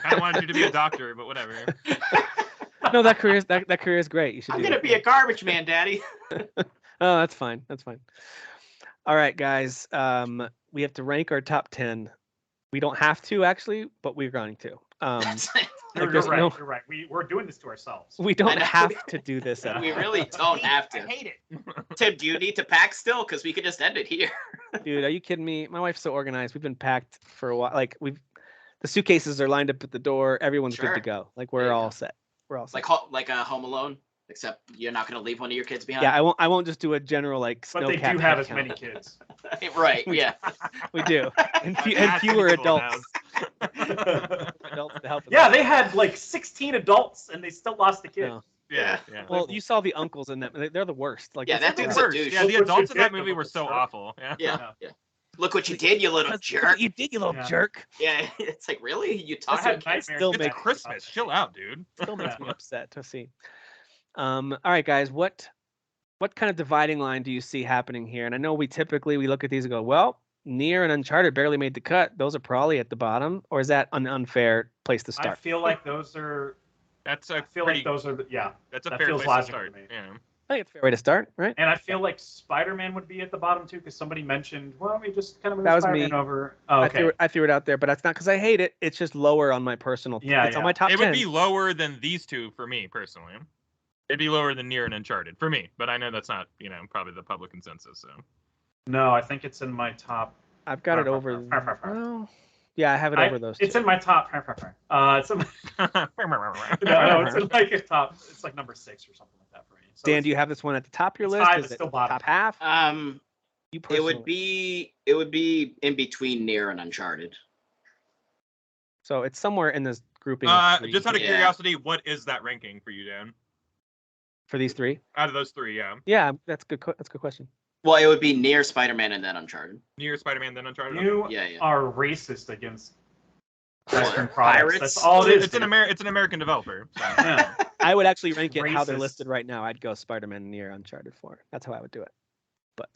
I wanted you to be a doctor, but whatever. No, that career is great. You should. I'm gonna be a garbage man, Daddy. Oh, that's fine. That's fine. All right, guys. We have to rank our top 10. We don't have to actually, but we're going to. You're right. You're right. We're doing this to ourselves. We don't have to do this. We really don't have to. I hate it. Tim, do you need to pack still? Because we could just end it here. Dude, are you kidding me? My wife's so organized. We've been packed for a while. Like the suitcases are lined up at the door. Everyone's good to go. Like we're all set. We're all set. Like a Home Alone, except you're not going to leave one of your kids behind. Yeah, I won't just do a general like. But they do have as many kids. Right. Yeah. We do, and fewer adults. They had like 16 adults and they still lost the kids. No. Yeah. Well, you saw the uncles in that. They're the worst. Like that dude's a douche. Yeah, the adults in that movie were so awful. Yeah. Look what you did, you little jerk. Look what you did, you little jerk. Yeah, it's like, really? You tossed your kids? It's Christmas. Chill out, dude. Still makes me upset to see. All right, guys. What what kind of dividing line do you see happening here? And I know we look at these and go, well, Nier and Uncharted barely made the cut. Those are probably at the bottom, or is that an unfair place to start? I feel like those are. That's a fair place to start. Yeah. I think it's a fair way to start, right? And I feel like Spider-Man would be at the bottom too, because somebody mentioned, well, we just kind of That was Spider-Man me. over. Oh, okay. I threw it out there, but that's not because I hate it. It's just lower on my personal. Yeah, it's on my top 10. It would be lower than these two for me personally. It'd be lower than Nier and Uncharted for me, but I know that's not, probably the public consensus. So. No, I think it's in my top. I've got it over. Well, yeah, I have it over those. It's in my top. It's in my, no, it's in like a top. It's like number 6 or something like that for me. So Dan, do you have this one at the top of your list? High, Is it still bottom. top half? It would be in between Nier and Uncharted. So it's somewhere in this grouping. Just out of curiosity, what is that ranking for you, Dan? For these 3? Out of those 3, yeah. Yeah, that's good. That's a good question. Well, it would be Nier, Spider-Man, and then Uncharted. Nier, Spider-Man, then Uncharted. You are racist against Western products. Pirates? That's all it is. It's an American developer. So. Yeah. I would actually rank it how they're listed right now. I'd go Spider-Man, Nier, Uncharted 4. That's how I would do it. But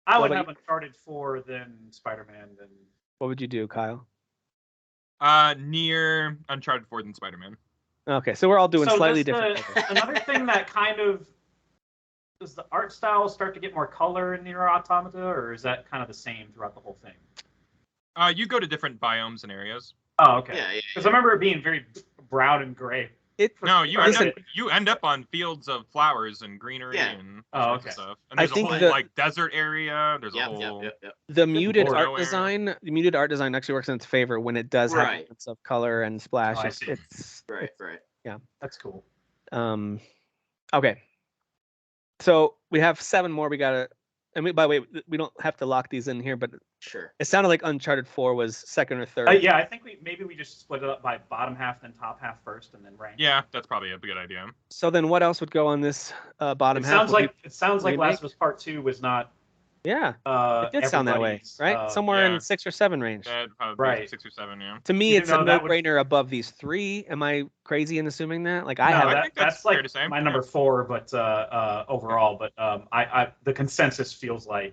I would have Uncharted 4, then Spider-Man, then. What would you do, Kyle? Nier, Uncharted 4, then Spider-Man. Okay, so we're all doing slightly different. Another thing that kind of does the art style start to get more color in Nier Automata, or is that kind of the same throughout the whole thing? You go to different biomes and areas. Oh, okay. Because I remember it being very brown and gray. You end up on fields of flowers and greenery and stuff. And there's a whole desert area. There's a whole the muted art design. The muted art design actually works in its favor when it does have elements of color and splash. It's right. Yeah, that's cool. Okay. So we have 7 more. We gotta. And by the way, we don't have to lock these in here, but sure. It sounded like Uncharted 4 was second or third. Yeah, I think we just split it up by bottom half, then top half first, and then rank. Yeah, that's probably a good idea. So then, what else would go on this bottom half? It sounds like Last of Us Part 2 was not. Yeah, it did sound that way, right? Somewhere in 6 or 7 range. Right, 6 or 7. Yeah. To me, it's a no-brainer above these 3. Am I crazy in assuming that? Like I think that's like fair to say. My number 4, but overall, but the consensus feels like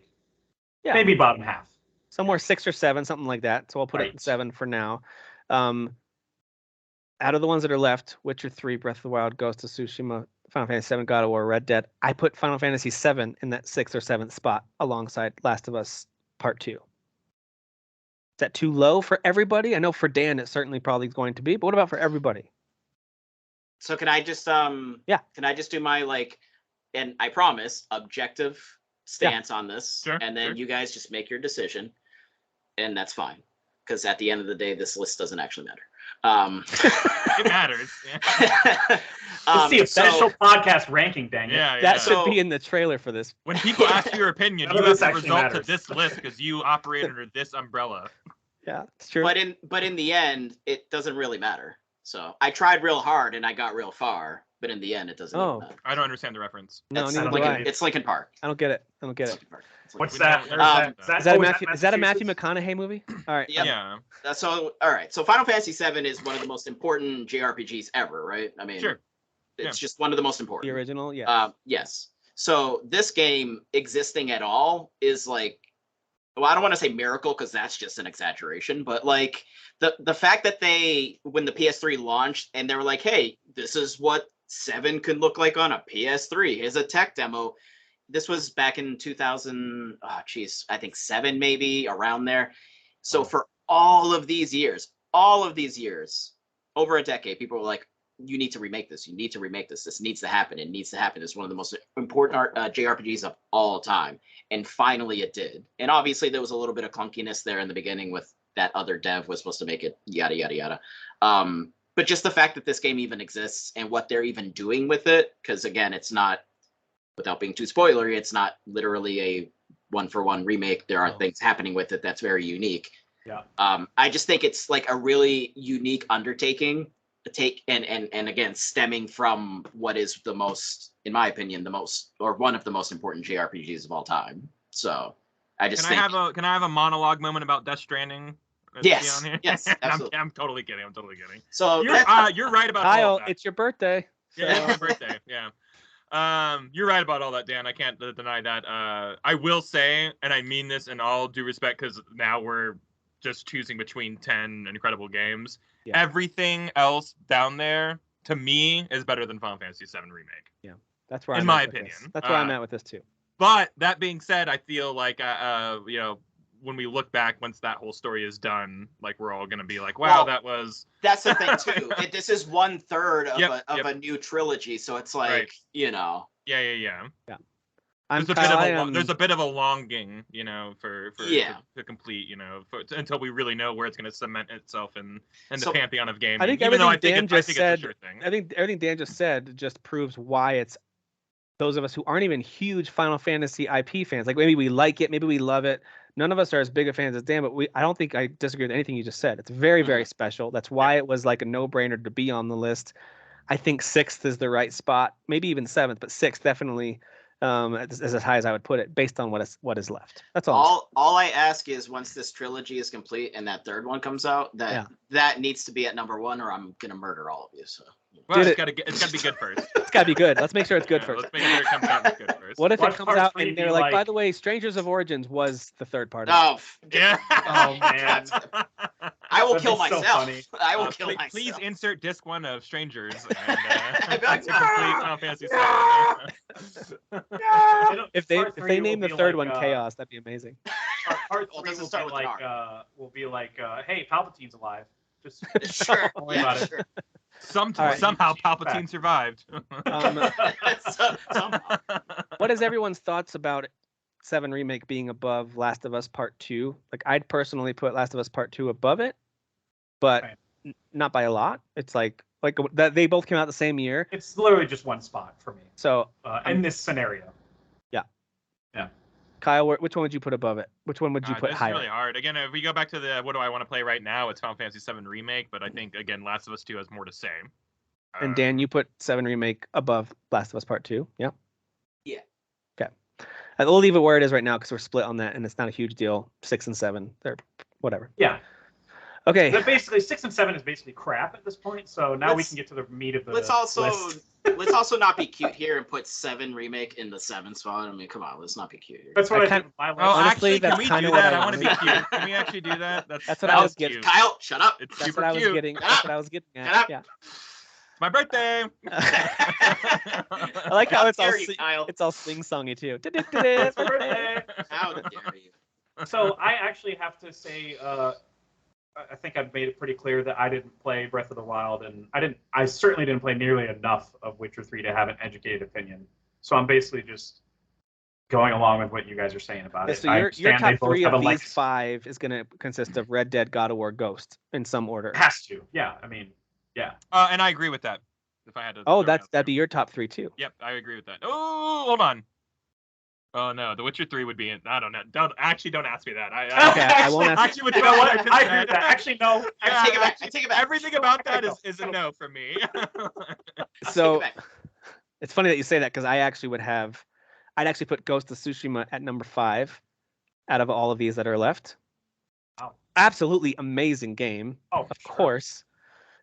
maybe bottom half. Somewhere 6 or 7, something like that. So I'll put it in 7 for now. Out of the ones that are left, Witcher 3, Breath of the Wild, Ghost of Tsushima, Final Fantasy 7, God of War, Red Dead. I put Final Fantasy 7 in that 6th or 7th spot alongside Last of Us Part 2. Is that too low for everybody? I know for Dan it certainly probably is going to be, but what about for everybody? So can I just can I just do my and I promise objective stance on this, and then you guys just make your decision, and that's fine, because at the end of the day, this list doesn't actually matter. It matters. It's the official podcast ranking, dang it. That should be in the trailer for this. When people ask your opinion, you have to result to this list because you operate under this umbrella. Yeah, it's true. But in the end, it doesn't really matter. So I tried real hard and I got real far, but in the end, it doesn't really matter. I don't understand the reference. No, it's Linkin Park. I don't get it. What's that? Is that a Matthew McConaughey movie? All right. Yeah. So all right. So Final Fantasy VII is one of the most important JRPGs ever, right? I mean, it's just one of the most important. The original, yeah. Yes. So this game existing at all is like, well, I don't want to say miracle because that's just an exaggeration, but like the fact that when the PS3 launched and they were like, hey, this is what 7 could look like on a PS3. Here's a tech demo. This was back in 2000, I think 7 maybe, around there. So for all of these years, over a decade, people were like, you need to remake this. You need to remake this. This needs to happen. It needs to happen. It's one of the most important JRPGs of all time. And finally it did. And obviously there was a little bit of clunkiness there in the beginning with that other dev was supposed to make it, yada, yada, yada. But just the fact that this game even exists and what they're even doing with it, because again, it's not, without being too spoilery, it's not literally a one-for-one remake. There are things happening with it that's very unique. Yeah. I just think it's like a really unique undertaking to take and again, stemming from what is the most, in my opinion, one of the most important JRPGs of all time. So I just can I have a monologue moment about Death Stranding? Yes. Yes. I'm totally kidding. So you're right about Kyle. It's your birthday. So. Yeah, it's my birthday. Yeah. You're right about all that, Dan. I can't deny that. I will say, and I mean this in all due respect, because now we're just choosing between 10 incredible games. Yeah. Everything else down there, to me, is better than Final Fantasy VII Remake. Yeah, that's where in my opinion. That's where I'm at with this too. But that being said, I feel like you know, when we look back, once that whole story is done, like we're all gonna be like, wow, that's the thing too. This is 1/3 of a new trilogy, so it's like, you know. Yeah. There's a bit of a longing, you know, for to complete, you know, until we really know where it's going to cement itself in the pantheon of gaming. I think everything Dan just said. I think everything Dan just said just proves why it's those of us who aren't even huge Final Fantasy IP fans. Like maybe we like it, maybe we love it. None of us are as big a fans as Dan, but I don't think I disagree with anything you just said. It's very, very special. That's why it was like a no-brainer to be on the list. I think 6th is the right spot, maybe even 7th, but 6th definitely. Is as high as I would put it, based on what is left. That's all. All I ask is once this trilogy is complete and that 3rd one comes out, that needs to be at number 1, or I'm gonna murder all of you. So. Well, it's gotta be good first. It's gotta be good. Let's make sure it's good first. Let's make sure it comes out good first. What if it comes out and they're like, by the way, Strangers of Origins was the 3rd part? Oh, yeah. Oh man. I will kill myself. I will kill myself. Please insert disc 1 of Strangers and complete Final Fantasy VII. If they name the 3rd one Chaos, that'd be amazing. Part 3 will be like, hey, Palpatine's alive. Just sure. Don't worry about it. Somehow Palpatine survived. What is everyone's thoughts about 7 Remake being above Last of Us Part 2? Like, I'd personally put Last of Us Part 2 above it, but not by a lot. It's like that they both came out the same year. It's literally just one spot for me. So in this scenario. Yeah. Kyle, which one would you put above it? Which one would you put higher? It's really hard. Again, if we go back to the what do I want to play right now, it's Final Fantasy VII Remake, but I think, again, Last of Us 2 has more to say. And Dan, you put 7 Remake above Last of Us Part 2, yeah? Yeah. Okay. We'll leave it where it is right now because we're split on that, and it's not a huge deal. 6 and 7, they're whatever. Yeah. Okay. But basically, 6 and 7 is basically crap at this point, so now we can get to the meat of the list. Let's also not be cute here and put 7 Remake in the 7th spot. I mean, come on, let's not be cute here. That's what I did with my list. Honestly, can we do that? I want to be cute. Can we actually do that? That's what I was getting. Kyle, shut up. It's That's super what I was cute. getting. That's what I was getting at. Yeah. It's my birthday. I like how it's all sing-songy too. It's my birthday. How dare you? So I actually have to say, I think I've made it pretty clear that I didn't play Breath of the Wild, and I certainly didn't play nearly enough of Witcher 3 to have an educated opinion. So I'm basically just going along with what you guys are saying about it. So your top 3 of these 5 is going to consist of Red Dead, God of War, Ghost in some order. It has to, yeah. I mean, yeah. And I agree with that. If I had to. Oh, that'd be your top 3 too. Yep, I agree with that. Oh, hold on. Oh no, The Witcher 3 would be in. I don't know. Don't ask me that. I won't ask. Actually, you know what? I agree with that. Actually, no. I take it back. Everything about that is a no from me. So it's funny that you say that because I'd actually put Ghost of Tsushima at number 5 out of all of these that are left. Wow. Absolutely amazing game, of course.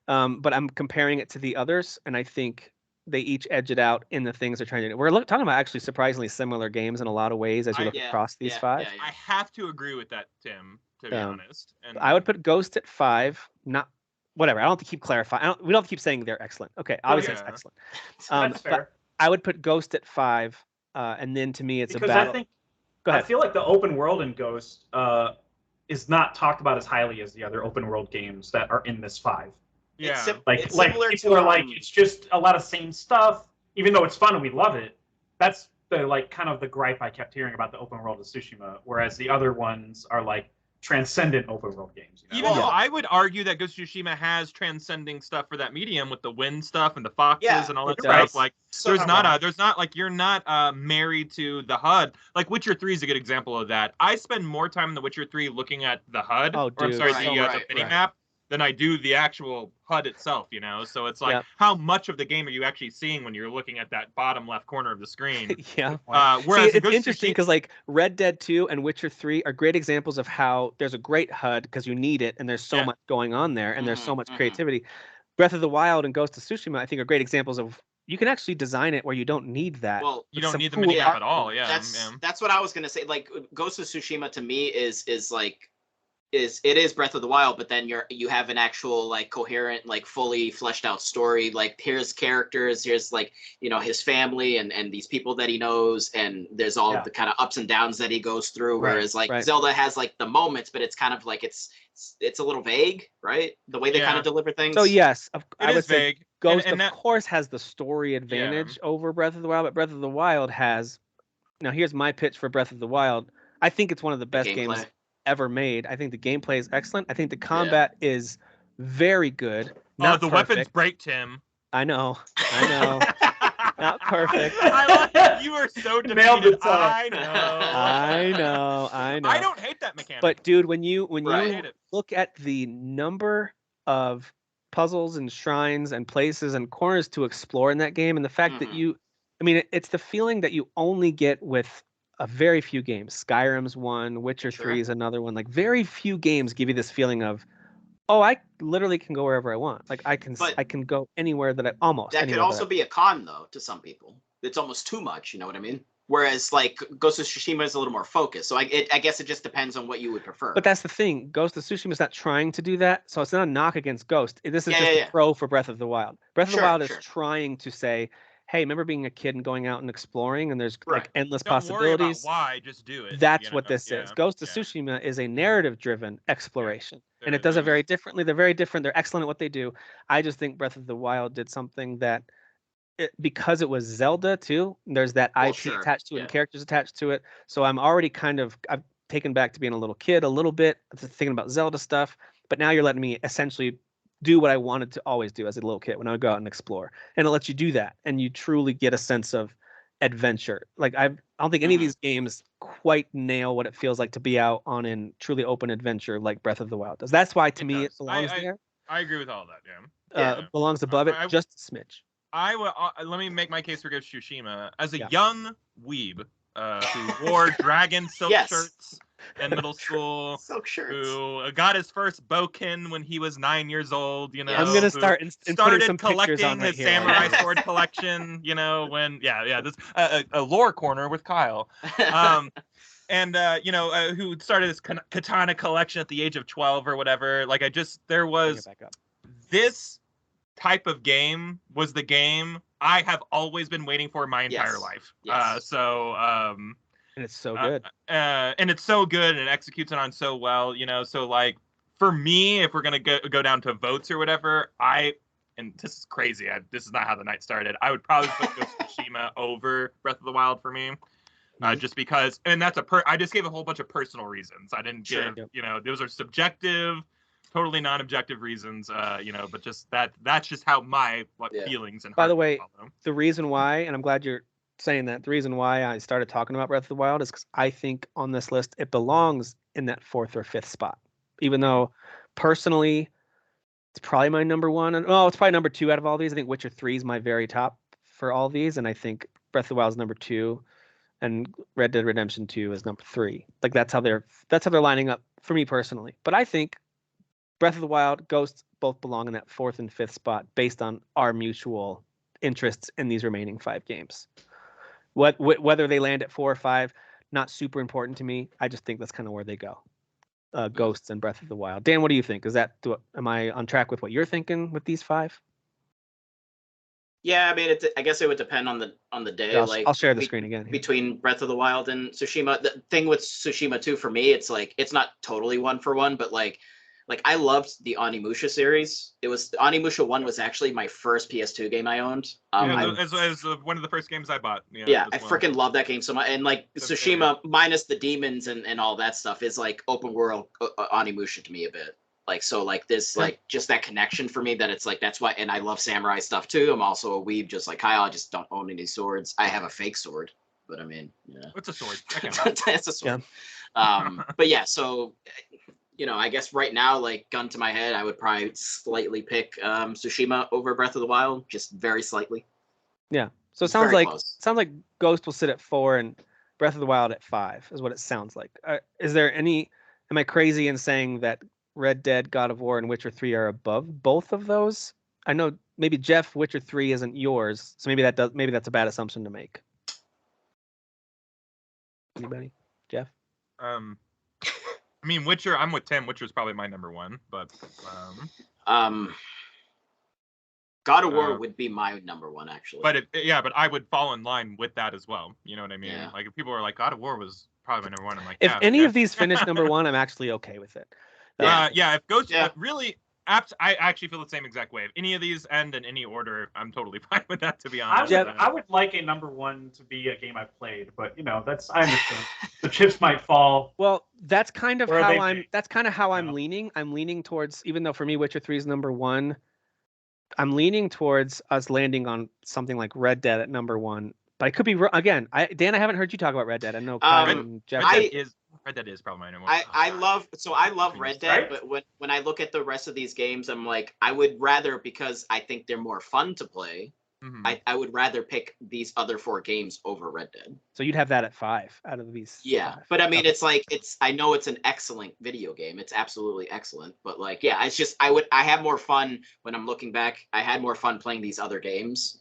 But I'm comparing it to the others, and I think they each edge it out in the things they're trying to do. We're talking about actually surprisingly similar games in a lot of ways as you look across these 5. I have to agree with that, Tim, to be honest. And I would put Ghost at 5. Not whatever. I don't have to keep clarifying. We don't have to keep saying they're excellent. Okay, obviously it's excellent. That's fair. But I would put Ghost at 5, and then to me it's because a battle. Go ahead. I feel like the open world in Ghost is not talked about as highly as the other open world games that are in this 5. Yeah, it's similar people are like, it's just a lot of same stuff. Even though it's fun and we love it, that's the kind of the gripe I kept hearing about the open world of Tsushima. Whereas the other ones are like transcendent open world games. You know? Even though I would argue that Ghost of Tsushima has transcending stuff for that medium with the wind stuff and the foxes and all that stuff. Like there's not like you're not married to the HUD. Like Witcher 3 is a good example of that. I spend more time in the Witcher 3 looking at the HUD. The mini map. Than I do the actual HUD itself, you know? So it's like, how much of the game are you actually seeing when you're looking at that bottom left corner of the screen? Whereas it's interesting because like Red Dead 2 and Witcher 3 are great examples of how there's a great HUD because you need it and there's so much going on there and there's so much creativity. Breath of the Wild and Ghost of Tsushima, I think, are great examples of you can actually design it where you don't need that. Well, you don't need the mini map at all. Yeah, that's what I was gonna say. Like Ghost of Tsushima to me is it is Breath of the Wild, but then you have an actual like coherent, like fully fleshed out story. Like here's characters, here's like, you know, his family and these people that he knows, and there's all the kind of ups and downs that he goes through. Whereas like Zelda has like the moments, but it's kind of like it's a little vague, right? The way they kind of deliver things. So yes, I would say vague. Ghost of course has the story advantage over Breath of the Wild, but Breath of the Wild has. Now here's my pitch for Breath of the Wild. I think it's one of the best games ever made. I think the gameplay is excellent. I think the combat is very good. Not the perfect. weapons break, Tim. I know. Not perfect. I like you are so defeated. I know. I don't hate that mechanic. But dude, when you look at the number of puzzles and shrines and places and corners to explore in that game, and the fact that it's the feeling that you only get with a very few games. Skyrim's one, Witcher 3 is another one. Like very few games give you this feeling of, oh, I literally can go wherever I want. Like I can go anywhere that That could also be a con though to some people. It's almost too much, you know what I mean? Whereas like Ghost of Tsushima is a little more focused. So I guess it just depends on what you would prefer. But that's the thing. Ghost of Tsushima is not trying to do that. So it's not a knock against Ghost. This is just a pro for Breath of the Wild. Breath of the Wild is trying to say, hey, remember being a kid and going out and exploring, and there's like endless possibilities. Worry about why, just do it. That's what this is. Ghost of Tsushima is a narrative-driven exploration, and it does it very differently. They're very different. They're excellent at what they do. I just think Breath of the Wild did something that, because it was Zelda too, there's that IP attached to it and characters attached to it. So I'm already I've taken back to being a little kid a little bit, thinking about Zelda stuff. But now you're letting me essentially do what I wanted to always do as a little kid when I would go out and explore, and it lets you do that, and you truly get a sense of adventure. Like I don't think any of these games quite nail what it feels like to be out on a truly open adventure like Breath of the Wild does. That's why to me it belongs there. I agree with all that. It belongs above it just a smidge. Let me make my case for Ghost of Tsushima. As a young weeb who wore dragon silk shirts in middle school, who got his first boken when he was 9 years old, you know. I'm gonna start started some collecting his samurai sword collection, you know, when this a lore corner with Kyle. And who started his katana collection at the age of 12 or whatever. Like there was this type of game was the game I have always been waiting for my entire life. And it's so good. And it's so good, and it executes it on so well, you know. So like for me, if we're gonna go down to votes or whatever, and this is crazy. This is not how the night started. I would probably put Ghost of Tsushima over Breath of the Wild for me. Just because, and that's I just gave a whole bunch of personal reasons. I didn't give, those are subjective, totally non-objective reasons, but just that's just how my feelings and by the way, the reason why, and I'm glad you're saying that, the reason why I started talking about Breath of the Wild is because I think on this list it belongs in that 4th or 5th spot, even though personally it's probably my number one, and it's probably number 2 out of all these. I think Witcher 3 is my very top for all these, and I think Breath of the Wild is number 2. And Red Dead Redemption 2 is number 3. Like that's how they're lining up for me personally. But I think Breath of the Wild, Ghost both belong in that 4th and 5th spot based on our mutual interests in these remaining 5 games. Whether they land at 4 or 5, not super important to me. I just think that's kind of where they go. Ghosts and Breath of the Wild. Dan, what do you think? Am I on track with what you're thinking with these 5? Yeah, I mean, I guess it would depend on the day. Yeah, I'll share the screen again. Between Breath of the Wild and Tsushima, the thing with Tsushima too, for me, it's like it's not totally 1 for 1, but like I loved the Onimusha series. Onimusha 1 was actually my first PS2 game I owned. As one of the first games I bought. I freaking love that game so much. And like Tsushima, minus the demons and all that stuff, is like open world Onimusha to me a bit. Like, so like this, like just that connection for me that it's like, that's why, and I love samurai stuff too. I'm also a weeb, just like Kyle. I just don't own any swords. I have a fake sword, but I mean, What's a sword? It's a sword. But yeah, so, I guess right now, like gun to my head, I would probably slightly pick Tsushima over Breath of the Wild, just very slightly. Yeah. So it sounds like Ghost will sit at 4 and Breath of the Wild at 5 is what it sounds like. Am I crazy in saying that Red Dead, God of War, and Witcher 3 are above both of those? I know maybe Jeff, Witcher 3 isn't yours, so maybe that's a bad assumption to make. Anybody? Jeff? I mean, Witcher. I'm with Tim. Witcher's probably my number one, but God of War would be my number one, actually. But but I would fall in line with that as well. You know what I mean? Yeah. Like if people are like, God of War was probably my number one. I'm like, if any of these finish number one, I'm actually okay with it. If Ghost really. I actually feel the same exact way. If any of these end in any order, I'm totally fine with that, to be honest. I would like a number one to be a game I played, but I understand. The chips might fall. Well, that's kind of how I'm leaning. I'm leaning towards, even though for me Witcher 3 is number one, I'm leaning towards us landing on something like Red Dead at number one. But I could be wrong. Again, Dan, I haven't heard you talk about Red Dead. I know Kyle and Jeff. Red Dead is probably my number one. I love Red Dead, but when I look at the rest of these games, I'm like, I would rather, because I think they're more fun to play, I would rather pick these other 4 games over Red Dead. So you'd have that at 5 out of these. Yeah, 5. but I mean, I know it's an excellent video game. It's absolutely excellent. But it's just I have more fun when I'm looking back. I had more fun playing these other games.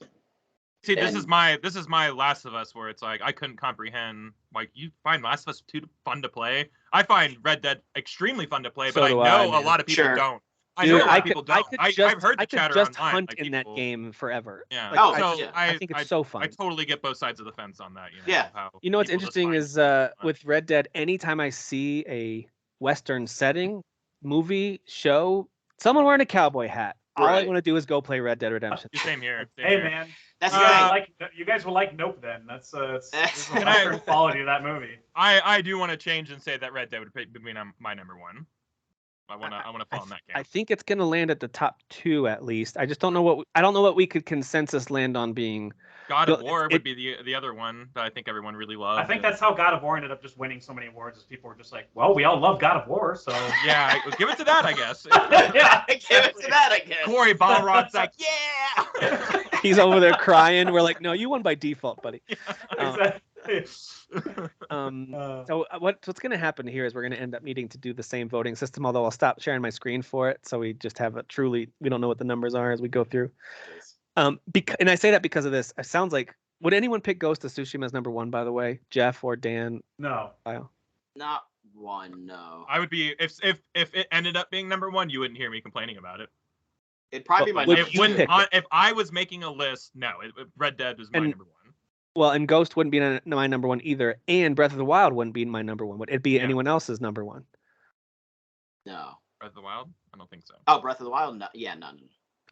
See, this is my Last of Us, where it's like I couldn't comprehend. Like, you find Last of Us 2 fun to play. I find Red Dead extremely fun to play, but I know a lot of people don't. I've heard the chatter just online. Hunt in that game forever. Yeah. I think it's so fun. I totally get both sides of the fence on that. What's interesting is with Red Dead, anytime I see a Western setting, movie, show, someone wearing a cowboy hat, all I want to do is go play Red Dead Redemption. Same here. Man. That's you guys will like Nope then. That's a quality of that movie. I do want to change and say that Red Dead would be my number one. I want to fall in that game. I think it's going to land at the top 2 at least. I just don't know what we could consensus land on being. God of War would be the other one that I think everyone really loves. I think that's how God of War ended up just winning so many awards, is people were just like, well, we all love God of War, so yeah, give it to that, I guess. Yeah, give it to that, I guess. Corey Balrod's like, yeah. He's over there crying. We're like, no, you won by default, buddy. So what's going to happen here is we're going to end up needing to do the same voting system, although I'll stop sharing my screen for it, so we just have we don't know what the numbers are as we go through. And I say that because of this. It sounds like, would anyone pick Ghost of Tsushima as number one, by the way? Jeff or Dan? No. Kyle? Not one, no. I would be, if it ended up being number one, you wouldn't hear me complaining about it. It'd probably be my number two. If I was making a list, no, Red Dead was my number one. Well, and Ghost wouldn't be my number one either, and Breath of the Wild wouldn't be my number one. Would it be anyone else's number one? No. Breath of the Wild? I don't think so. Oh, Breath of the Wild? No. Yeah, none.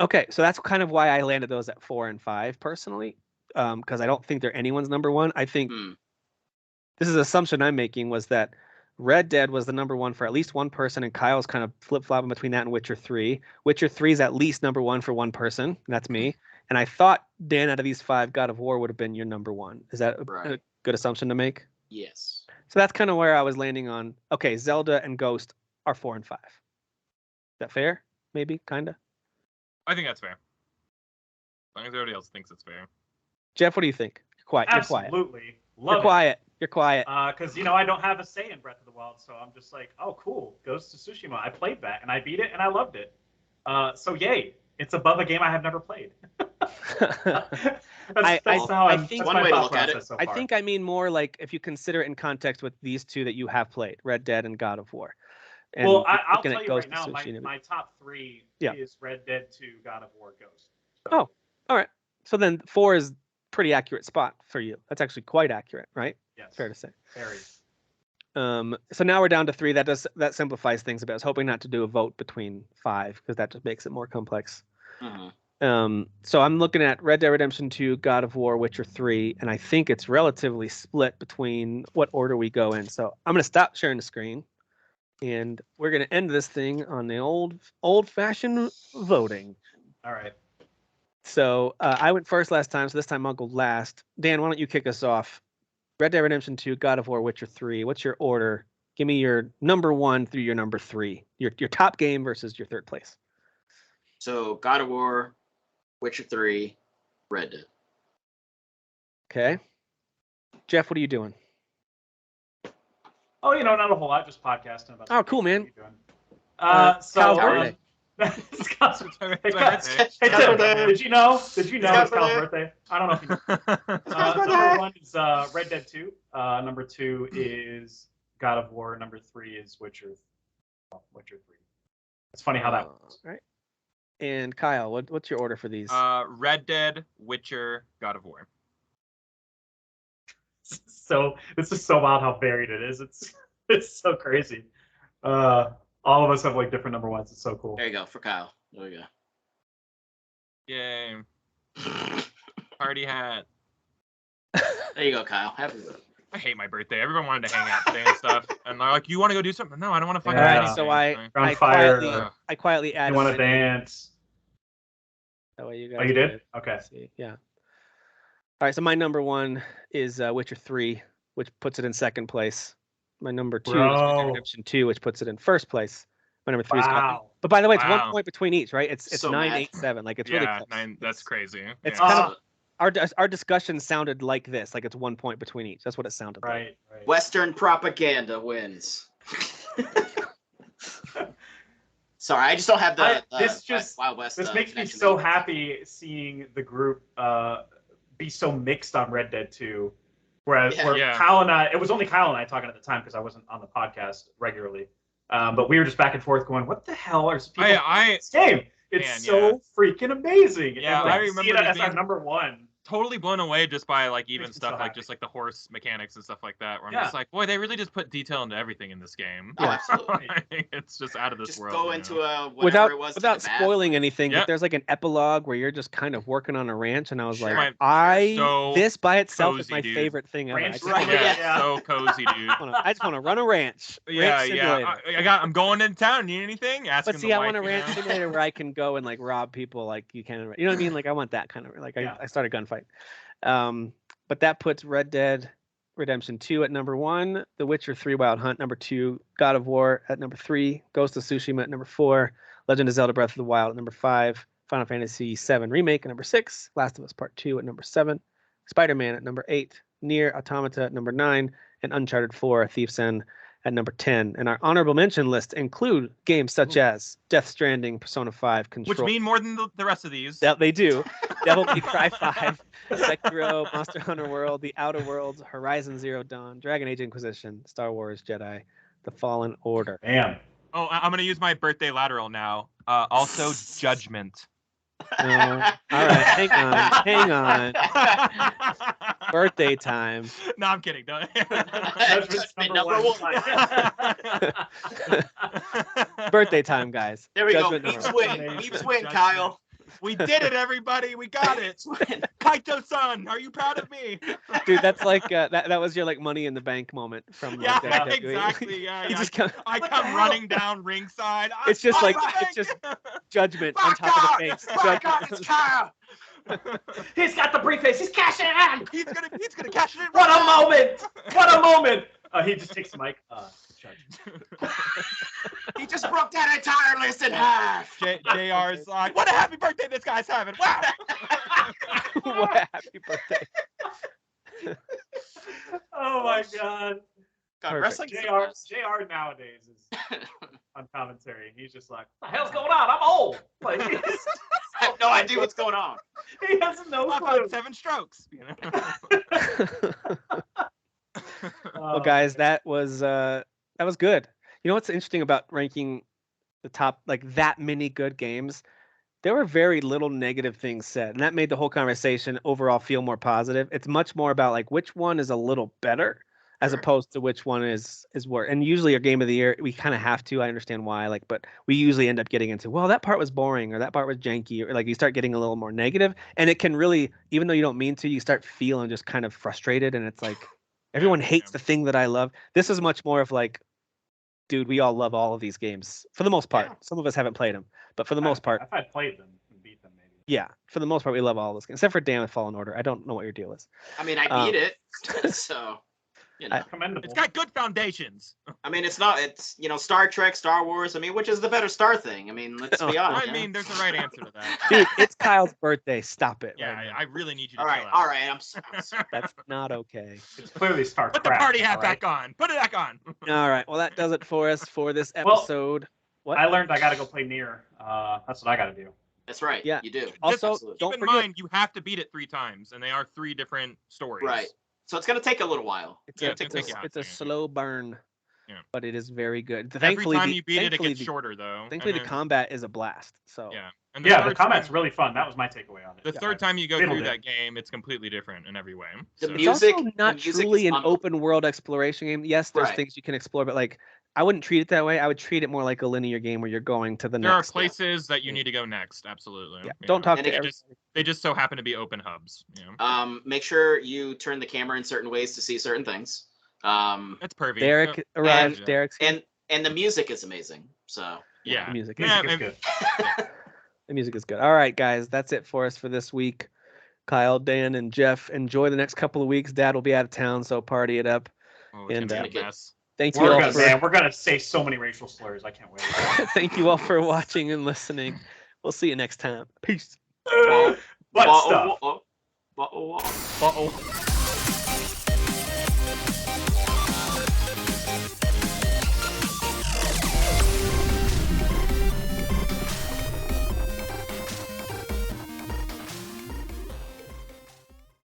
Okay, so that's kind of why I landed those at 4 and 5 personally, because I don't think they're anyone's number one. I think this is an assumption I'm making, was that Red Dead was the number one for at least one person, and Kyle's kind of flip-flopping between that and Witcher 3. Witcher 3 is at least number one for one person, and that's me. And I thought, Dan, out of these 5, God of War would have been your number one. Is that a good assumption to make? Yes. So that's kind of where I was landing on. Okay, Zelda and Ghost are 4 and 5. Is that fair? Maybe, kind of? I think that's fair. As long as everybody else thinks it's fair. Jeff, what do you think? You're quiet. Absolutely. You're quiet. You're quiet. Because, I don't have a say in Breath of the Wild, so I'm just like, oh, cool. Ghost of Tsushima. I played that, and I beat it, and I loved it. So, yay. It's above a game I have never played. I think one way to look at it. I think I mean more like if you consider it in context with these 2 that you have played, Red Dead and God of War. And well, I'll tell you right now, my top 3 is Red Dead 2, God of War, Ghost. So. Oh, all right. So then 4 is pretty accurate spot for you. That's actually quite accurate, right? Yes. Fair to say. Very. So now we're down to 3. That simplifies things a bit. I was hoping not to do a vote between 5 because that just makes it more complex. So I'm looking at Red Dead Redemption 2, God of War, Witcher 3, and I think it's relatively split between what order we go in. So I'm going to stop sharing the screen, and we're going to end this thing on the old-fashioned voting. All right. So I went first last time, so this time I'll go last. Dan, why don't you kick us off? Red Dead Redemption 2, God of War, Witcher 3. What's your order? Give me your number 1 through your number 3. Your top game versus your third place. So God of War, Witcher 3, Red Dead. Okay. Jeff, what are you doing? Oh, not a whole lot, just podcasting about. Oh, cool, man. So Kyle's birthday. Scott's birthday. Hey, birthday. Hey, Tim, did you know it's Kyle's birthday? I don't know if you know. birthday. Number 1 is Red Dead 2. Number 2 is God of War. Number 3 is Witcher 3. It's funny how that works. Right. And Kyle, what's your order for these? Red Dead, Witcher, God of War. So this is so wild how varied it is. It's so crazy. All of us have like different number ones. It's so cool. There you go for Kyle. There we go. Yay. Party hat. There you go, Kyle. Happy birthday. I hate my birthday. Everyone wanted to hang out today and stuff. And they're like, you want to go do something? No, I don't want to fucking do anything. So I quietly added. You want to dance? That way you guys. Oh, you did? Okay. See. Yeah. All right. So my number 1 is Witcher 3, which puts it in second place. My number 2 is Red Dead Redemption 2, which puts it in first place. My number 3 is God. But by the way, it's 1 point between each, right? It's So 9, mad. 8, 7. Like it's really close. 9. That's crazy. It's Yeah. kind of our discussion sounded like this, like it's 1 point between each. That's what it sounded like. Right. Western propaganda wins. Sorry, I just don't have the Wild West. This makes me connection so to it. happy seeing the group be so mixed on Red Dead 2. Whereas Kyle and I, it was only Kyle and I talking at the time because I wasn't on the podcast regularly. But we were just back and forth going, what the hell are people playing this game? It's freaking amazing. Yeah, and, like, I remember see that as being our number 1. totally blown away just by like even Makes me so stuff like happy. just like the horse mechanics and stuff like that. Where I'm Yeah. just like, boy, they really just put detail into everything in this game. Oh, absolutely. It's just out of this Just world. go you into know? whatever it was. Without spoiling anything, Yep. but there's like an epilogue where you're just kind of working on a ranch, and I was Sure. like, So this by itself is cozy, my dude. favorite thing ever. Ranch I just right, wanna- yeah. So cozy, dude. I just want to run a ranch. Yeah, Ranch yeah. simulator. I'm going into town. Need anything? Asking But see, the I wife, want a you ranch know? simulator where I can go and like rob people like you can. You know what I mean? Like I want that kind of like I start a gunfight. But that puts Red Dead Redemption 2 at number 1, The Witcher 3 Wild Hunt number 2, God of War at number 3, Ghost of Tsushima at number 4, Legend of Zelda Breath of the Wild at number 5, Final Fantasy 7 Remake at number 6, Last of Us Part 2 at number 7, Spider-Man at number 8, Nier Automata at number 9, and Uncharted 4: A Thief's End at number 10. And our honorable mention list include games such as Death Stranding, Persona 5, Control. Which mean more than the rest of these. That they do. Devil May Cry 5, Sekiro, Monster Hunter World, The Outer Worlds, Horizon Zero Dawn, Dragon Age Inquisition, Star Wars Jedi, The Fallen Order. Damn. Oh, I'm gonna use my birthday lateral now. Also, Judgment. No. All right, hang on. Birthday time. No, I'm kidding. Don't. Judgment's number 1. Birthday time, guys. There we Judgment go. number Weeps one. win. Weeps win, Kyle. We did it, everybody. We got it. Kaito-san, are you proud of me? Dude, that's like that was your like Money in the Bank moment from like, Yeah, WWE. exactly. Yeah, You just come, I come running down ringside. It's just like Alright. it's just Judgment on top of the face. Judgment. Kyle. He's got the briefcase. He's cashing it in. He's gonna cash it in. What a moment! What a moment! He just takes the mic. Judgment. He just broke that entire list in half. JR's like, what a happy birthday this guy's having. Wow. What a happy birthday. Oh my God. God, Perfect. wrestling. JR nowadays is on commentary. He's just like, what the hell's going on? I'm old. Like, I have no idea what's going on. he has no I've clue. had 7 strokes. You know? Well, guys, that was good. You know what's interesting about ranking the top like that many good games? There were very little negative things said, and that made the whole conversation overall feel more positive. It's much more about like which one is a little better as opposed to which one is worse. And usually our game of the year, we kind of have to. I understand why, like, but we usually end up getting into, well, that part was boring or that part was janky, or like you start getting a little more negative, and it can really, even though you don't mean to, you start feeling just kind of frustrated, and it's like everyone hates the thing that I love. This is much more of like, dude, we all love all of these games for the most part. Yeah. Some of us haven't played them, but for the most part, If I played them and beat them, maybe. yeah, for the most part, we love all those games, except for Damn with Fallen Order. I don't know what your deal is. I mean, I beat it, so you know. Commendable. It's got good foundations. I mean, it's Star Trek, Star Wars. I mean, which is the better Star thing? I mean, let's be honest. I mean, there's a right answer to that. Dude, it's Kyle's birthday. Stop it. Yeah, right now. I really need you to all right, chill out. all right. I'm sorry. That's not okay. It's clearly Star Put the Trek, party hat all right? back on. Put it back on. All right. Well, that does it for us for this Well, episode. What? I learned I got to go play Nier. That's what I got to do. That's right. Yeah. You do. Also, Absolutely. don't Keep in forget, mind, you have to beat it 3 times, and they are 3 different stories. Right. So it's gonna take a little while. it's Yeah, a, it's gonna it's, take a, you it's a out. slow burn. Yeah. But it is very good. Every Thankfully, time you beat it, it thankfully gets the- shorter though. Thankfully, and the then- combat is a blast. So Yeah. And Yeah, the third combat's time- really fun. That was my takeaway on it. The third time you go Little through bit. that game, it's completely different in every way. The So- it's music- also not the music truly is an unbelievable. open world exploration game. Yes, there's Right. things you can explore, but like I wouldn't treat it that way. I would treat it more like a linear game where you're going to the there are next. places that you need to go next. Absolutely. Yeah. Don't talk And to it everybody. They just so happen to be open hubs. Make sure you turn the camera in certain ways to see certain things. That's pervy. Derek arrived. and- Derek's here. And the music is amazing. So Yeah. The music. Yeah, Music is and- good. The music is good. All right, guys, that's it for us for this week. Kyle, Dan, and Jeff, enjoy the next couple of weeks. Dad will be out of town, so party it up. Oh, it's And, gonna be a mess. Thank you We're all gonna, for man, we're gonna say so many racial slurs. I can't wait. thank you all for watching and listening. We'll see you next time. Peace. Butt stuff. Uh-oh. Uh-oh.